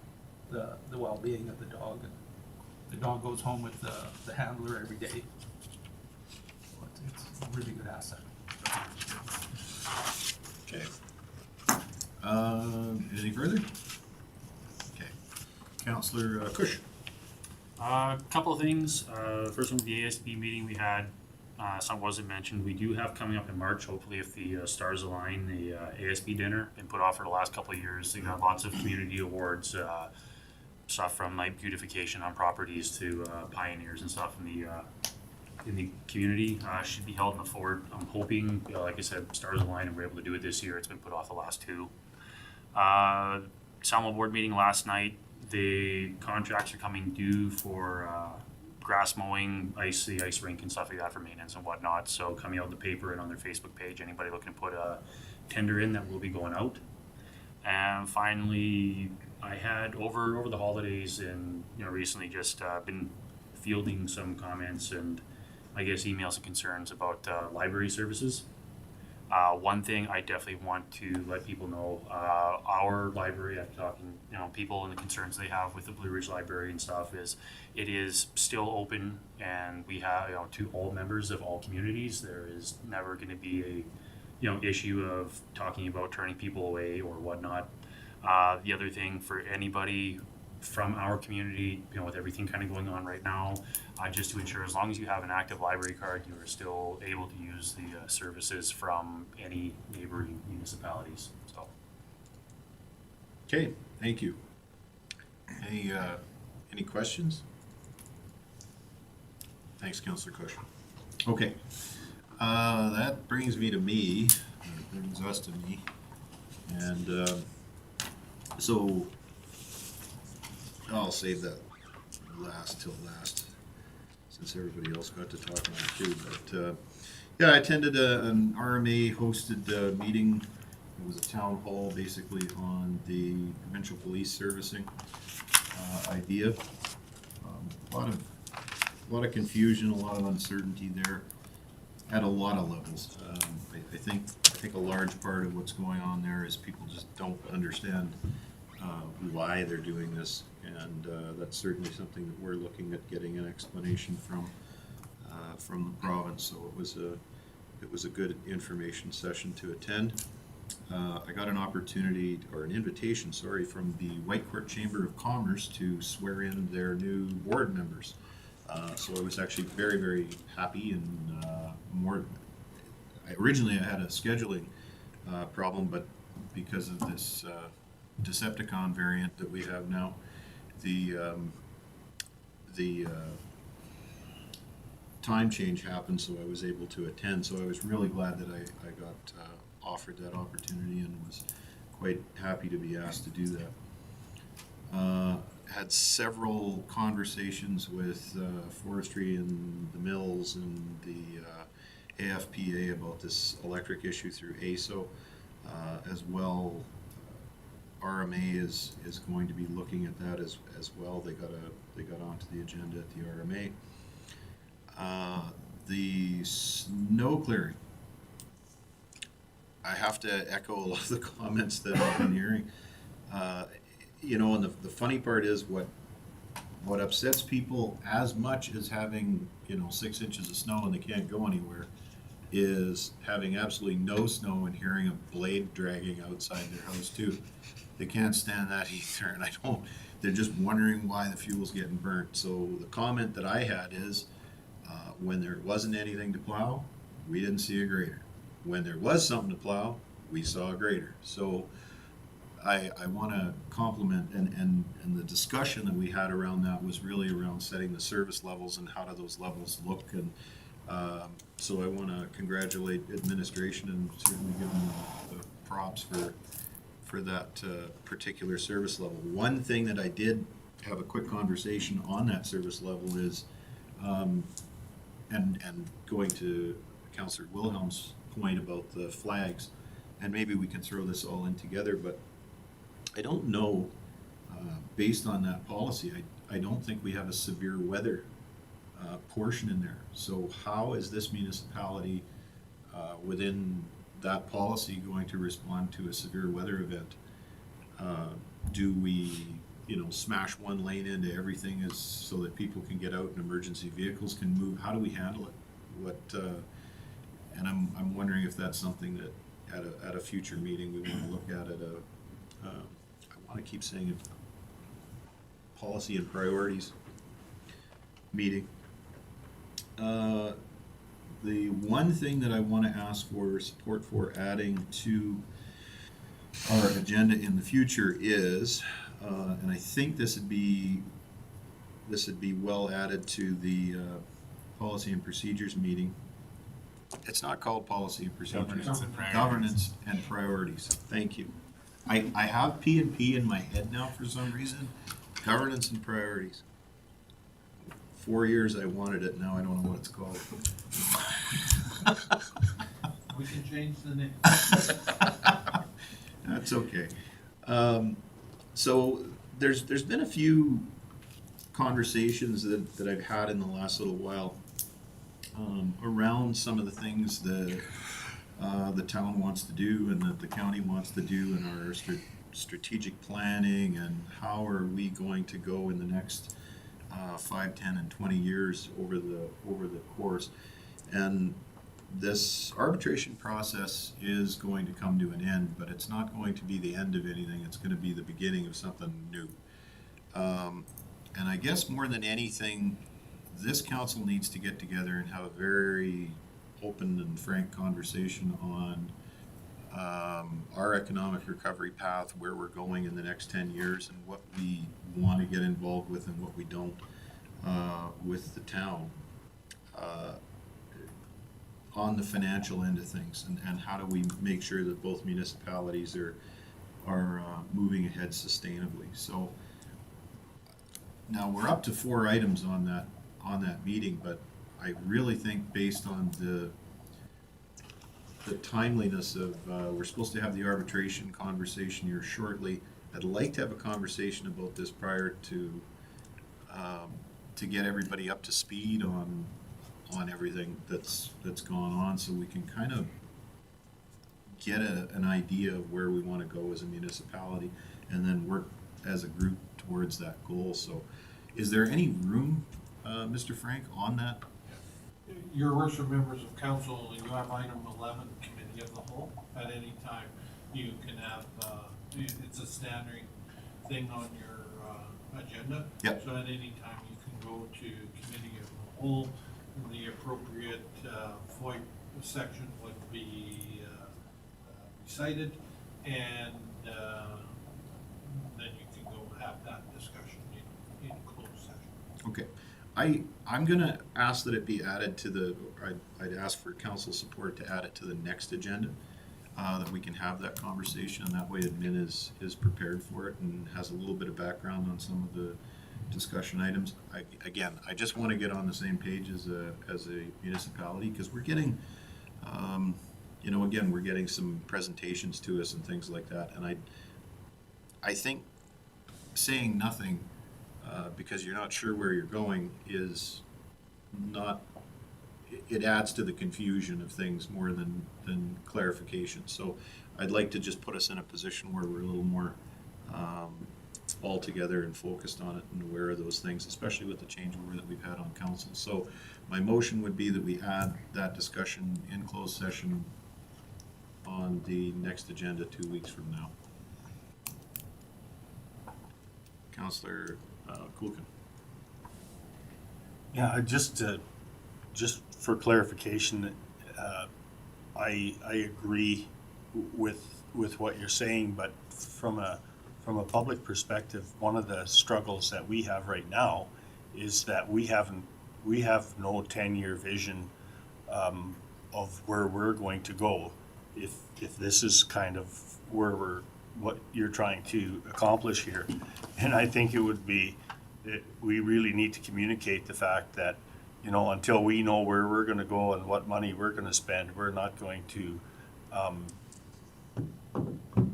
the well-being of the dog. And the dog goes home with the handler every day. So it's a really good asset. Okay. Anything further? Okay. Councilor Cush. Couple of things. First one, the ASB meeting we had, some wasn't mentioned. We do have coming up in March, hopefully if the stars align, the ASB dinner been put off for the last couple of years. They got lots of community awards, stuff from like beautification on properties to pioneers and stuff in the community. Should be held in the fort. I'm hoping, like I said, stars align and we're able to do it this year. It's been put off the last two. Salmo board meeting last night. The contracts are coming due for grass mowing, the ice rink and stuff like that for maintenance and whatnot. So coming out in the paper and on their Facebook page, anybody looking to put a tender in, that will be going out. And finally, I had over the holidays and recently just been fielding some comments and I guess emails and concerns about library services. One thing I definitely want to let people know, our library, I'm talking, people and the concerns they have with the Blue Ridge Library and stuff, is it is still open and we have, to all members of all communities. There is never going to be a, issue of talking about turning people away or whatnot. The other thing for anybody from our community, with everything kind of going on right now, just to ensure as long as you have an active library card, you are still able to use the services from any neighboring municipalities. So. Okay, thank you. Any questions? Thanks, Councilor Cush. Okay, that brings me to me. That brings us to me, and so I'll save that till last, since everybody else got to talk on it too. But yeah, I attended an RMA hosted meeting. It was a town hall basically on the provincial police servicing idea. A lot of confusion, a lot of uncertainty there at a lot of levels. I think a large part of what's going on there is people just don't understand why they're doing this, and that's certainly something that we're looking at getting an explanation from the province. So it was a good information session to attend. I got an opportunity, or an invitation, from the Whitecourt Chamber of Commerce to swear in their new board members. So I was actually very, very happy, and originally I had a scheduling problem, but because of this Decepticon variant that we have now, the time change happened, so I was able to attend. So I was really glad that I got offered that opportunity, and was quite happy to be asked to do that. Had several conversations with forestry and the mills and the AFPA about this electric issue through ASO. As well, RMA is going to be looking at that as well. They got onto the agenda at the RMA. The snow clearing. I have to echo a lot of the comments that I've been hearing. You know, and the funny part is what upsets people as much as having, you know, 6 inches of snow and they can't go anywhere is having absolutely no snow and hearing a blade dragging outside their house too. They can't stand that either, and they're just wondering why the fuel's getting burnt. So the comment that I had is, when there wasn't anything to plow, we didn't see a grader. When there was something to plow, we saw a grader. So I want to compliment, and the discussion that we had around that was really around setting the service levels and how do those levels look. And so I want to congratulate administration and certainly give them the props for that particular service level. One thing that I did have a quick conversation on that service level is, and going to Councillor Wilhelm's point about the flags, and maybe we can throw this all in together, but I don't know, based on that policy, I don't think we have a severe weather portion in there. So how is this municipality within that policy going to respond to a severe weather event? Do we, you know, smash one lane into everything is so that people can get out and emergency vehicles can move? How do we handle it? And I'm wondering if that's something that at a future meeting we want to look at I want to keep saying it, policy and priorities meeting. The one thing that I want to ask for support for adding to our agenda in the future is, and I think this would be well added to the policy and procedures meeting. It's not called policy and procedures. Governance and priorities. Thank you. I have P&P in my head now for some reason. Governance and priorities. 4 years I wanted it, now I don't know what it's called. We can change the name. That's okay. So there's been a few conversations that I've had in the last little while around some of the things that the town wants to do and that the county wants to do in our strategic planning, and how are we going to go in the next 5, 10, and 20 years over the course. And this arbitration process is going to come to an end, but it's not going to be the end of anything. It's going to be the beginning of something new. And I guess more than anything, this council needs to get together and have a very open and frank conversation on our economic recovery path, where we're going in the next 10 years, and what we want to get involved with and what we don't with the town on the financial end of things, and how do we make sure that both municipalities are moving ahead sustainably. So now we're up to 4 items on that meeting, but I really think based on the timeliness of, we're supposed to have the arbitration conversation here shortly. I'd like to have a conversation about this prior to get everybody up to speed on everything that's gone on, so we can kind of get an idea of where we want to go as a municipality, and then work as a group towards that goal. So is there any room, Mr. Frank, on that? Your worship, members of council, you have item 11, committee of the whole. At any time, you can have, it's a standard thing on your agenda. Yep. So at any time, you can go to committee of the whole. The appropriate FOIP section would be recited, and then you can go have that discussion in closed session. Okay. I'm gonna ask that it be added to I'd ask for council support to add it to the next agenda, that we can have that conversation, and that way admin is prepared for it and has a little bit of background on some of the discussion items. I just want to get on the same page as a municipality, because we're getting, again, we're getting some presentations to us and things like that, and I think saying nothing, because you're not sure where you're going, is not, it adds to the confusion of things more than clarification. So I'd like to just put us in a position where we're a little more all together and focused on it and aware of those things, especially with the changeover that we've had on council. So my motion would be that we add that discussion in closed session on the next agenda 2 weeks from now. Councillor Kulkin. Yeah, just for clarification, I agree with what you're saying, but from a public perspective, one of the struggles that we have right now is that we have no 10-year vision of where we're going to go. If this is kind of what you're trying to accomplish here, and I think it would be that we really need to communicate the fact that, until we know where we're going to go and what money we're going to spend, we're not going to,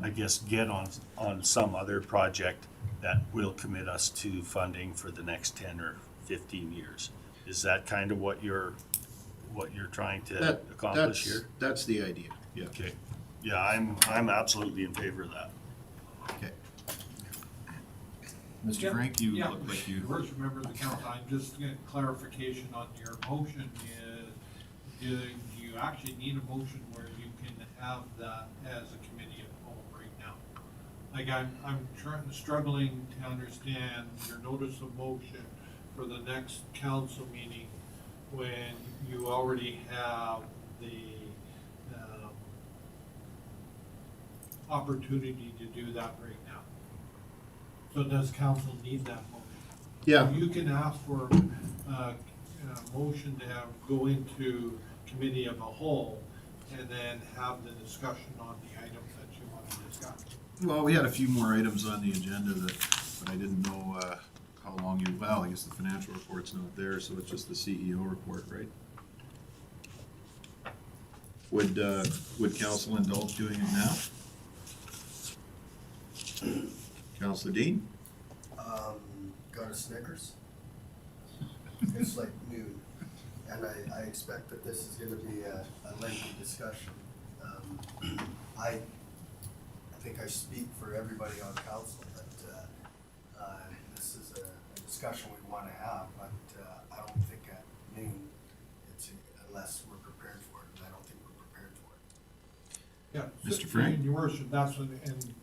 I guess, get on some other project that will commit us to funding for the next 10 or 15 years. Is that kind of what you're trying to accomplish here? That's the idea, yeah. Okay. Yeah, I'm absolutely in favor of that. Okay. Mr. Frank, you look like you. First, remember the council, I'm just getting clarification on your motion is, do you actually need a motion where you can have that as a committee of whole right now? Like, I'm struggling to understand your notice of motion for the next council meeting when you already have the opportunity to do that right now. So does council need that motion? Yeah. You can ask for a motion to go into committee of a whole and then have the discussion on the items that you want to discuss. Well, we had a few more items on the agenda that I didn't know how long I guess the financial report's not there, so it's just the CEO report, right? Would council indulge doing it now? Councillor Dean? Got a Snickers? It's like noon, and I expect that this is gonna be a lengthy discussion. I think I speak for everybody on council that this is a discussion we wanna have, but I don't think at noon, unless we're prepared for it, and I don't think we're prepared for it. Yeah. Mr. Frank? Your worship, that's what, and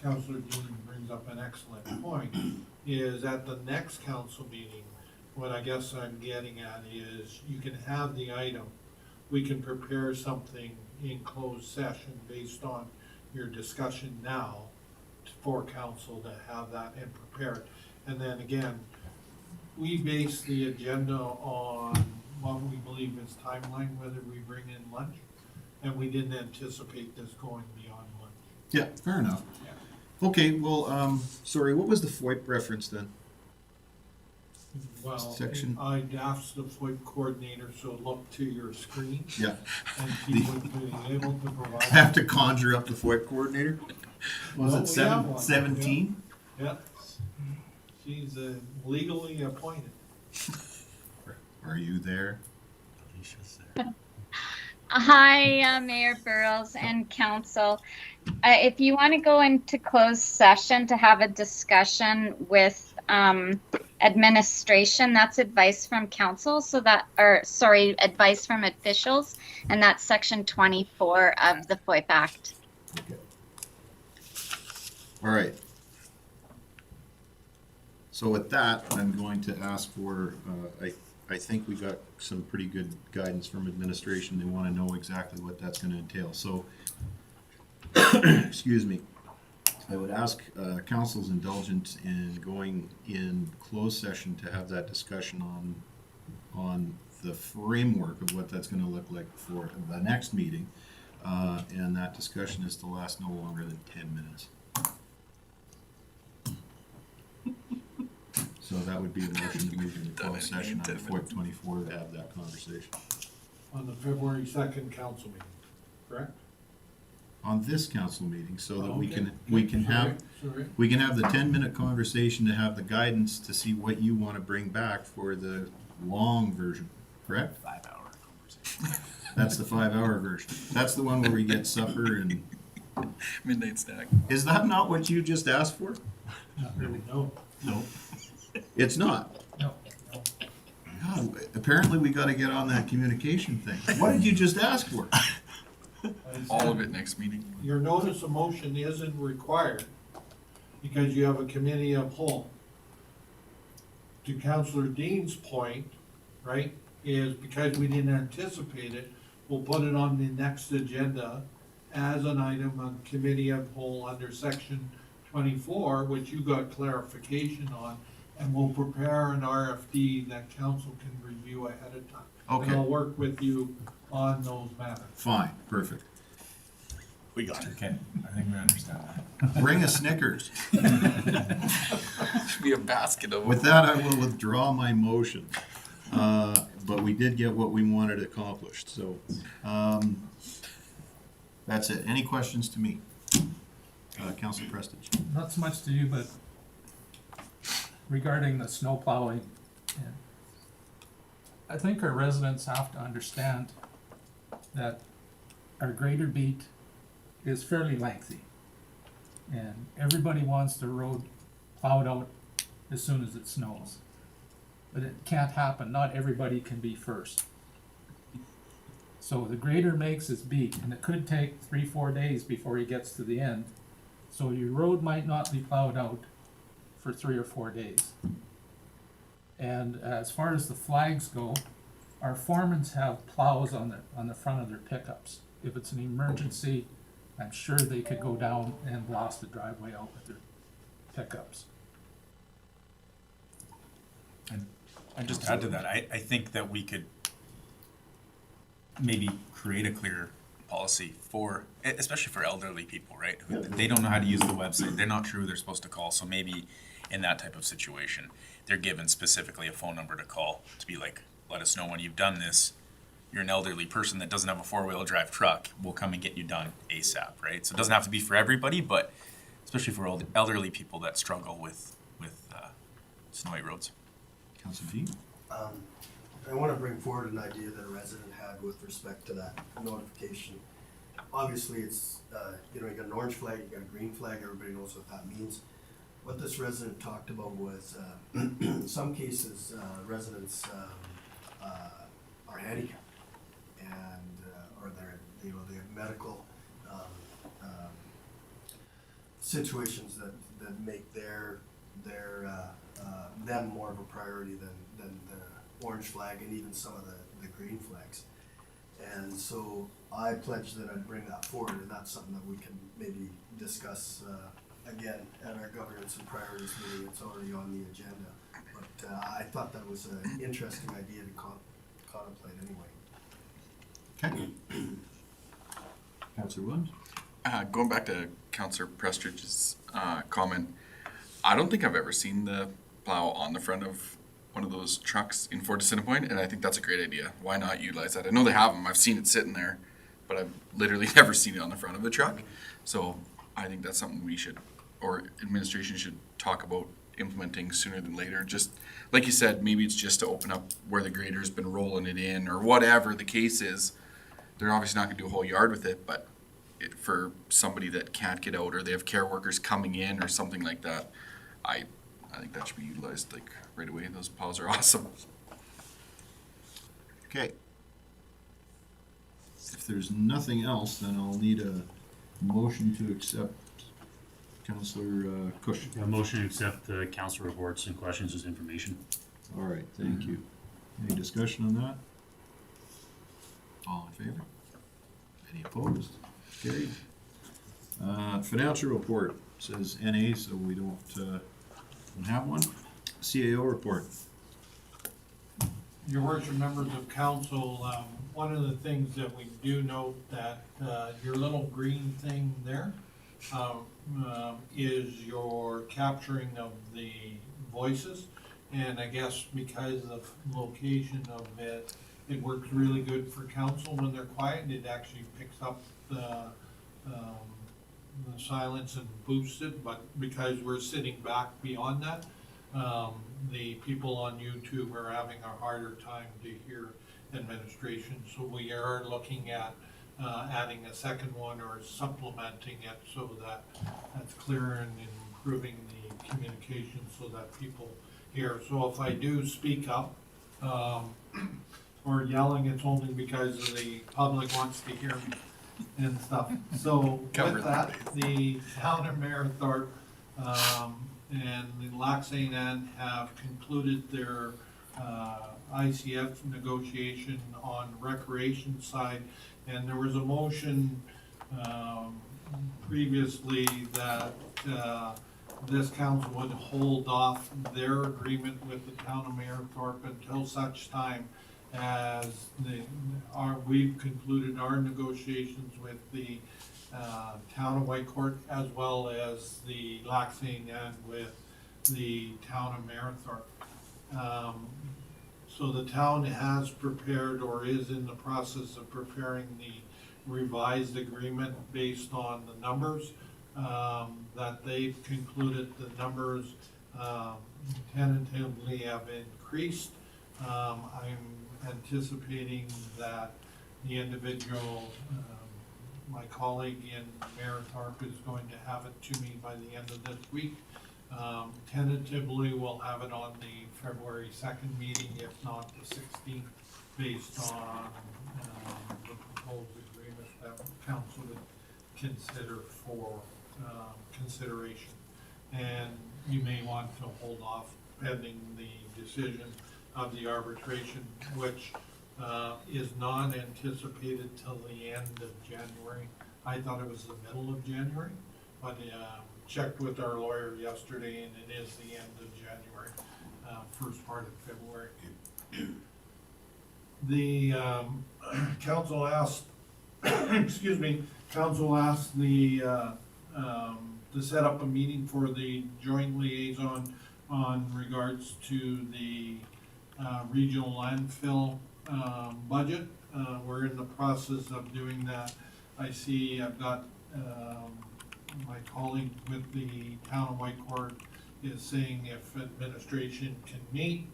Councillor Dean brings up an excellent point, is at the next council meeting, what I guess I'm getting at is you can have the item, we can prepare something in closed session based on your discussion now for council to have that and prepare it. And then again, we base the agenda on what we believe is timeline, whether we bring in lunch, and we didn't anticipate this going beyond lunch. Yeah, fair enough. Okay, well, sorry, what was the FOIP reference then? Well, Section. I'd ask the FOIP coordinator, so look to your screen. Yeah. And she would be able to provide. Have to conjure up the FOIP coordinator? Was No, it we have one. 17? Yeah. She's legally appointed. Are you there? Alicia's there. Hi, Mayor Burrows and council. If you want to go into closed session to have a discussion with administration, that's advice from council. Advice from officials, and that's section 24 of the FOIP Act. Okay. All right. So with that, I'm going to ask for, I think we got some pretty good guidance from administration. They want to know exactly what that's going to entail. So, excuse me, I would ask council's indulgence in going in closed session to have that discussion on the framework of what that's going to look like for the next meeting. And that discussion is to last no longer than 10 minutes. So that would be a motion to move into Done closed in session 10 on FOIP 24 to have that conversation. On the February 2nd council meeting, correct? On this council meeting, so that we Okay. can, we can have, Sorry. we can have the 10-minute conversation to have the guidance to see what you want to bring back for the long version, correct? 5-hour conversation. That's the 5-hour version. That's the one where we get supper and, Midnight snack. is that not what you just asked for? Not really, No. No. It's not. no. God, apparently we gotta get on that communication thing. What did you just ask for? All of it next meeting. Your notice of motion isn't required because you have a committee of whole. To Councillor Dean's point, right, is because we didn't anticipate it, we'll put it on the next agenda as an item on committee of whole under section 24, which you got clarification on, and we'll prepare an RFD that council can review ahead of time. Okay. And I'll work with you on those matters. Fine, perfect. We got it. Okay, I think we understand that. Bring a Snickers. Should be a basket of With that, I will withdraw my motion. But we did get what we wanted accomplished, so, that's it. Any questions to me? Councilor Prestige? Not so much to you, but regarding the snow plowing, and I think our residents have to understand that our grader beat is fairly lengthy. And everybody wants their road plowed out as soon as it snows. But it can't happen, not everybody can be first. So the grader makes his beat, and it could take 3-4 days before he gets to the end. So your road might not be plowed out for 3 or 4 days. And as far as the flags go, our foremans have plows on the front of their pickups. If it's an emergency, I'm sure they could go down and blast the driveway out with their pickups. And just to add to that, I think that we could maybe create a clear policy for, especially for elderly people, right? They don't know how to use the website, they're not sure who they're supposed to call, so maybe in that type of situation, they're given specifically a phone number to call to be like, let us know when you've done this. You're an elderly person that doesn't have a 4-wheel drive truck, we'll come and get you done ASAP, right? So it doesn't have to be for everybody, but especially for elderly people that struggle with snowy roads. Councilor Dean? I want to bring forward an idea that a resident had with respect to that notification. Obviously, it's, you got an orange flag, you got a green flag, everybody knows what that means. What this resident talked about was, in some cases, residents are handicapped and, or they have medical situations that make them more of a priority than the orange flag and even some of the green flags. And so I pledged that I'd bring that forward, and that's something that we can maybe discuss again at our governance and priorities meeting. It's already on the agenda, but I thought that was an interesting idea to contemplate anyway. Okay. Councilor Williams? Going back to Councillor Prestridge's comment, I don't think I've ever seen the plow on the front of one of those trucks in Fort Assiniboine, and I think that's a great idea. Why not utilize that? I know they have them. I've seen it sitting there, but I've literally never seen it on the front of the truck. So I think that's something we should, or administration should talk about implementing sooner than later. Just like you said, maybe it's just to open up where the grader's been rolling it in or whatever the case is. They're obviously not gonna do a whole yard with it, but for somebody that can't get out or they have care workers coming in or something like that, I think that should be utilized like right away. Those plows are awesome. Okay. If there's nothing else, then I'll need a motion to accept Councillor Cush. A motion to accept the council reports and questions as information. All right, thank you. Any discussion on that? All in favor? Any opposed? Carried. Financial report says NA, so we don't have one. CAO report. Your worship, members of council, one of the things that we do note that your little green thing there is your capturing of the voices. And I guess because of location of it, it works really good for council when they're quiet. It actually picks up the silence and boosts it, but because we're sitting back beyond that, the people on YouTube are having a harder time to hear administration. So we are looking at adding a second one or supplementing it so that that's clearer and improving the communication so that people hear. So if I do speak up or yelling, it's only because the public wants to hear me and stuff. So Cover with that. that, the town of Marathon and the Lac St. Anne have concluded their ICF negotiation on recreation side. And there was a motion previously that this council would hold off their agreement with the town of Mayerthorpe until such time as we've concluded our negotiations with the town of Whitecourt as well as the Lac St. Anne with the town of Mayerthorpe. So the town has prepared or is in the process of preparing the revised agreement based on the numbers that they've concluded. The numbers tentatively have increased. I'm anticipating that the individual, my colleague in Mayerthorpe, is going to have it to me by the end of this week. Tentatively, we'll have it on the February 2nd meeting, if not the 16th, based on the proposed agreement that council would consider for consideration. And you may want to hold off pending the decision of the arbitration, which is not anticipated till the end of January. I thought it was the middle of January, but checked with our lawyer yesterday, and it is the end of January, first part of February. The council asked, excuse me, council asked the to set up a meeting for the joint liaison on regards to the regional landfill budget. We're in the process of doing that. I see I've got my colleague with the town of Whitecourt is saying if administration can meet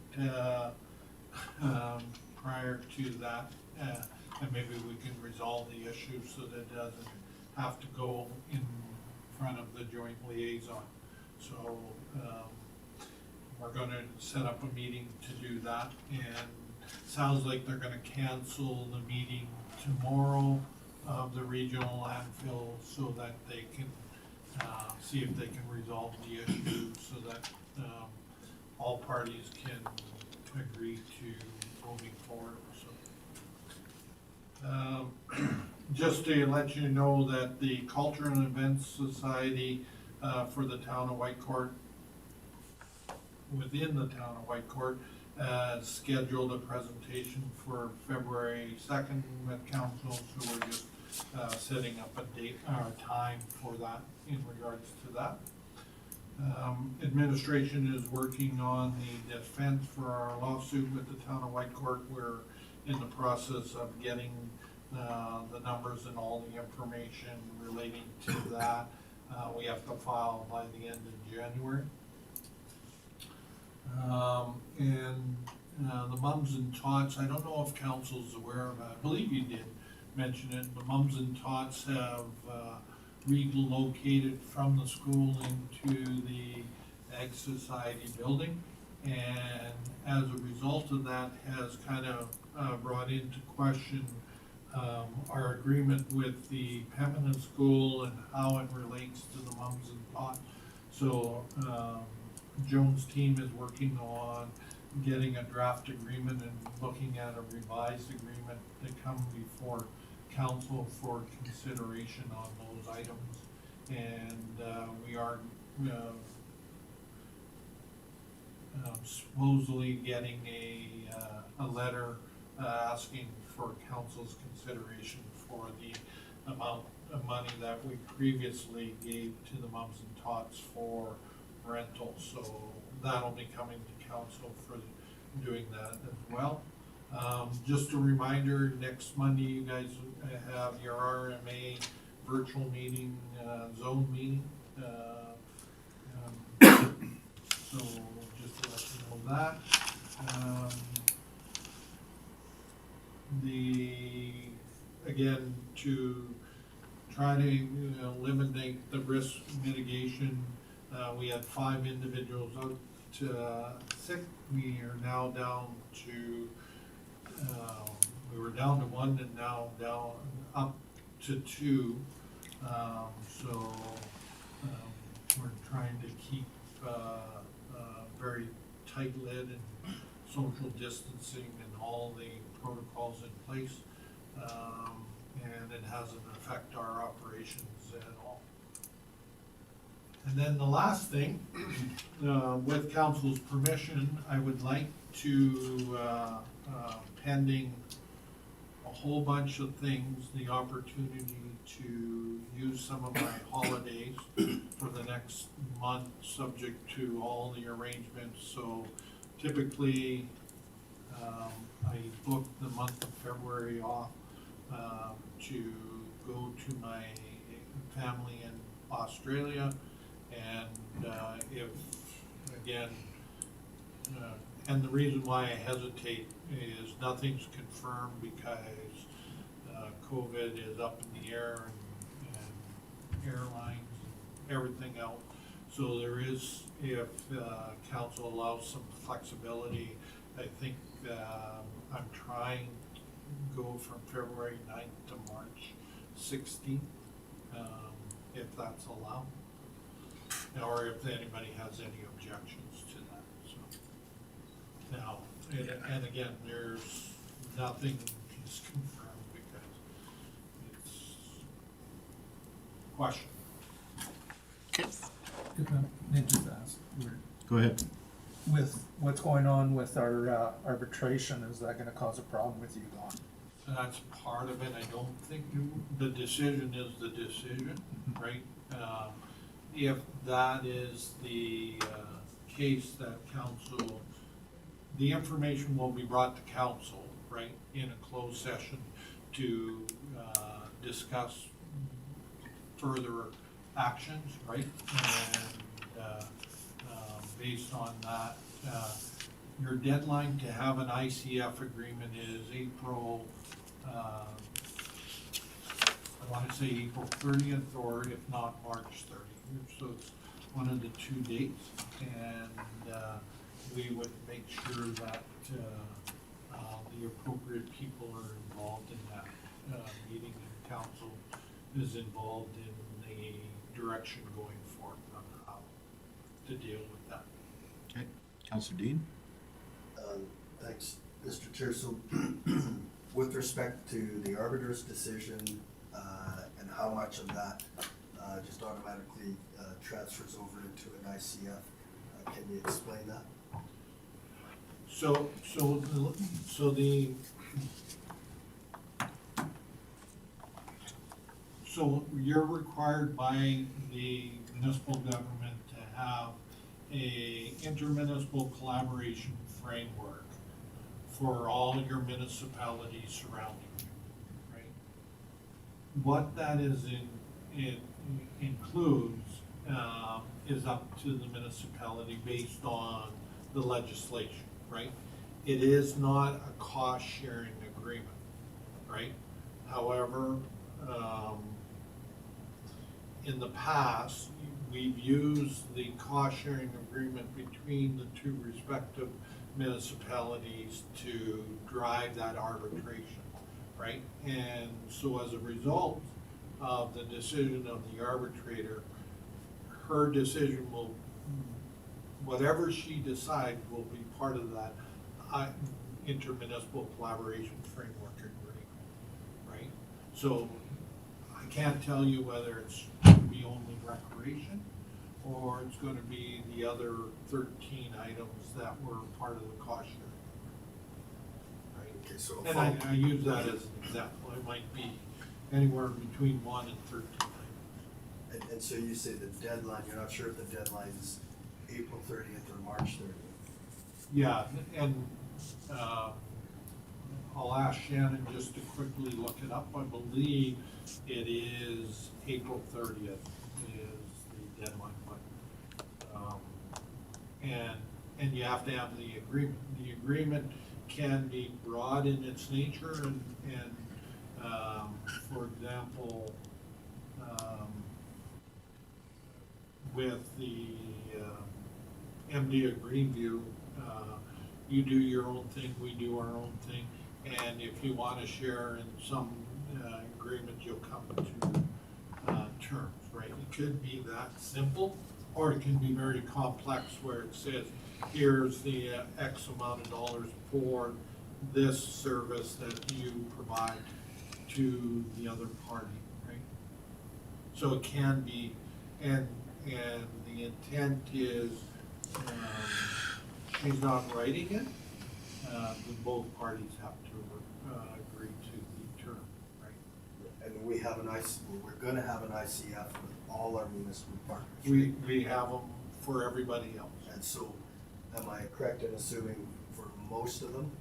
prior to that, and maybe we can resolve the issue so that it doesn't have to go in front of the joint liaison. So we're gonna set up a meeting to do that, and sounds like they're gonna cancel the meeting tomorrow of the regional landfill so that they can see if they can resolve the issue so that all parties can agree to moving forward. So just to let you know that the Culture and Events Society for the town of Whitecourt, within the town of Whitecourt, scheduled a presentation for February 2nd with council, so we're just setting up a date or time for that in regards to that. Administration is working on the defense for our lawsuit with the town of Whitecourt. We're in the process of getting the numbers and all the information relating to that. We have to file by the end of January. And the mums and tots, I don't know if council's aware of it. I believe you did mention it. The mums and tots have relocated from the school into the Ag Society building. And as a result of that has kind of brought into question our agreement with the Pembina School and how it relates to the mums and tots. So Joan's team is working on getting a draft agreement and looking at a revised agreement to come before council for consideration on those items. And we are supposedly getting a letter asking for council's consideration for the amount of money that we previously gave to the mums and tots for rental. So that'll be coming to council for doing that as well. Just a reminder, next Monday, you guys have your RMA virtual meeting, zone meeting. So just to let you know that. Again, to try to eliminate the risk mitigation, we had 5 individuals out sick. We are now down to, we were down to 1 and now down up to 2. So we're trying to keep very tight lid and social distancing and all the protocols in place. And it hasn't affected our operations at all. And then the last thing, with council's permission, I would like to, pending a whole bunch of things, the opportunity to use some of my holidays for the next month, subject to all the arrangements. So typically, I booked the month of February off to go to my family in Australia. And if, again, and the reason why I hesitate is nothing's confirmed because COVID is up in the air and airlines and everything else. So there is, if council allows some flexibility, I think I'm trying to go from February 9th to March 16th, if that's allowed. Or if anybody has any objections to that, so. Now, and again, there's nothing is confirmed because it's question. If I may just ask, Go ahead. with what's going on with our arbitration, is that gonna cause a problem with you going? That's part of it. I don't think the decision is the decision, right? If that is the case that council, the information will be brought to council, right, in a closed session to discuss further actions, right? And based on that, your deadline to have an ICF agreement is April, I want to say April 30th, or if not, March 30th. So it's one of the 2 dates, and we would make sure that the appropriate people are involved in that meeting, and council is involved in the direction going forward on how to deal with that. Okay, Councilor Dean? Thanks, Mr. Chair. So with respect to the arbiter's decision and how much of that just automatically transfers over into an ICF, can you explain that? So you're required by the municipal government to have a intermunicipal collaboration framework for all your municipalities surrounding you, right? What that is it includes is up to the municipality based on the legislation, right? It is not a cost-sharing agreement, right? However, in the past, we've used the cost-sharing agreement between the 2 respective municipalities to drive that arbitration, right? And so as a result of the decision of the arbitrator, her decision will, whatever she decides will be part of that intermunicipal collaboration framework agreement, right? So I can't tell you whether it's going to be only recreation or it's going to be the other 13 items that were part of the cost sharing, right? Okay, so And I use that as an example. It might be anywhere between 1 and 13 items. And so you say the deadline, you're not sure if the deadline is April 30th or March 30th? Yeah, and, I'll ask Shannon just to quickly look it up. I believe it is April 30th is the deadline, but, and you have to have the agreement. The agreement can be broad in its nature and, for example, with the, MD of Greenview, you do your own thing, we do our own thing. And if you want to share in some agreement, you'll come to terms, right? It could be that simple, or it can be very complex where it says, here's the X amount of dollars for this service that you provide to the other party, right? So it can be, and the intent is, she's not writing it, but both parties have to agree to the term, right? And we have we're gonna have an ICF with all our municipal partners. We have them for everybody else. And so, am I correct in assuming for most of them,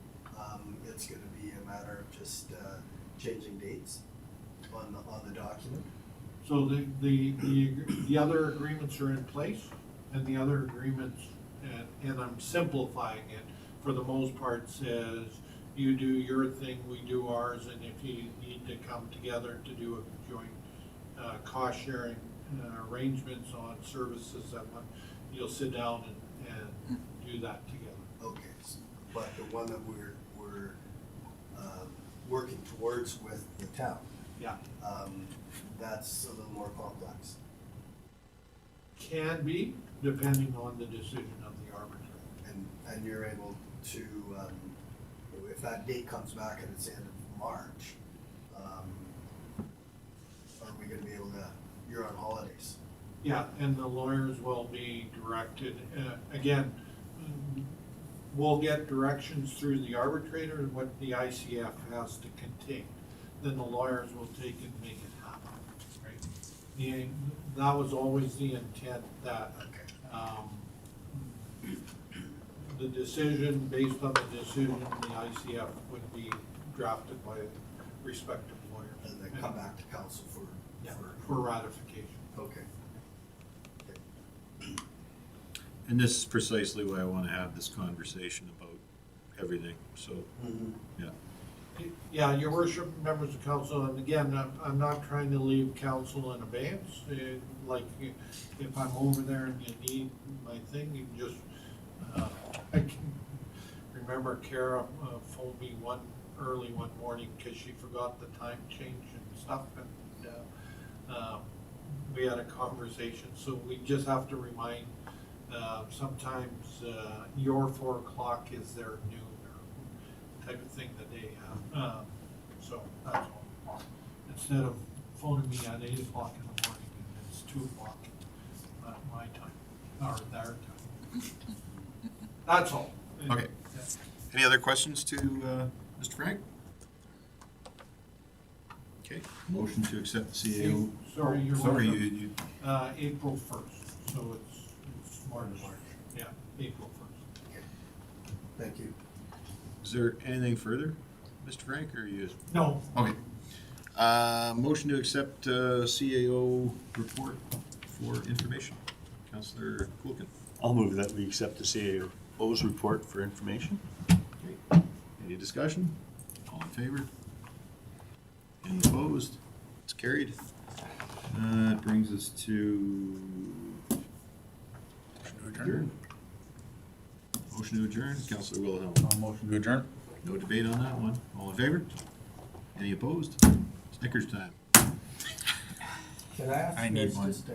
it's gonna be a matter of just, changing dates on the document? So the other agreements are in place, and the other agreements, and I'm simplifying it, for the most part says, you do your thing, we do ours, and if you need to come together to do a joint cost sharing arrangements on services that one, you'll sit down and do that together. Okay, but the one that we're working towards with the town, Yeah, that's a little more complex. can be, depending on the decision of the arbitrator. And you're able to, if that date comes back and it's the end of March, are we gonna be able to, you're on holidays? Yeah, and the lawyers will be directed, again, we'll get directions through the arbitrator and what the ICF has to contain. Then the lawyers will take and make it happen, right? That was always the intent, that, the decision, based on the decision, the ICF would be drafted by respective lawyers. And then come back to council for. Yeah, for ratification. Okay. And this is precisely why I want to have this conversation about everything, so, yeah. Yeah, your worship, members of council, and again, I'm not trying to leave council in abeyance. Like, if I'm over there and you need my thing, you can just, I can remember Kara phoned me early one morning because she forgot the time change and stuff, and we had a conversation, so we just have to remind, sometimes your 4 o'clock is their noon, or type of thing that they have. So that's all. Instead of phoning me at 8 o'clock in the morning, and it's 2 o'clock my time, or their time. That's all. Okay. Yeah. Any other questions to Mr. Frank? Okay, motion to accept the CAO. Sorry, your Sorry, worship. you, April 1st, so it's March. Yeah, April 1st. Thank you. is there anything further, Mr. Frank, or you? No, Okay. Motion to accept CAO report for information. Councillor Kulkin. I'll move that we accept the CAO's report for information. Okay. Any discussion? All in favor? Any opposed? It's carried. That brings us to adjourn. Motion to adjourn, Councillor Wilhelm. Motion to adjourn. No debate on that one. All in favor? Any opposed? Snickers time. Can I ask I you need guys one. just to